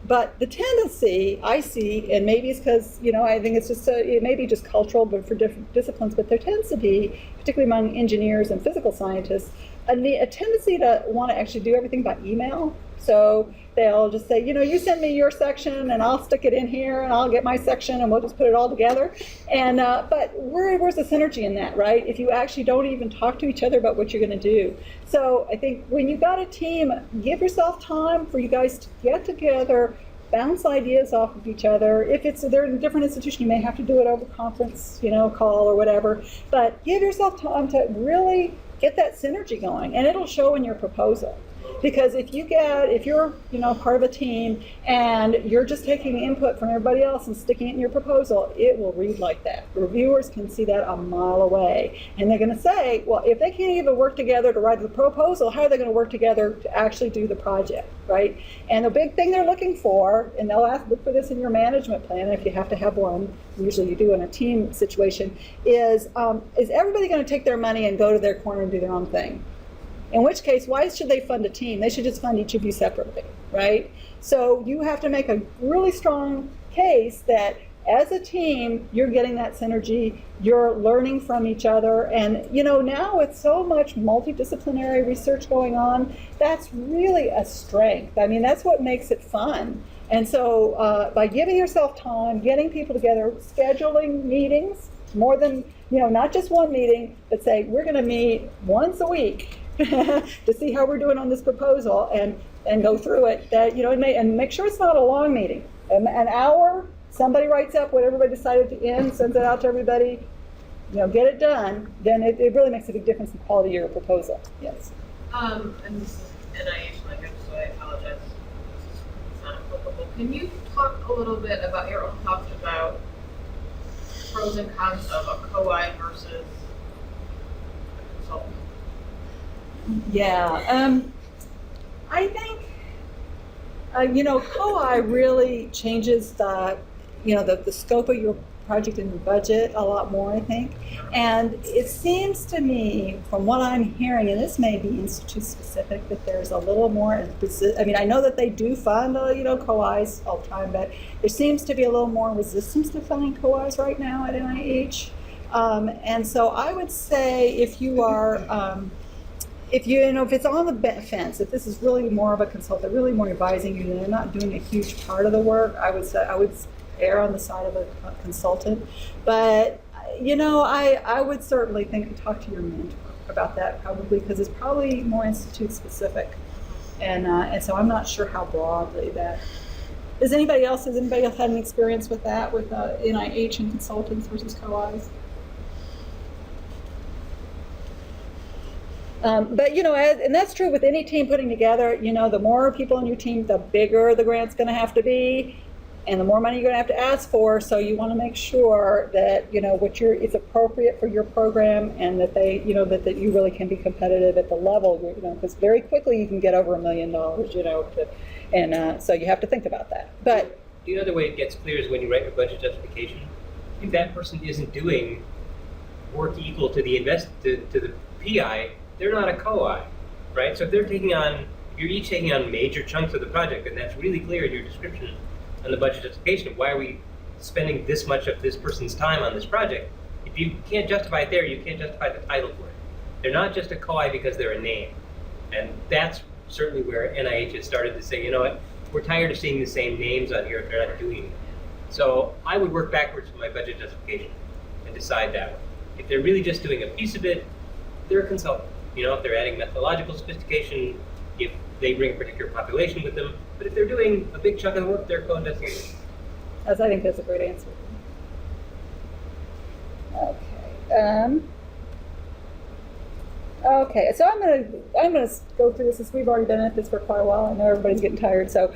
But the tendency I see, and maybe it's because I think it's just it may be just cultural, but for different disciplines, but there tends to be, particularly among engineers and physical scientists, a tendency to want to actually do everything by email. So they'll just say, you send me your section and I'll stick it in here and I'll get my section and we'll just put it all together. And but where's the synergy in that, right? If you actually don't even talk to each other about what you're going to do. So I think when you've got a team, give yourself time for you guys to get together, bounce ideas off of each other. If they're in a different institution, you may have to do it over conference, call or whatever. But give yourself time to really get that synergy going, and it'll show in your proposal. Because if you're part of a team and you're just taking input from everybody else and sticking it in your proposal, it will read like that. Reviewers can see that a mile away, and they're going to say, well, if they can't even work together to write the proposal, how are they going to work together to actually do the project, right? And the big thing they're looking for, and they'll look for this in your management plan if you have to have one, usually you do in a team situation, is everybody going to take their money and go to their corner and do their own thing? In which case, why should they fund a team? They should just fund each of you separately, right? So you have to make a really strong case that as a team, you're getting that synergy, you're learning from each other, and now with so much multidisciplinary research going on, that's really a strength. I mean, that's what makes it fun. And so by giving yourself time, getting people together, scheduling meetings, more than, not just one meeting, but say, we're going to meet once a week to see how we're doing on this proposal and go through it, and make sure it's not a long meeting. An hour, somebody writes up what everybody decided to end, sends it out to everybody, get it done, then it really makes a big difference in the quality of your proposal. Yes. And this is NIH language, so I apologize. It's not applicable. Can you talk a little bit about your own thoughts about pros and cons of a co-I versus a consultant? Yeah, I think co-I really changes the scope of your project and your budget a lot more, I think. And it seems to me, from what I'm hearing, and this may be institute specific, that there's a little more emphasis. I mean, I know that they do fund co-Is all the time, but there seems to be a little more resistance to funding co-Is right now at NIH. And so I would say if you are if it's on the fence, if this is really more of a consultant, really more advising you, and they're not doing a huge part of the work, I would err on the side of a consultant. But I would certainly talk to your mentor about that, probably, because it's probably more institute specific, and so I'm not sure how broadly that. Has anybody else had an experience with that, with NIH and consultants versus co-Is? But and that's true with any team putting together. The more people on your team, the bigger the grant's going to have to be. and the more money you're going to have to ask for. So you want to make sure that it's appropriate for your program, and that they that you really can be competitive at the level, because very quickly you can get over $1 million, and so you have to think about that. But the other way it gets clear is when you write your budget justification. If that person isn't doing work equal to the to the PI, they're not a co-I, right? So if you're each taking on major chunks of the project, and that's really clear in your description on the budget justification. Why are we spending this much of this person's time on this project? If you can't justify it there, you can't justify the title for it. They're not just a co-I because they're a name. And that's certainly where NIH has started to say, you know what, we're tired of seeing the same names on here if they're not doing it. So I would work backwards from my budget justification and decide that way. If they're really just doing a piece of it, they're a consultant. If they're adding methodological sophistication, if they bring a particular population with them, but if they're doing a big chunk of the work, they're co-investigator. I think that's a great answer. Okay. Okay, so I'm gonna go through this, since we've already been at this for quite a while. I know everybody's getting tired, so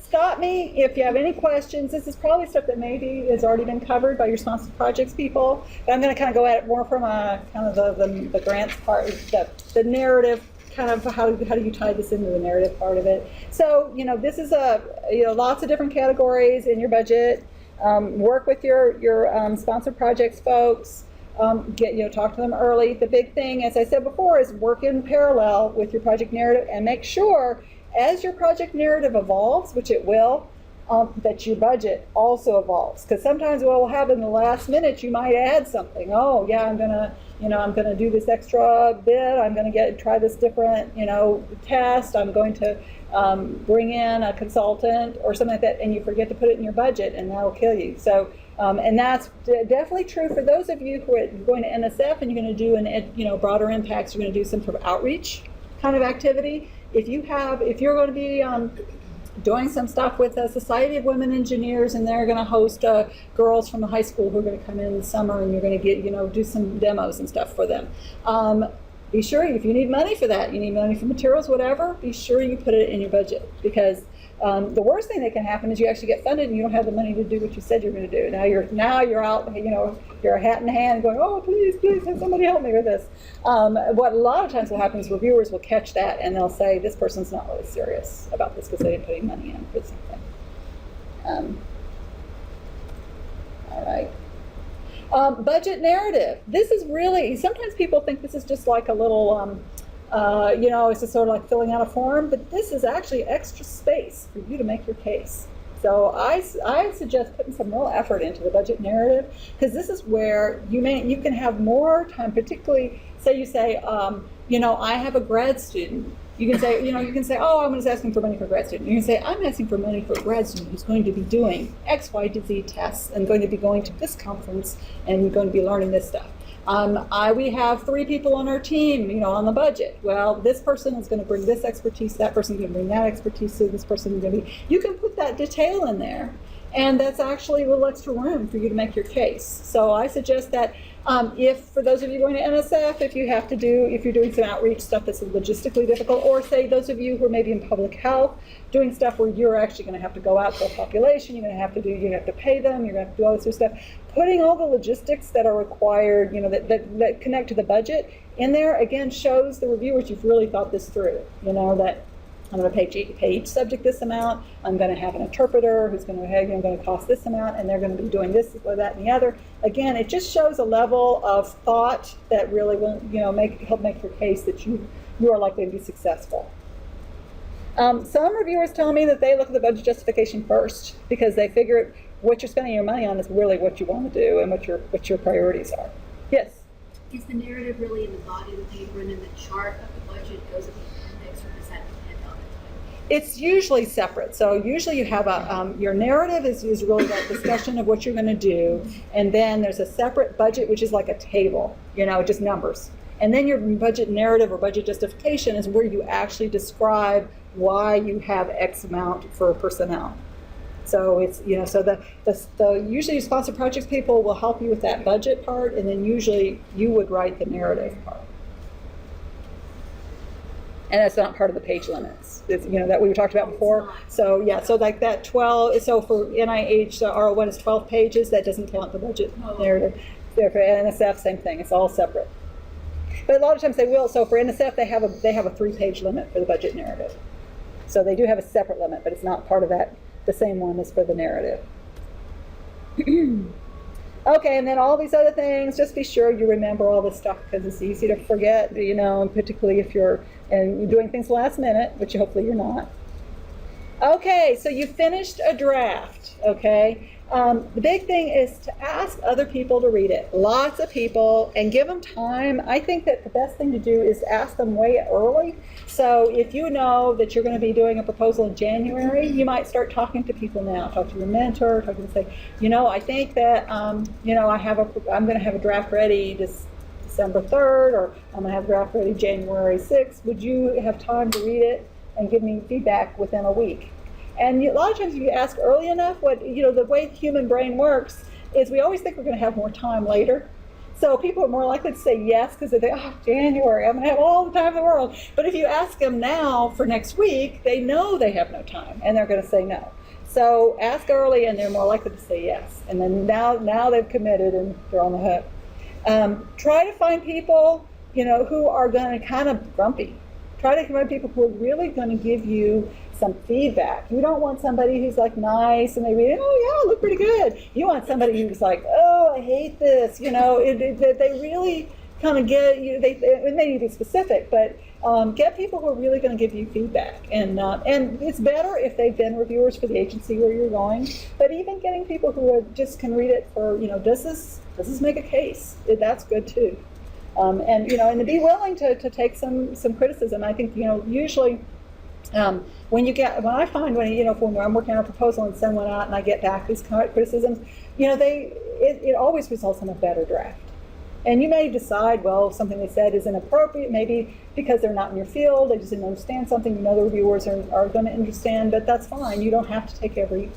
stop me if you have any questions. This is probably stuff that maybe has already been covered by your sponsored projects people, but I'm going to kind of go at it more from a kind of the grants part, the narrative, kind of how do you tie this into the narrative part of it. So this is lots of different categories in your budget. Work with your sponsored projects folks. Talk to them early. The big thing, as I said before, is work in parallel with your project narrative, and make sure as your project narrative evolves, which it will, that your budget also evolves. Because sometimes what will happen in the last minute, you might add something. Oh yeah, I'm gonna do this extra bit. I'm gonna try this different test. I'm going to bring in a consultant or something like that, and you forget to put it in your budget, and that'll kill you. So. And that's definitely true for those of you who are going to NSF and you're going to do broader impacts. You're going to do some sort of outreach kind of activity. If you're going to be doing some stuff with the Society of Women Engineers, and they're going to host girls from the high school who are going to come in the summer, and you're going to do some demos and stuff for them. Be sure, if you need money for that, you need money for materials, whatever, be sure you put it in your budget, because the worst thing that can happen is you actually get funded and you don't have the money to do what you said you're going to do. Now you're out, you're a hat in hand going, oh, please, can somebody help me with this. What a lot of times will happen is reviewers will catch that and they'll say, this person's not really serious about this because they didn't put any money in for something. All right. Budget narrative. This is really, sometimes people think this is just like a little, it's just sort of like filling out a form, but this is actually extra space for you to make your case. So I suggest putting some real effort into the budget narrative, because this is where you can have more time, particularly say you say, I have a grad student. You can say, oh, I'm just asking for money for a grad student. You can say, I'm asking for money for a grad student who's going to be doing X, Y, to Z tests and going to be going to this conference and going to be learning this stuff. We have 3 people on our team, on the budget. Well, this person is going to bring this expertise, that person is going to bring that expertise, so this person is going to be. You can put that detail in there, and that's actually a little extra room for you to make your case. So I suggest that if, for those of you going to NSF, if you're doing some outreach stuff that's logistically difficult, or say those of you who are maybe in public health, doing stuff where you're actually going to have to go out to a population, you're going to have to pay them, you're going to have to do all this sort of stuff. Putting all the logistics that are required, that connect to the budget in there, again, shows the reviewers you've really thought this through. That I'm going to pay each subject this amount. I'm going to have an interpreter who's going to cost this amount, and they're going to be doing this or that and the other. Again, it just shows a level of thought that really will, help make your case that you are likely to be successful. Some reviewers tell me that they look at the budget justification first, because they figure what you're spending your money on is really what you want to do and what your priorities are. Yes? Is the narrative really in the body of the paper, and then the chart of the budget goes in the appendix, or does that depend on the time? It's usually separate. So usually you have your narrative is really that discussion of what you're going to do, and then there's a separate budget, which is like a table, just numbers. And then your budget narrative or budget justification is where you actually describe why you have X amount for personnel. So it's, so the usually sponsored projects people will help you with that budget part, and then usually you would write the narrative part. And that's not part of the page limits, it's, that we talked about before. So yeah, so like that 12, so for NIH, the R01 is 12 pages, that doesn't count the budget narrative. There for NSF, same thing, it's all separate. But a lot of times they will, so for NSF, they have a 3-page limit for the budget narrative. So they do have a separate limit, but it's not part of that, the same one as for the narrative. Okay, and then all these other things, just be sure you remember all this stuff because it's easy to forget, and particularly if you're doing things last minute, which hopefully you're not. Okay, so you finished a draft, okay? The big thing is to ask other people to read it, lots of people, and give them time. I think that the best thing to do is ask them way early. So if you know that you're going to be doing a proposal in January, you might start talking to people now. Talk to your mentor, talk to them, say, I think that, I'm going to have a draft ready December 3rd, or I'm going to have a draft ready January 6th. Would you have time to read it and give me feedback within a week? And a lot of times if you ask early enough, the way the human brain works is we always think we're going to have more time later. So people are more likely to say yes because they think, January, I'm going to have all the time in the world. But if you ask them now for next week, they know they have no time and they're going to say no. So ask early and they're more likely to say yes. And then now they've committed and they're on the hook. Try to find people, who are going to kind of grumpy. Try to find people who are really going to give you some feedback. You don't want somebody who's like nice and they read, oh yeah, look pretty good. You want somebody who's like, oh, I hate this. They really kind of get you. They need to be specific, but get people who are really going to give you feedback. And it's better if they've been reviewers for the agency where you're going. But even getting people who just can read it for, does this make a case? That's good too. And to be willing to take some criticism. I think usually. When I find when I'm working on a proposal and send one out and I get back these criticisms, it always results in a better draft. And you may decide, well, something they said is inappropriate, maybe because they're not in your field, they just didn't understand something. The reviewers are going to understand, but that's fine. You don't have to take every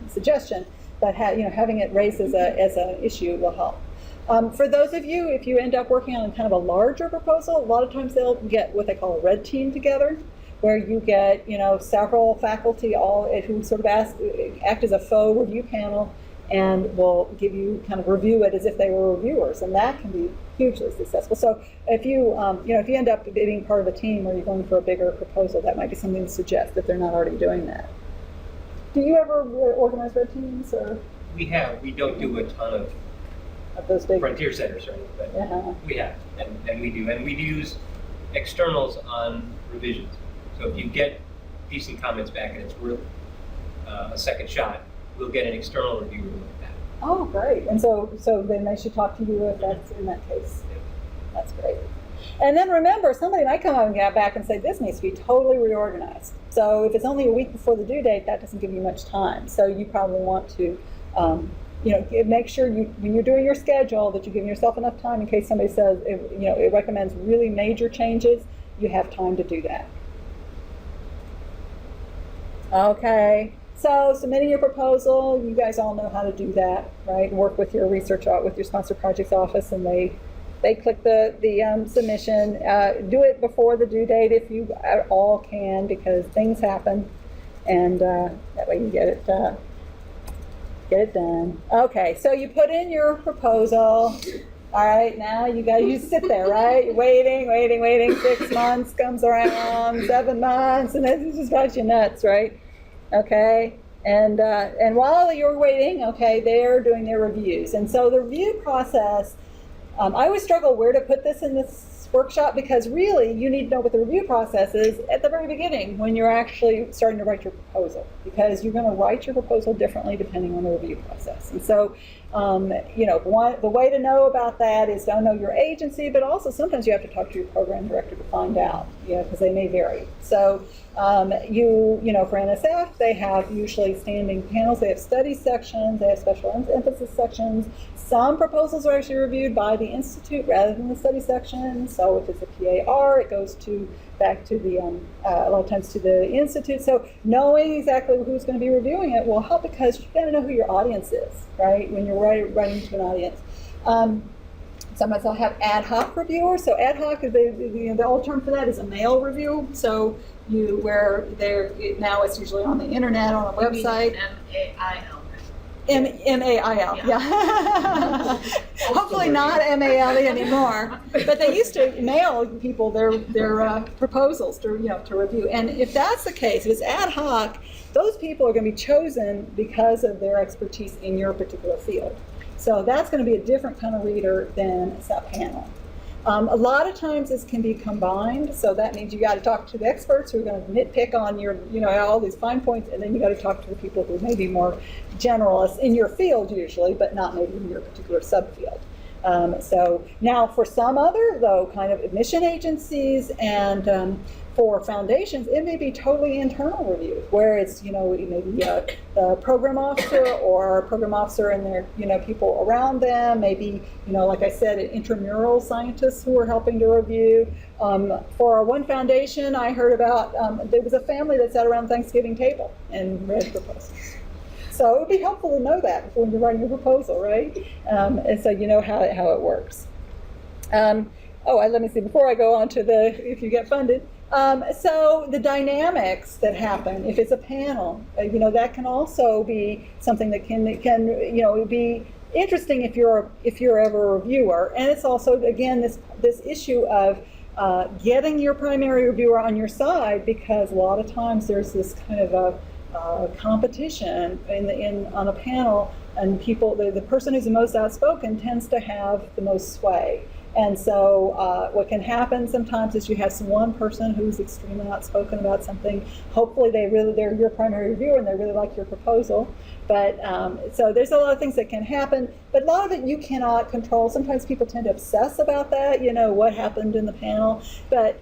suggestion, but having it raised as an issue will help. For those of you, if you end up working on kind of a larger proposal, a lot of times they'll get what they call a red team together, where you get several faculty all who sort of act as a faux review panel and will give you kind of review it as if they were reviewers, and that can be hugely successful. So if you if you end up being part of a team or you're going for a bigger proposal, that might be something to suggest if they're not already doing that. Do you ever organize red teams or? We don't do a ton of those big frontier centers or anything, but we have, and we do, and we use externals on revisions. So if you get decent comments back and it's worth a second shot, we'll get an external reviewer to look at that. Oh, great! And so then they should talk to you if that's in that case. That's great. And then remember, somebody might come up and get back and say this needs to be totally reorganized. So if it's only a week before the due date, that doesn't give you much time. So you probably want to. Make sure when you're doing your schedule that you're giving yourself enough time in case somebody says, it recommends really major changes, you have time to do that. Okay, so submitting your proposal, you guys all know how to do that, right? Work with your with your sponsor projects office, and they click the submission. Do it before the due date if you at all can, because things happen, and that way you get it done. Okay, so you put in your proposal. All right, now you sit there, right? You're waiting. 6 months comes around, 7 months, and this just drives you nuts, right? Okay, and while you're waiting, okay, they're doing their reviews. And so the review process, I always struggle where to put this in this workshop, because really you need to know what the review process is at the very beginning when you're actually starting to write your proposal, because you're going to write your proposal differently depending on the review process. And so the way to know about that is to know your agency, but also sometimes you have to talk to your program director to find out, because they may vary. So for NSF, they have usually standing panels, they have study sections, they have special emphasis sections. Some proposals are actually reviewed by the institute rather than the study section. So if it's a PAR, it goes back to the a lot of times to the institute. So knowing exactly who's going to be reviewing it will help, because you got to know who your audience is, right? When you're writing to an audience. Sometimes I'll have ad hoc reviewers. So ad hoc is the old term for that is a mail review. So where they're now it's usually on the internet on a website. MAIL. MAIL, yeah. Hopefully not MALE anymore. But they used to mail people their proposals to review. And if that's the case, if it's ad hoc, those people are going to be chosen because of their expertise in your particular field. So that's going to be a different kind of reader than a panel. A lot of times this can be combined, so that means you got to talk to the experts who are going to nitpick on your, all these fine points, and then you got to talk to the people who may be more generalists in your field usually, but not maybe in your particular subfield. So now for some other, though, kind of admission agencies and for foundations, it may be totally internal reviews, where it's, maybe a program officer or a program officer and their, people around them, maybe, like I said, intramural scientists who are helping to review. For one foundation, I heard about, there was a family that sat around the Thanksgiving table and read proposals. So it would be helpful to know that when you're writing a proposal, right? And so you know how it works. Let me see, before I go on to if you get funded. So the dynamics that happen, if it's a panel, that can also be something that can be interesting if you're ever a reviewer. And it's also, again, this issue of getting your primary reviewer on your side, because a lot of times there's this kind of a competition on a panel, and the person who's the most outspoken tends to have the most sway. And so what can happen sometimes is you have one person who's extremely outspoken about something. Hopefully they're your primary reviewer and they really like your proposal. But so there's a lot of things that can happen, but a lot of it you cannot control. Sometimes people tend to obsess about that, what happened in the panel. But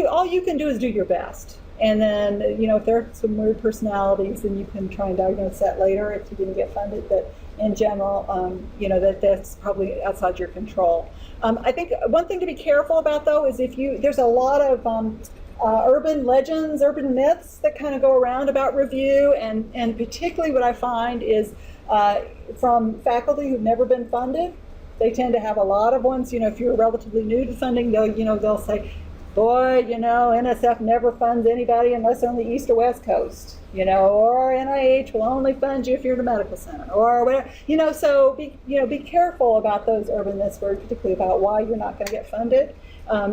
all you can do is do your best. And then, if there are some weird personalities, then you can try and diagnose that later if you didn't get funded. But in general, that's probably outside your control. I think one thing to be careful about, though, is there's a lot of urban legends, urban myths that kind of go around about review, and particularly what I find is from faculty who've never been funded. They tend to have a lot of ones. If you're relatively new to funding, they'll say, boy, NSF never funds anybody unless they're on the East or West Coast, or NIH will only fund you if you're at a medical center, or whatever, so be careful about those urban myths, particularly about why you're not going to get funded,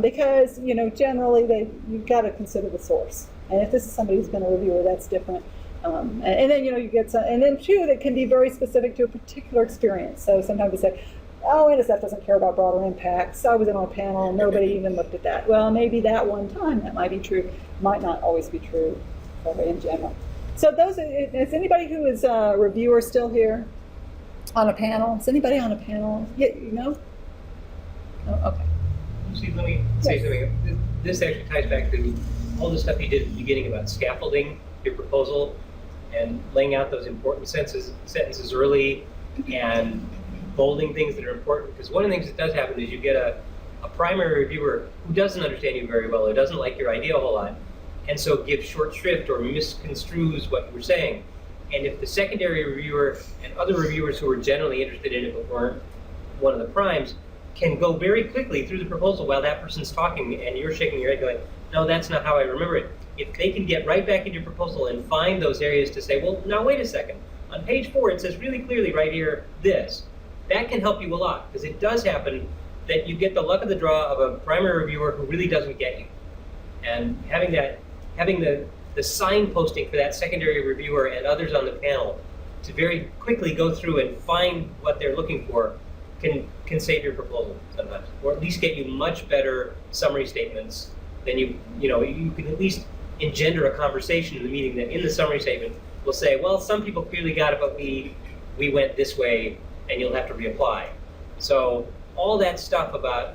because, generally you've got to consider the source. And if this is somebody who's been a reviewer, that's different. And then, you get some, and then too, that can be very specific to a particular experience. So sometimes we say, NSF doesn't care about broader impacts. I was on a panel and nobody even looked at that. Well, maybe that one time that might be true, might not always be true in general. So is anybody who is a reviewer still here on a panel? Is anybody on a panel? Yeah, Oh, okay. See, let me say something. This actually ties back to all the stuff you did at the beginning about scaffolding your proposal and laying out those important sentences early and bolding things that are important, because one of the things that does happen is you get a primary reviewer who doesn't understand you very well or doesn't like your idea a whole lot, and so gives short shrift or misconstrues what you were saying. And if the secondary reviewer and other reviewers who are generally interested in it but weren't one of the primes can go very quickly through the proposal while that person's talking and you're shaking your head going, no, that's not how I remember it. If they can get right back into your proposal and find those areas to say, well, now wait a second, on page 4 it says really clearly right here this. That can help you a lot, because it does happen that you get the luck of the draw of a primary reviewer who really doesn't get you. And having the signposting for that secondary reviewer and others on the panel to very quickly go through and find what they're looking for can save your proposal sometimes, or at least get you much better summary statements than you can at least engender a conversation in the meeting that in the summary statement will say, well, some people clearly got it, but we went this way, and you'll have to reapply. So all that stuff about,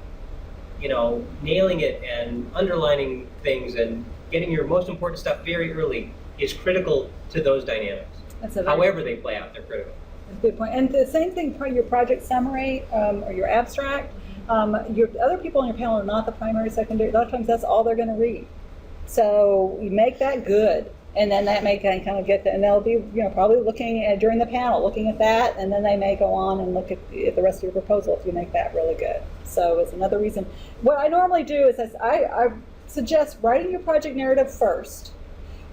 nailing it and underlining things and getting your most important stuff very early is critical to those dynamics. However they play out, they're critical. That's a good point. And the same thing for your project summary or your abstract. Your other people on your panel are not the primary, secondary. A lot of times that's all they're going to read. So you make that good. And then that may kind of get, and they'll be, probably looking at, during the panel, looking at that, and then they may go on and look at the rest of your proposal if you make that really good. So it's another reason. What I normally do is I suggest writing your project narrative first.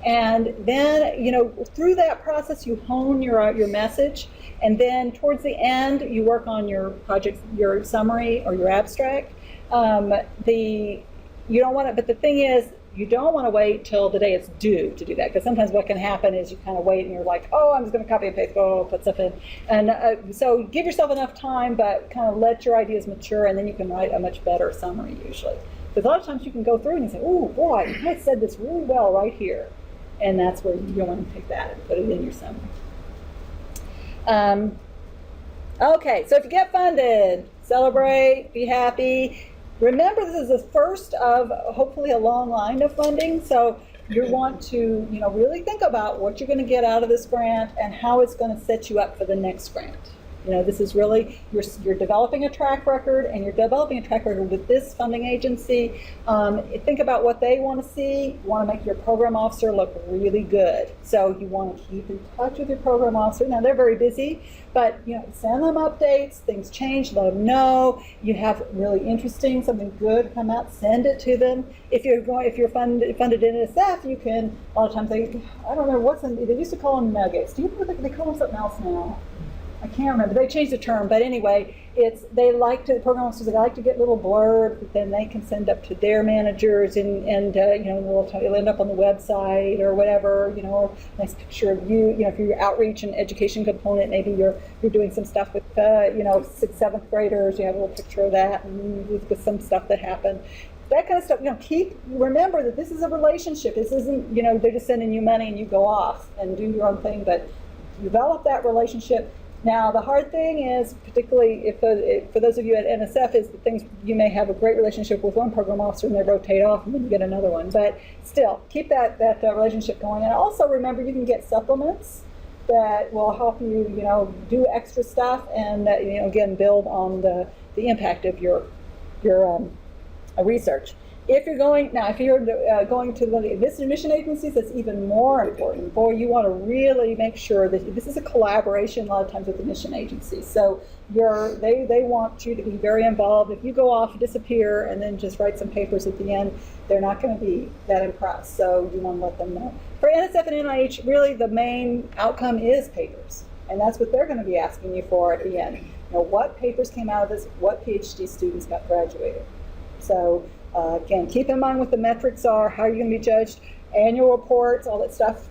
And then, through that process, you hone your message. And then towards the end, you work on your project, your summary or your abstract. You don't want to, but the thing is, you don't want to wait till the day it's due to do that, because sometimes what can happen is you kind of wait and you're like, oh, I'm just going to copy and paste, put stuff in. And so give yourself enough time, but kind of let your ideas mature, and then you can write a much better summary usually. Because a lot of times you can go through and you say, oh boy, I said this really well right here. And that's where you want to take that and put it in your summary. Okay, so if you get funded, celebrate, be happy. Remember, this is the first of hopefully a long line of funding, so you want to really think about what you're going to get out of this grant and how it's going to set you up for the next grant. This is really, you're developing a track record, and you're developing a track record with this funding agency. Think about what they want to see. You want to make your program officer look really good. So you want to keep in touch with your program officer. Now, they're very busy, but send them updates. Things change, let them know. You have really interesting, something good come out, send it to them. If you're funded in NSF, you can, a lot of times I don't remember they used to call them nuggets. Do you know they call them something else now? I can't remember. They changed the term, but anyway, the program officers, they like to get little blurbs that then they can send up to their managers, and it'll end up on the website or whatever. Nice picture of you. If you're outreach and education component, maybe you're doing some stuff with 6th, 7th graders. You have a little picture of that, and with some stuff that happened. That kind of stuff. Remember that this is a relationship. This isn't they're just sending you money and you go off and do your own thing, but develop that relationship. Now, the hard thing is, particularly for those of you at NSF, is the things you may have a great relationship with one program officer and they rotate off and then you get another one. But still, keep that relationship going. And also remember, you can get supplements that will help you, do extra stuff and, again, build on the impact of your research. If you're going to the admission agencies, that's even more important. Boy, you want to really make sure that this is a collaboration a lot of times with admission agencies. So they want you to be very involved. If you go off, disappear, and then just write some papers at the end, they're not going to be that impressed. So you want to let them know. For NSF and NIH, really the main outcome is papers. And that's what they're going to be asking you for at the end. What papers came out of this? What PhD students got graduated? So again, keep in mind what the metrics are, how you're going to be judged, annual reports, all that stuff.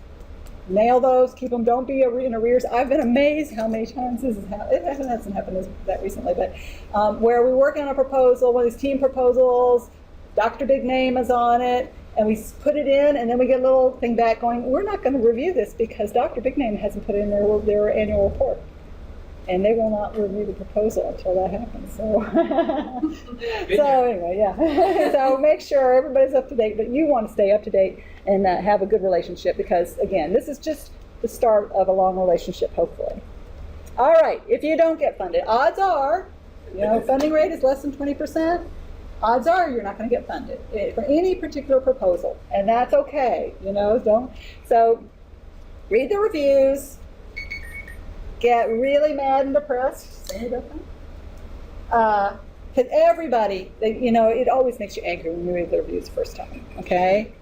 Nail those, keep them, don't be in arrears. I've been amazed how many times this has happened. It hasn't happened that recently, but where we work on a proposal, one of these team proposals, Dr. Big Name is on it, and we put it in, and then we get a little thing back going, we're not going to review this because Dr. Big Name hasn't put in their annual report. And they will not review the proposal until that happens. So, anyway, yeah. So make sure everybody's up to date, but you want to stay up to date and have a good relationship because, again, this is just the start of a long relationship, hopefully. All right, if you don't get funded, odds are, funding rate is less than 20%. Odds are you're not going to get funded for any particular proposal, and that's okay. So read the reviews. Get really mad and depressed. Say it because everybody, it always makes you angry when you read the reviews the first time. Okay,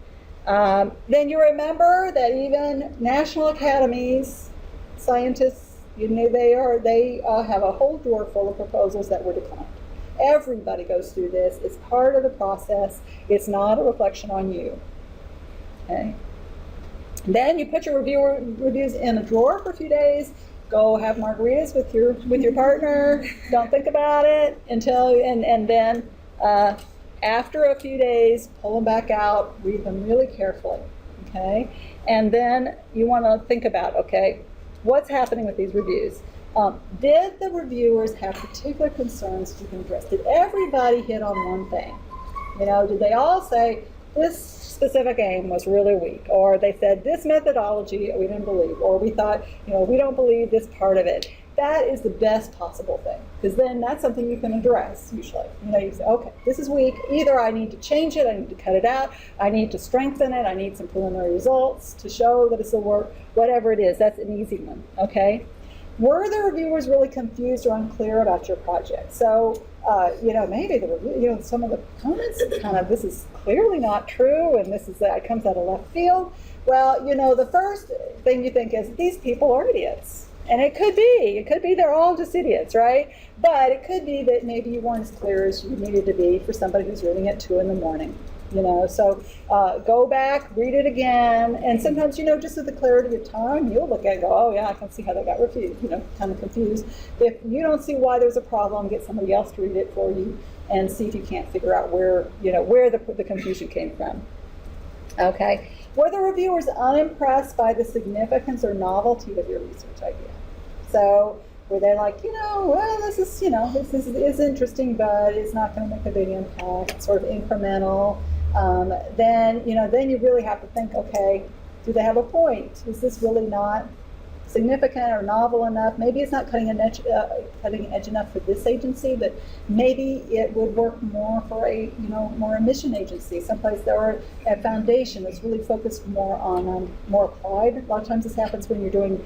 then you remember that even national academies, scientists, they have a whole drawer full of proposals that were declined. Everybody goes through this. It's part of the process. It's not a reflection on you. Okay. Then you put your reviews in a drawer for a few days. Go have margaritas with your partner. Don't think about it until and then after a few days, pull them back out. Read them really carefully. Okay, and then you want to think about what's happening with these reviews. Did the reviewers have particular concerns you can address? Did everybody hit on one thing? Did they all say this specific aim was really weak, or they said this methodology we didn't believe, or we thought we don't believe this part of it? that is the best possible thing, because then that's something you can address usually. You say, okay, this is weak. Either I need to change it, I need to cut it out, I need to strengthen it, I need some preliminary results to show that it's a work, whatever it is. That's an easy one, okay? Were the reviewers really confused or unclear about your project? So, maybe the review, some of the comments kind of, this is clearly not true, and this is it comes out of left field. Well, the first thing you think is these people are idiots. And it could be they're all just idiots, right? But it could be that maybe you weren't as clear as you needed to be for somebody who's reading at 2 a.m. So go back, read it again, and sometimes, just with the clarity of time, you'll look at it and go, oh yeah, I can see how they got refused, kind of confused. If you don't see why there's a problem, get somebody else to read it for you and see if you can't figure out where the confusion came from. Okay. Were the reviewers unimpressed by the significance or novelty of your research idea? So were they like, well, this is interesting, but it's not going to make a big impact, it's sort of incremental. Then you really have to think, okay, do they have a point? Is this really not significant or novel enough? Maybe it's not cutting edge enough for this agency, but maybe it would work more for a more a mission agency, someplace or a foundation that's really focused more on more applied. A lot of times this happens when you're doing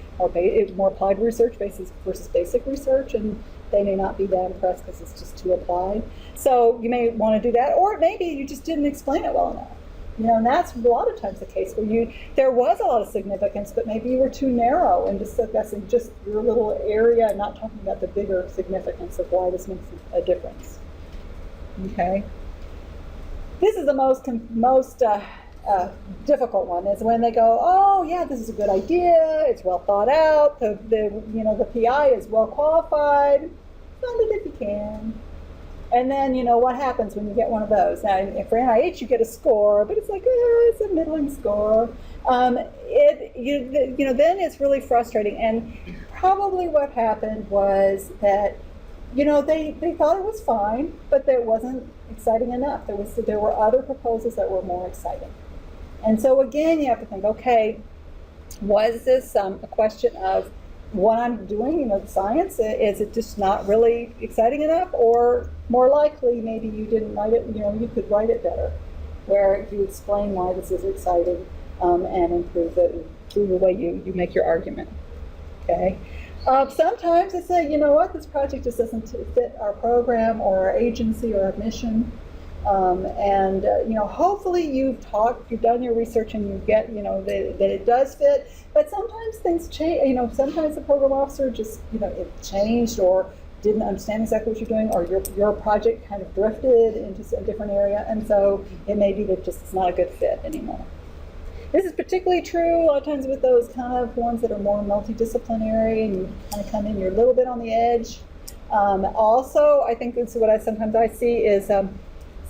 more applied research versus basic research, and they may not be that impressed because it's just too applied. So you may want to do that, or maybe you just didn't explain it well enough. And that's a lot of times the case where there was a lot of significance, but maybe you were too narrow and just discussing just your little area and not talking about the bigger significance of why this makes a difference. Okay. This is the most difficult one, is when they go, oh yeah, this is a good idea, it's well thought out, the PI is well qualified, fund it if you can. And then, what happens when you get one of those? Now, for NIH, you get a score, but it's like, it's a middling score. Then it's really frustrating. And probably what happened was that, they thought it was fine, but it wasn't exciting enough. There were other proposals that were more exciting. And so again, you have to think, okay, was this a question of what I'm doing, the science, is it just not really exciting enough? Or more likely, maybe you didn't write it, you could write it better, where you explain why this is exciting and improve the way you make your argument. Okay. Sometimes it's this project just doesn't fit our program or our agency or our mission. Hopefully you've done your research and you get, that it does fit, but sometimes things change, sometimes the program officer just, it changed or didn't understand exactly what you're doing, or your project kind of drifted into a different area, and so it may be that just it's not a good fit anymore. This is particularly true a lot of times with those kind of ones that are more multidisciplinary and you kind of come in, you're a little bit on the edge. Also, I think this is what I see is,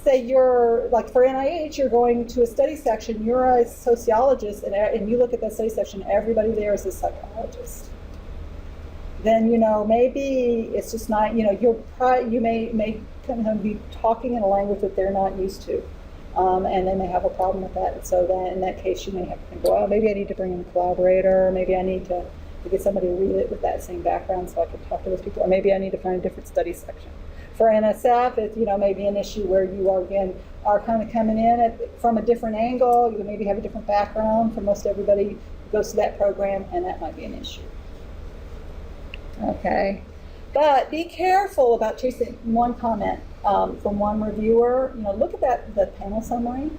say you're, like for NIH, you're going to a study section, you're a sociologist, and you look at that study section, everybody there is a psychologist. Then, maybe it's just not, you may kind of be talking in a language that they're not used to. And they may have a problem with that. And so then in that case, you may have to think, well, maybe I need to bring in a collaborator, or maybe I need to get somebody to read it with that same background so I can talk to those people, or maybe I need to find a different study section. For NSF, it's maybe an issue where you are kind of coming in from a different angle. You maybe have a different background for most everybody who goes to that program, and that might be an issue. Okay, but be careful about chasing one comment from one reviewer. Look at the panel summary,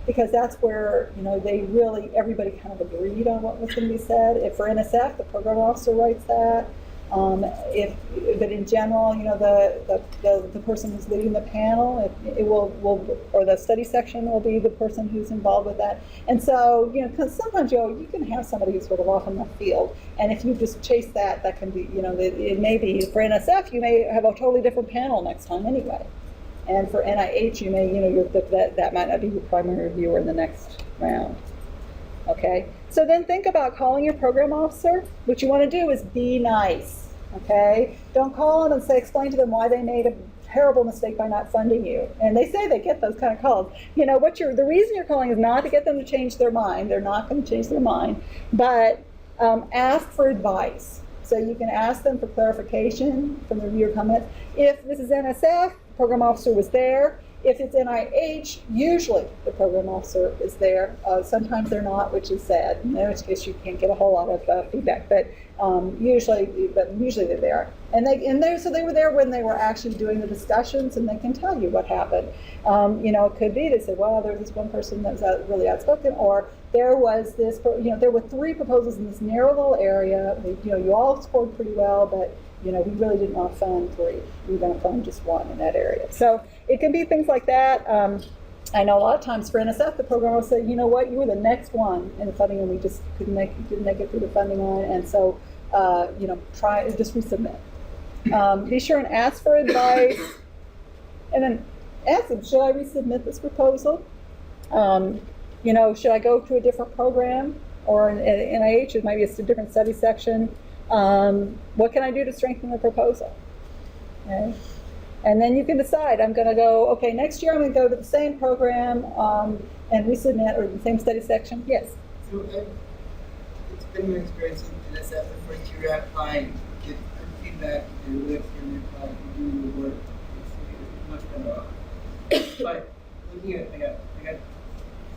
because that's where everybody kind of agreed on what was going to be said. If for NSF, the program officer writes that. But in general, the person who's leading the panel, it will or the study section will be the person who's involved with that. And so, because sometimes you can have somebody who's sort of off in the field, and if you just chase that can be, it may be for NSF, you may have a totally different panel next time anyway. And for NIH, you may, that might not be your primary reviewer in the next round. Okay, so then think about calling your program officer. What you want to do is be nice, okay? Don't call them and explain to them why they made a terrible mistake by not funding you. And they say they get those kind of calls. The reason you're calling is not to get them to change their mind. They're not going to change their mind, but ask for advice. So you can ask them for clarification from the reviewer comments. If this is NSF, the program officer was there. If it's NIH, usually the program officer is there. Sometimes they're not, which is sad, in which case you can't get a whole lot of feedback, but usually they're there. So they were there when they were actually doing the discussions, and they can tell you what happened. It could be they said, well, there was this one person that was really outspoken, or there was this, there were 3 proposals in this narrow little area. You all scored pretty well, but we really didn't want to fund 3. We were going to fund just 1 in that area. So it can be things like that. I know a lot of times for NSF, the program will say, you know what, you were the next one in the funding, and we just didn't make it through the funding line, and so just resubmit. Be sure and ask for advice, and then ask them, should I resubmit this proposal? Should I go to a different program, or an NIH? It might be a different study section. What can I do to strengthen the proposal? Okay. And then you can decide, I'm going to go, okay, next year I'm going to go to the same program and resubmit, or the same study section. Yes? So it's been my experience in NSF the first year I applied, get good feedback, and live and apply for doing the work. It's much better off. But looking at, I got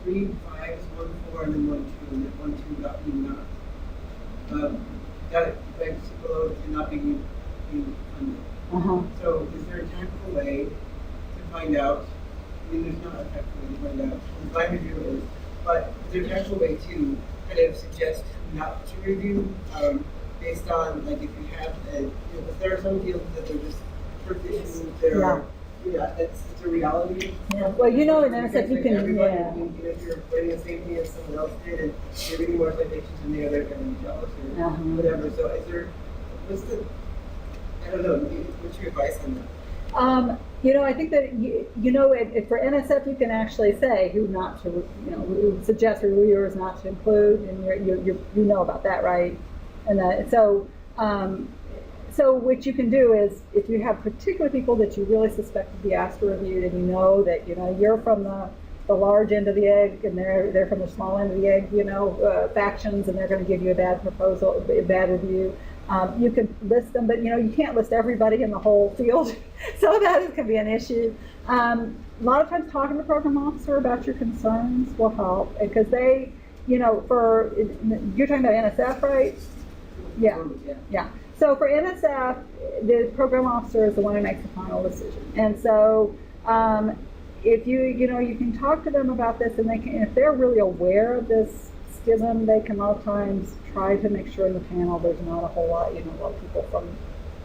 3 5s, 1 4, and then 1 2, and then 1 2 got me not. Got it ranked below it and not being funded. So is there a tactical way to find out? I mean, there's not a tactical way to find out. My review is, but is there a tactical way to kind of suggest not to review based on, like, if you have, if there are some fields that they're just issues that are, it's a reality. Yeah. Well, in NSF you can, if you're writing the same thing as someone else did, and you're reading more citations than the other, going to be jealous or whatever. So is there, I don't know, what's your advice on that? I think that, for NSF, you can actually say who not to, suggest reviewers not to include, and you know about that, right? And so what you can do is, if you have particular people that you really suspect to be asked to review, and you know that, you're from the large end of the egg, and they're from the small end of the egg, factions, and they're going to give you a bad proposal, a bad review. You can list them, but you can't list everybody in the whole field, so that can be an issue. A lot of times talking to the program officer about your concerns will help, because they, you're talking about NSF, right? Yeah. So for NSF, the program officer is the one who makes the final decision, and so if you can talk to them about this, and if they're really aware of this schism, they can a lot of times try to make sure in the panel there's not a whole lot, a lot of people from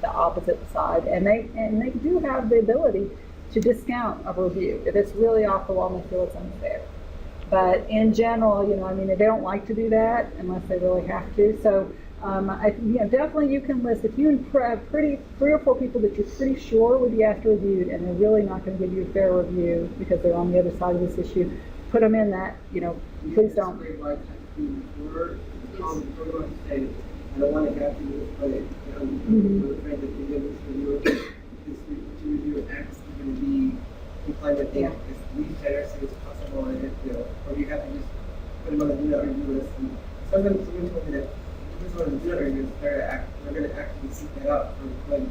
the opposite side, and they do have the ability to discount a review if it's really off the wall and they feel it's unfair. But in general, they don't like to do that unless they really have to. So definitely you can list, if you have 3 or 4 people that you're pretty sure would be asked to review, and they're really not going to give you a fair review because they're on the other side of this issue, put them in that, please don't. I don't want to have to do this, but I'm afraid that the reviewer X is going to be inclined to think as least generous as possible, and or you have to just put them on the do not review list. And someone told me that if it's on the do not review list, they're going to actively seek that out for when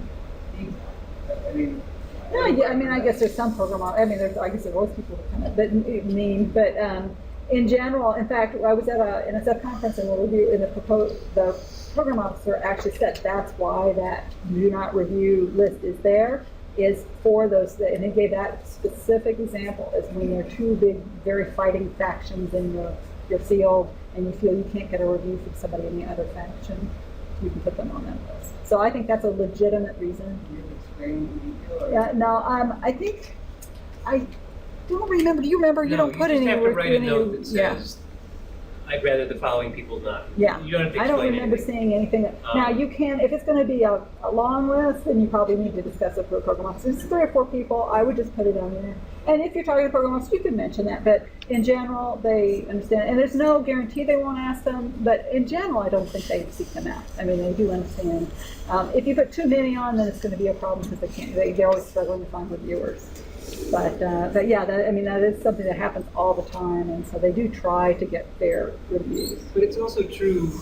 feedback. I guess there's some program. I guess there was people that kind of, but in general, in fact, I was at an NSF conference, and the program officer actually said that's why that do not review list is there, is for those, and he gave that specific example, is when there are 2 big, very fighting factions in your field, and you feel you can't get a review from somebody in the other faction, you can put them on that list. So I think that's a legitimate reason. I think I don't remember. Do you remember? You don't put any. You just have to write a note that says, I'd rather the following people not. Yeah. You don't have to I don't explain remember anything. seeing anything. Now you can, if it's going to be a long list, then you probably need to discuss it for a program officer. If it's 3 or 4 people, I would just put it on there. And if you're talking to program officer, you can mention that. But in general, they understand. And there's no guarantee they won't ask them. But in general, I don't think they seek them out. They do understand. If you put too many on, then it's going to be a problem because they're always struggling to find reviewers. But yeah, that is something that happens all the time, and so they do try to get fair reviews. But it's also true,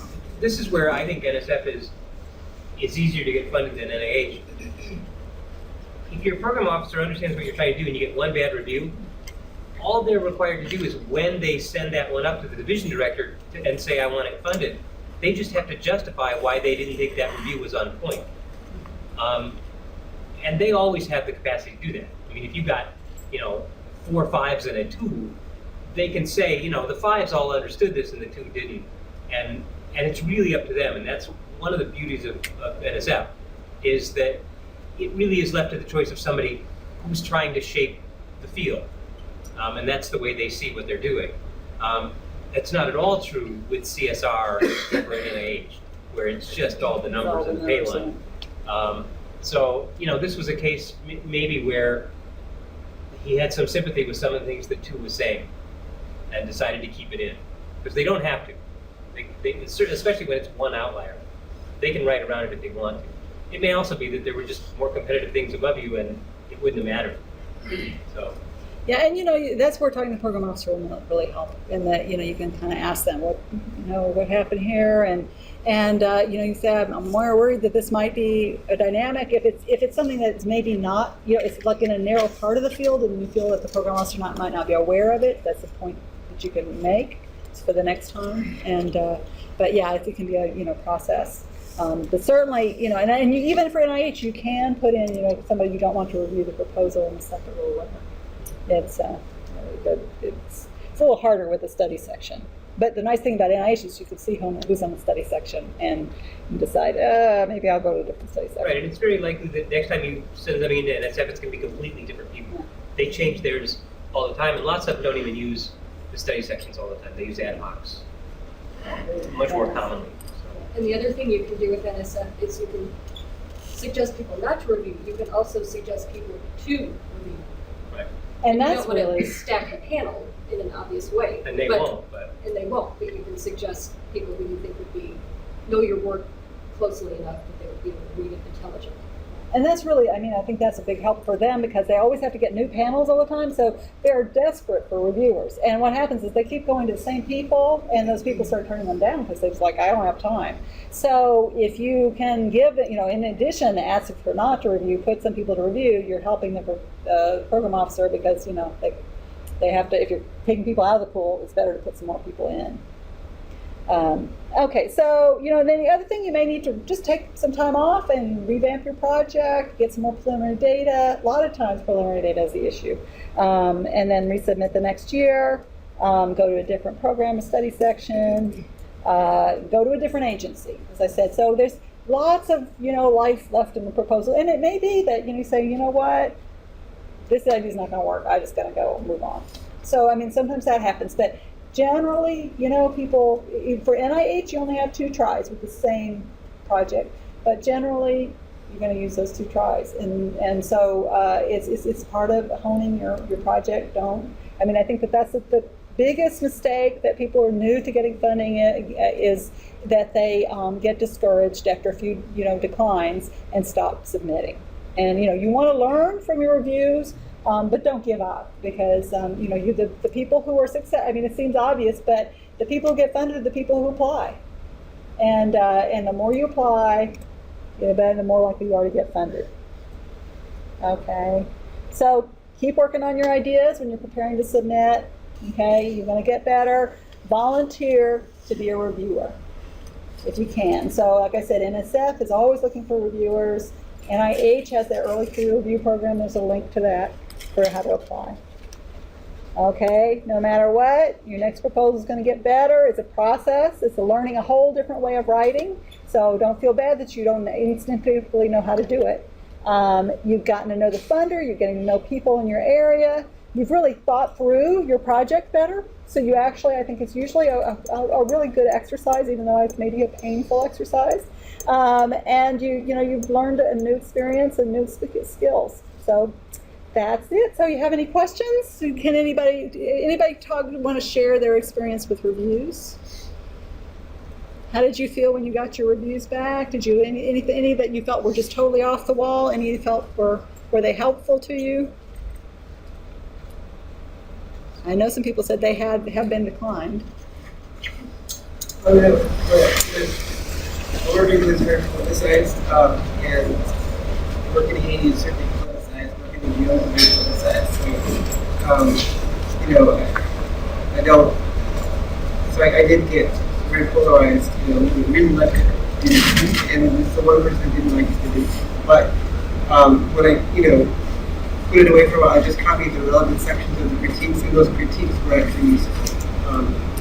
this is where I think NSF is it's easier to get funded than NIH. If your program officer understands what you're trying to do and you get one bad review, all they're required to do is when they send that one up to the division director and say, I want it funded, they just have to justify why they didn't think that review was on point. And they always have the capacity to do that. I mean, if you've got, 4 5s and a 2, they can say, the 5s all understood this and the 2 didn't. And it's really up to them. And that's one of the beauties of NSF, is that it really is left to the choice of somebody who's trying to shape the field. And that's the way they see what they're doing. That's not at all true with CSR or NIH, where it's just all the numbers and the pay line. So, this was a case maybe where he had some sympathy with some of the things that 2 was saying and decided to keep it in. Because they don't have to. They, especially when it's one outlier. They can write around it if they want to. It may also be that there were just more competitive things above you and it wouldn't have mattered. So. Yeah, and that's where talking to the program officer will really help, in that you can kind of ask them what happened here, and you say, I'm more worried that this might be a dynamic if it's something that's maybe not, it's like in a narrow part of the field and you feel that the program officer might not be aware of it. That's a point that you can make for the next time, and but yeah, it can be a process. But certainly, and you, even for NIH, you can put in somebody you don't want to review the proposal in a separate or whatever. It's a little harder with the study section. But the nice thing about NIH is you can see who's on the study section and decide, maybe I'll go to a different study section. Right, and it's very likely that next time you send something into NSF, it's going to be completely different people. Yeah. They change theirs all the time, and lots of them don't even use the study sections all the time. They use ad hocs much more commonly. So. And the other thing you can do with NSF is you can suggest people not to review. You can also suggest people to review. Right. And that's you don't want really to stack the panel in an obvious way. And they won't. And they won't. But you can suggest people who you think know your work closely enough that they would be able to read it intelligently. And that's really, I think that's a big help for them, because they always have to get new panels all the time, so they're desperate for reviewers. And what happens is they keep going to the same people, and those people start turning them down because they're just like, I don't have time. So if you can give, in addition to ask for not to review, put some people to review, you're helping the program officer, because, they have to, if you're taking people out of the pool, it's better to put some more people in. Okay, so, then the other thing, you may need to just take some time off and revamp your project, get some more preliminary data. A lot of times preliminary data is the issue. And then resubmit the next year, go to a different program, a study section, go to a different agency, as I said. So there's lots of, life left in the proposal. And it may be that, you say, what, this idea is not going to work. I just got to go move on. So, sometimes that happens. But generally, people, for NIH, you only have 2 tries with the same project, but generally, you're going to use those 2 tries, and so it's part of honing your project. I think that's the biggest mistake that people who are new to getting funding is that they get discouraged after a few declines and stop submitting. And you want to learn from your reviews. But don't give up, because the people who are success. It seems obvious, but the people who get funded are the people who apply, and the more you apply, the more likely you are to get funded. Okay, so keep working on your ideas when you're preparing to submit. Okay, you're going to get better. Volunteer to be a reviewer if you can. So, like I said, NSF is always looking for reviewers. NIH has their early career review program. There's a link to that for how to apply. Okay, no matter what, your next proposal is going to get better. It's a process. It's learning a whole different way of writing. So don't feel bad that you don't instinctively know how to do it. You've gotten to know the funder. You're getting to know people in your area. You've really thought through your project better. So you actually, I think it's usually a really good exercise, even though it's maybe a painful exercise. And you've learned a new experience and new skills. So that's it. So you have any questions? Can anybody want to share their experience with reviews? How did you feel when you got your reviews back? Did you any that you felt were just totally off the wall? Any you felt were they helpful to you? I know some people said they have been declined. Oh, no. working is very politicized, and working in Haiti is certainly politicized, working in New York is very politicized. So, you know, I don't, so I did get very polarized, you know, really like it, and the one person who didn't like it, didn't. But when I, you know, put it away for a while, I just copied the relevant sections of the critiques, and those critiques were actually useful.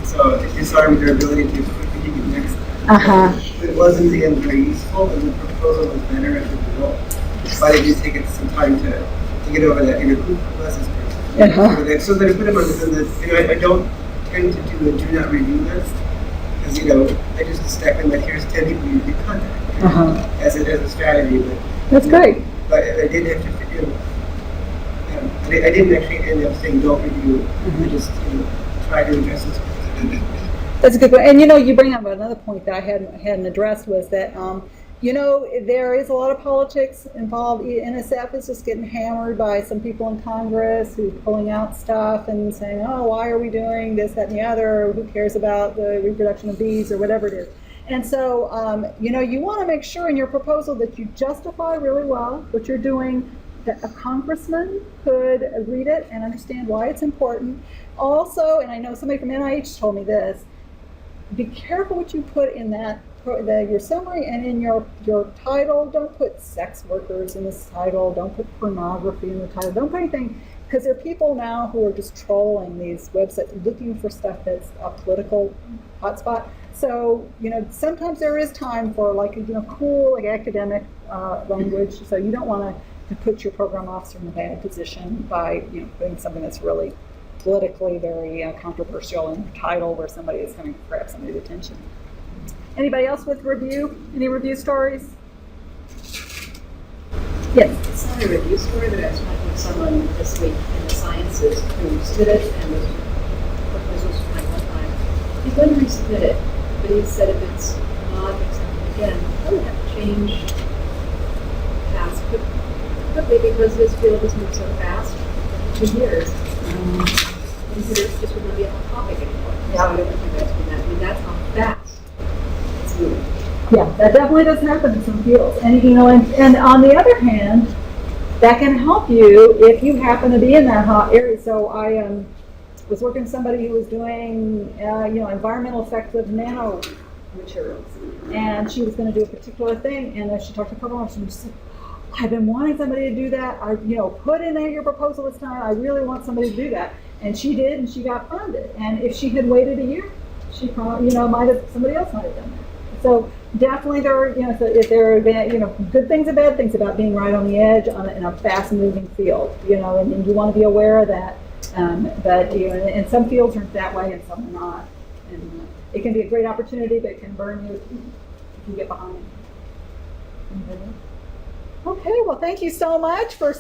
So it disarmed their ability to critique it next. But it was in the end very useful, and the proposal was better as a result. But it did take it some time to get over that, you know, who was this person? So that I put them on the, you know, I don't tend to do a do not review list, because, you know, I just stack them like, here's 10 people you can contact, as a strategy. But, That's great. But I did have to, you know, I didn't actually end up saying don't review. I just, you know, tried to address this. That's a good point. And you know, you bring up another point that I hadn't addressed was that you know, there is a lot of politics involved. NSF is just getting hammered by some people in Congress who's pulling out stuff and saying, oh, why are we doing this, that, and the other? Who cares about the reproduction of bees or whatever it is? And so, you know, you want to make sure in your proposal that you justify really well what you're doing, that a congressman could read it and understand why it's important. Also, and I know somebody from NIH told me this, be careful what you put in that your summary and in your title. Don't put sex workers in this title. Don't put pornography in the title. Don't put anything, because there are people now who are just trolling these websites looking for stuff that's a political hotspot. So, you know, sometimes there is time for, like, you know, cool, like, academic language. So you don't want to put your program officer in a bad position by, you know, putting something that's really politically very controversial in the title where somebody is going to grab somebody's attention. Anybody else with review? Any review stories? Yes. It's not a review story, but I was talking with someone this week in the sciences who submitted and was proposals for like 1 time. He's going to resubmit it, but he said if it's not accepted again, he'll have to change paths quickly because his field has moved so fast for 2 years. He said it just would not be a hot topic anymore. So I don't think that's been that. I mean, that's how fast it's moving. Yeah, that definitely does happen in some fields. And, you know, and on the other hand, that can help you if you happen to be in that hot area. So I was working with somebody who was doing, you know, environmental effects of nano materials. And she was going to do a particular thing. And as she talked to the program officer, she said, I've been wanting somebody to do that. You know, put in there your proposal this time. I really want somebody to do that. And she did, and she got funded. And if she had waited a year, she probably, you know, somebody else might have done that. So definitely there are, you know, so if there are, you know, good things and bad things about being right on the edge in a fast-moving field, you know, and you want to be aware of that. But, you know, and some fields are that way and some are not. And it can be a great opportunity, but it can burn you if you get behind. Okay, well, thank you so much for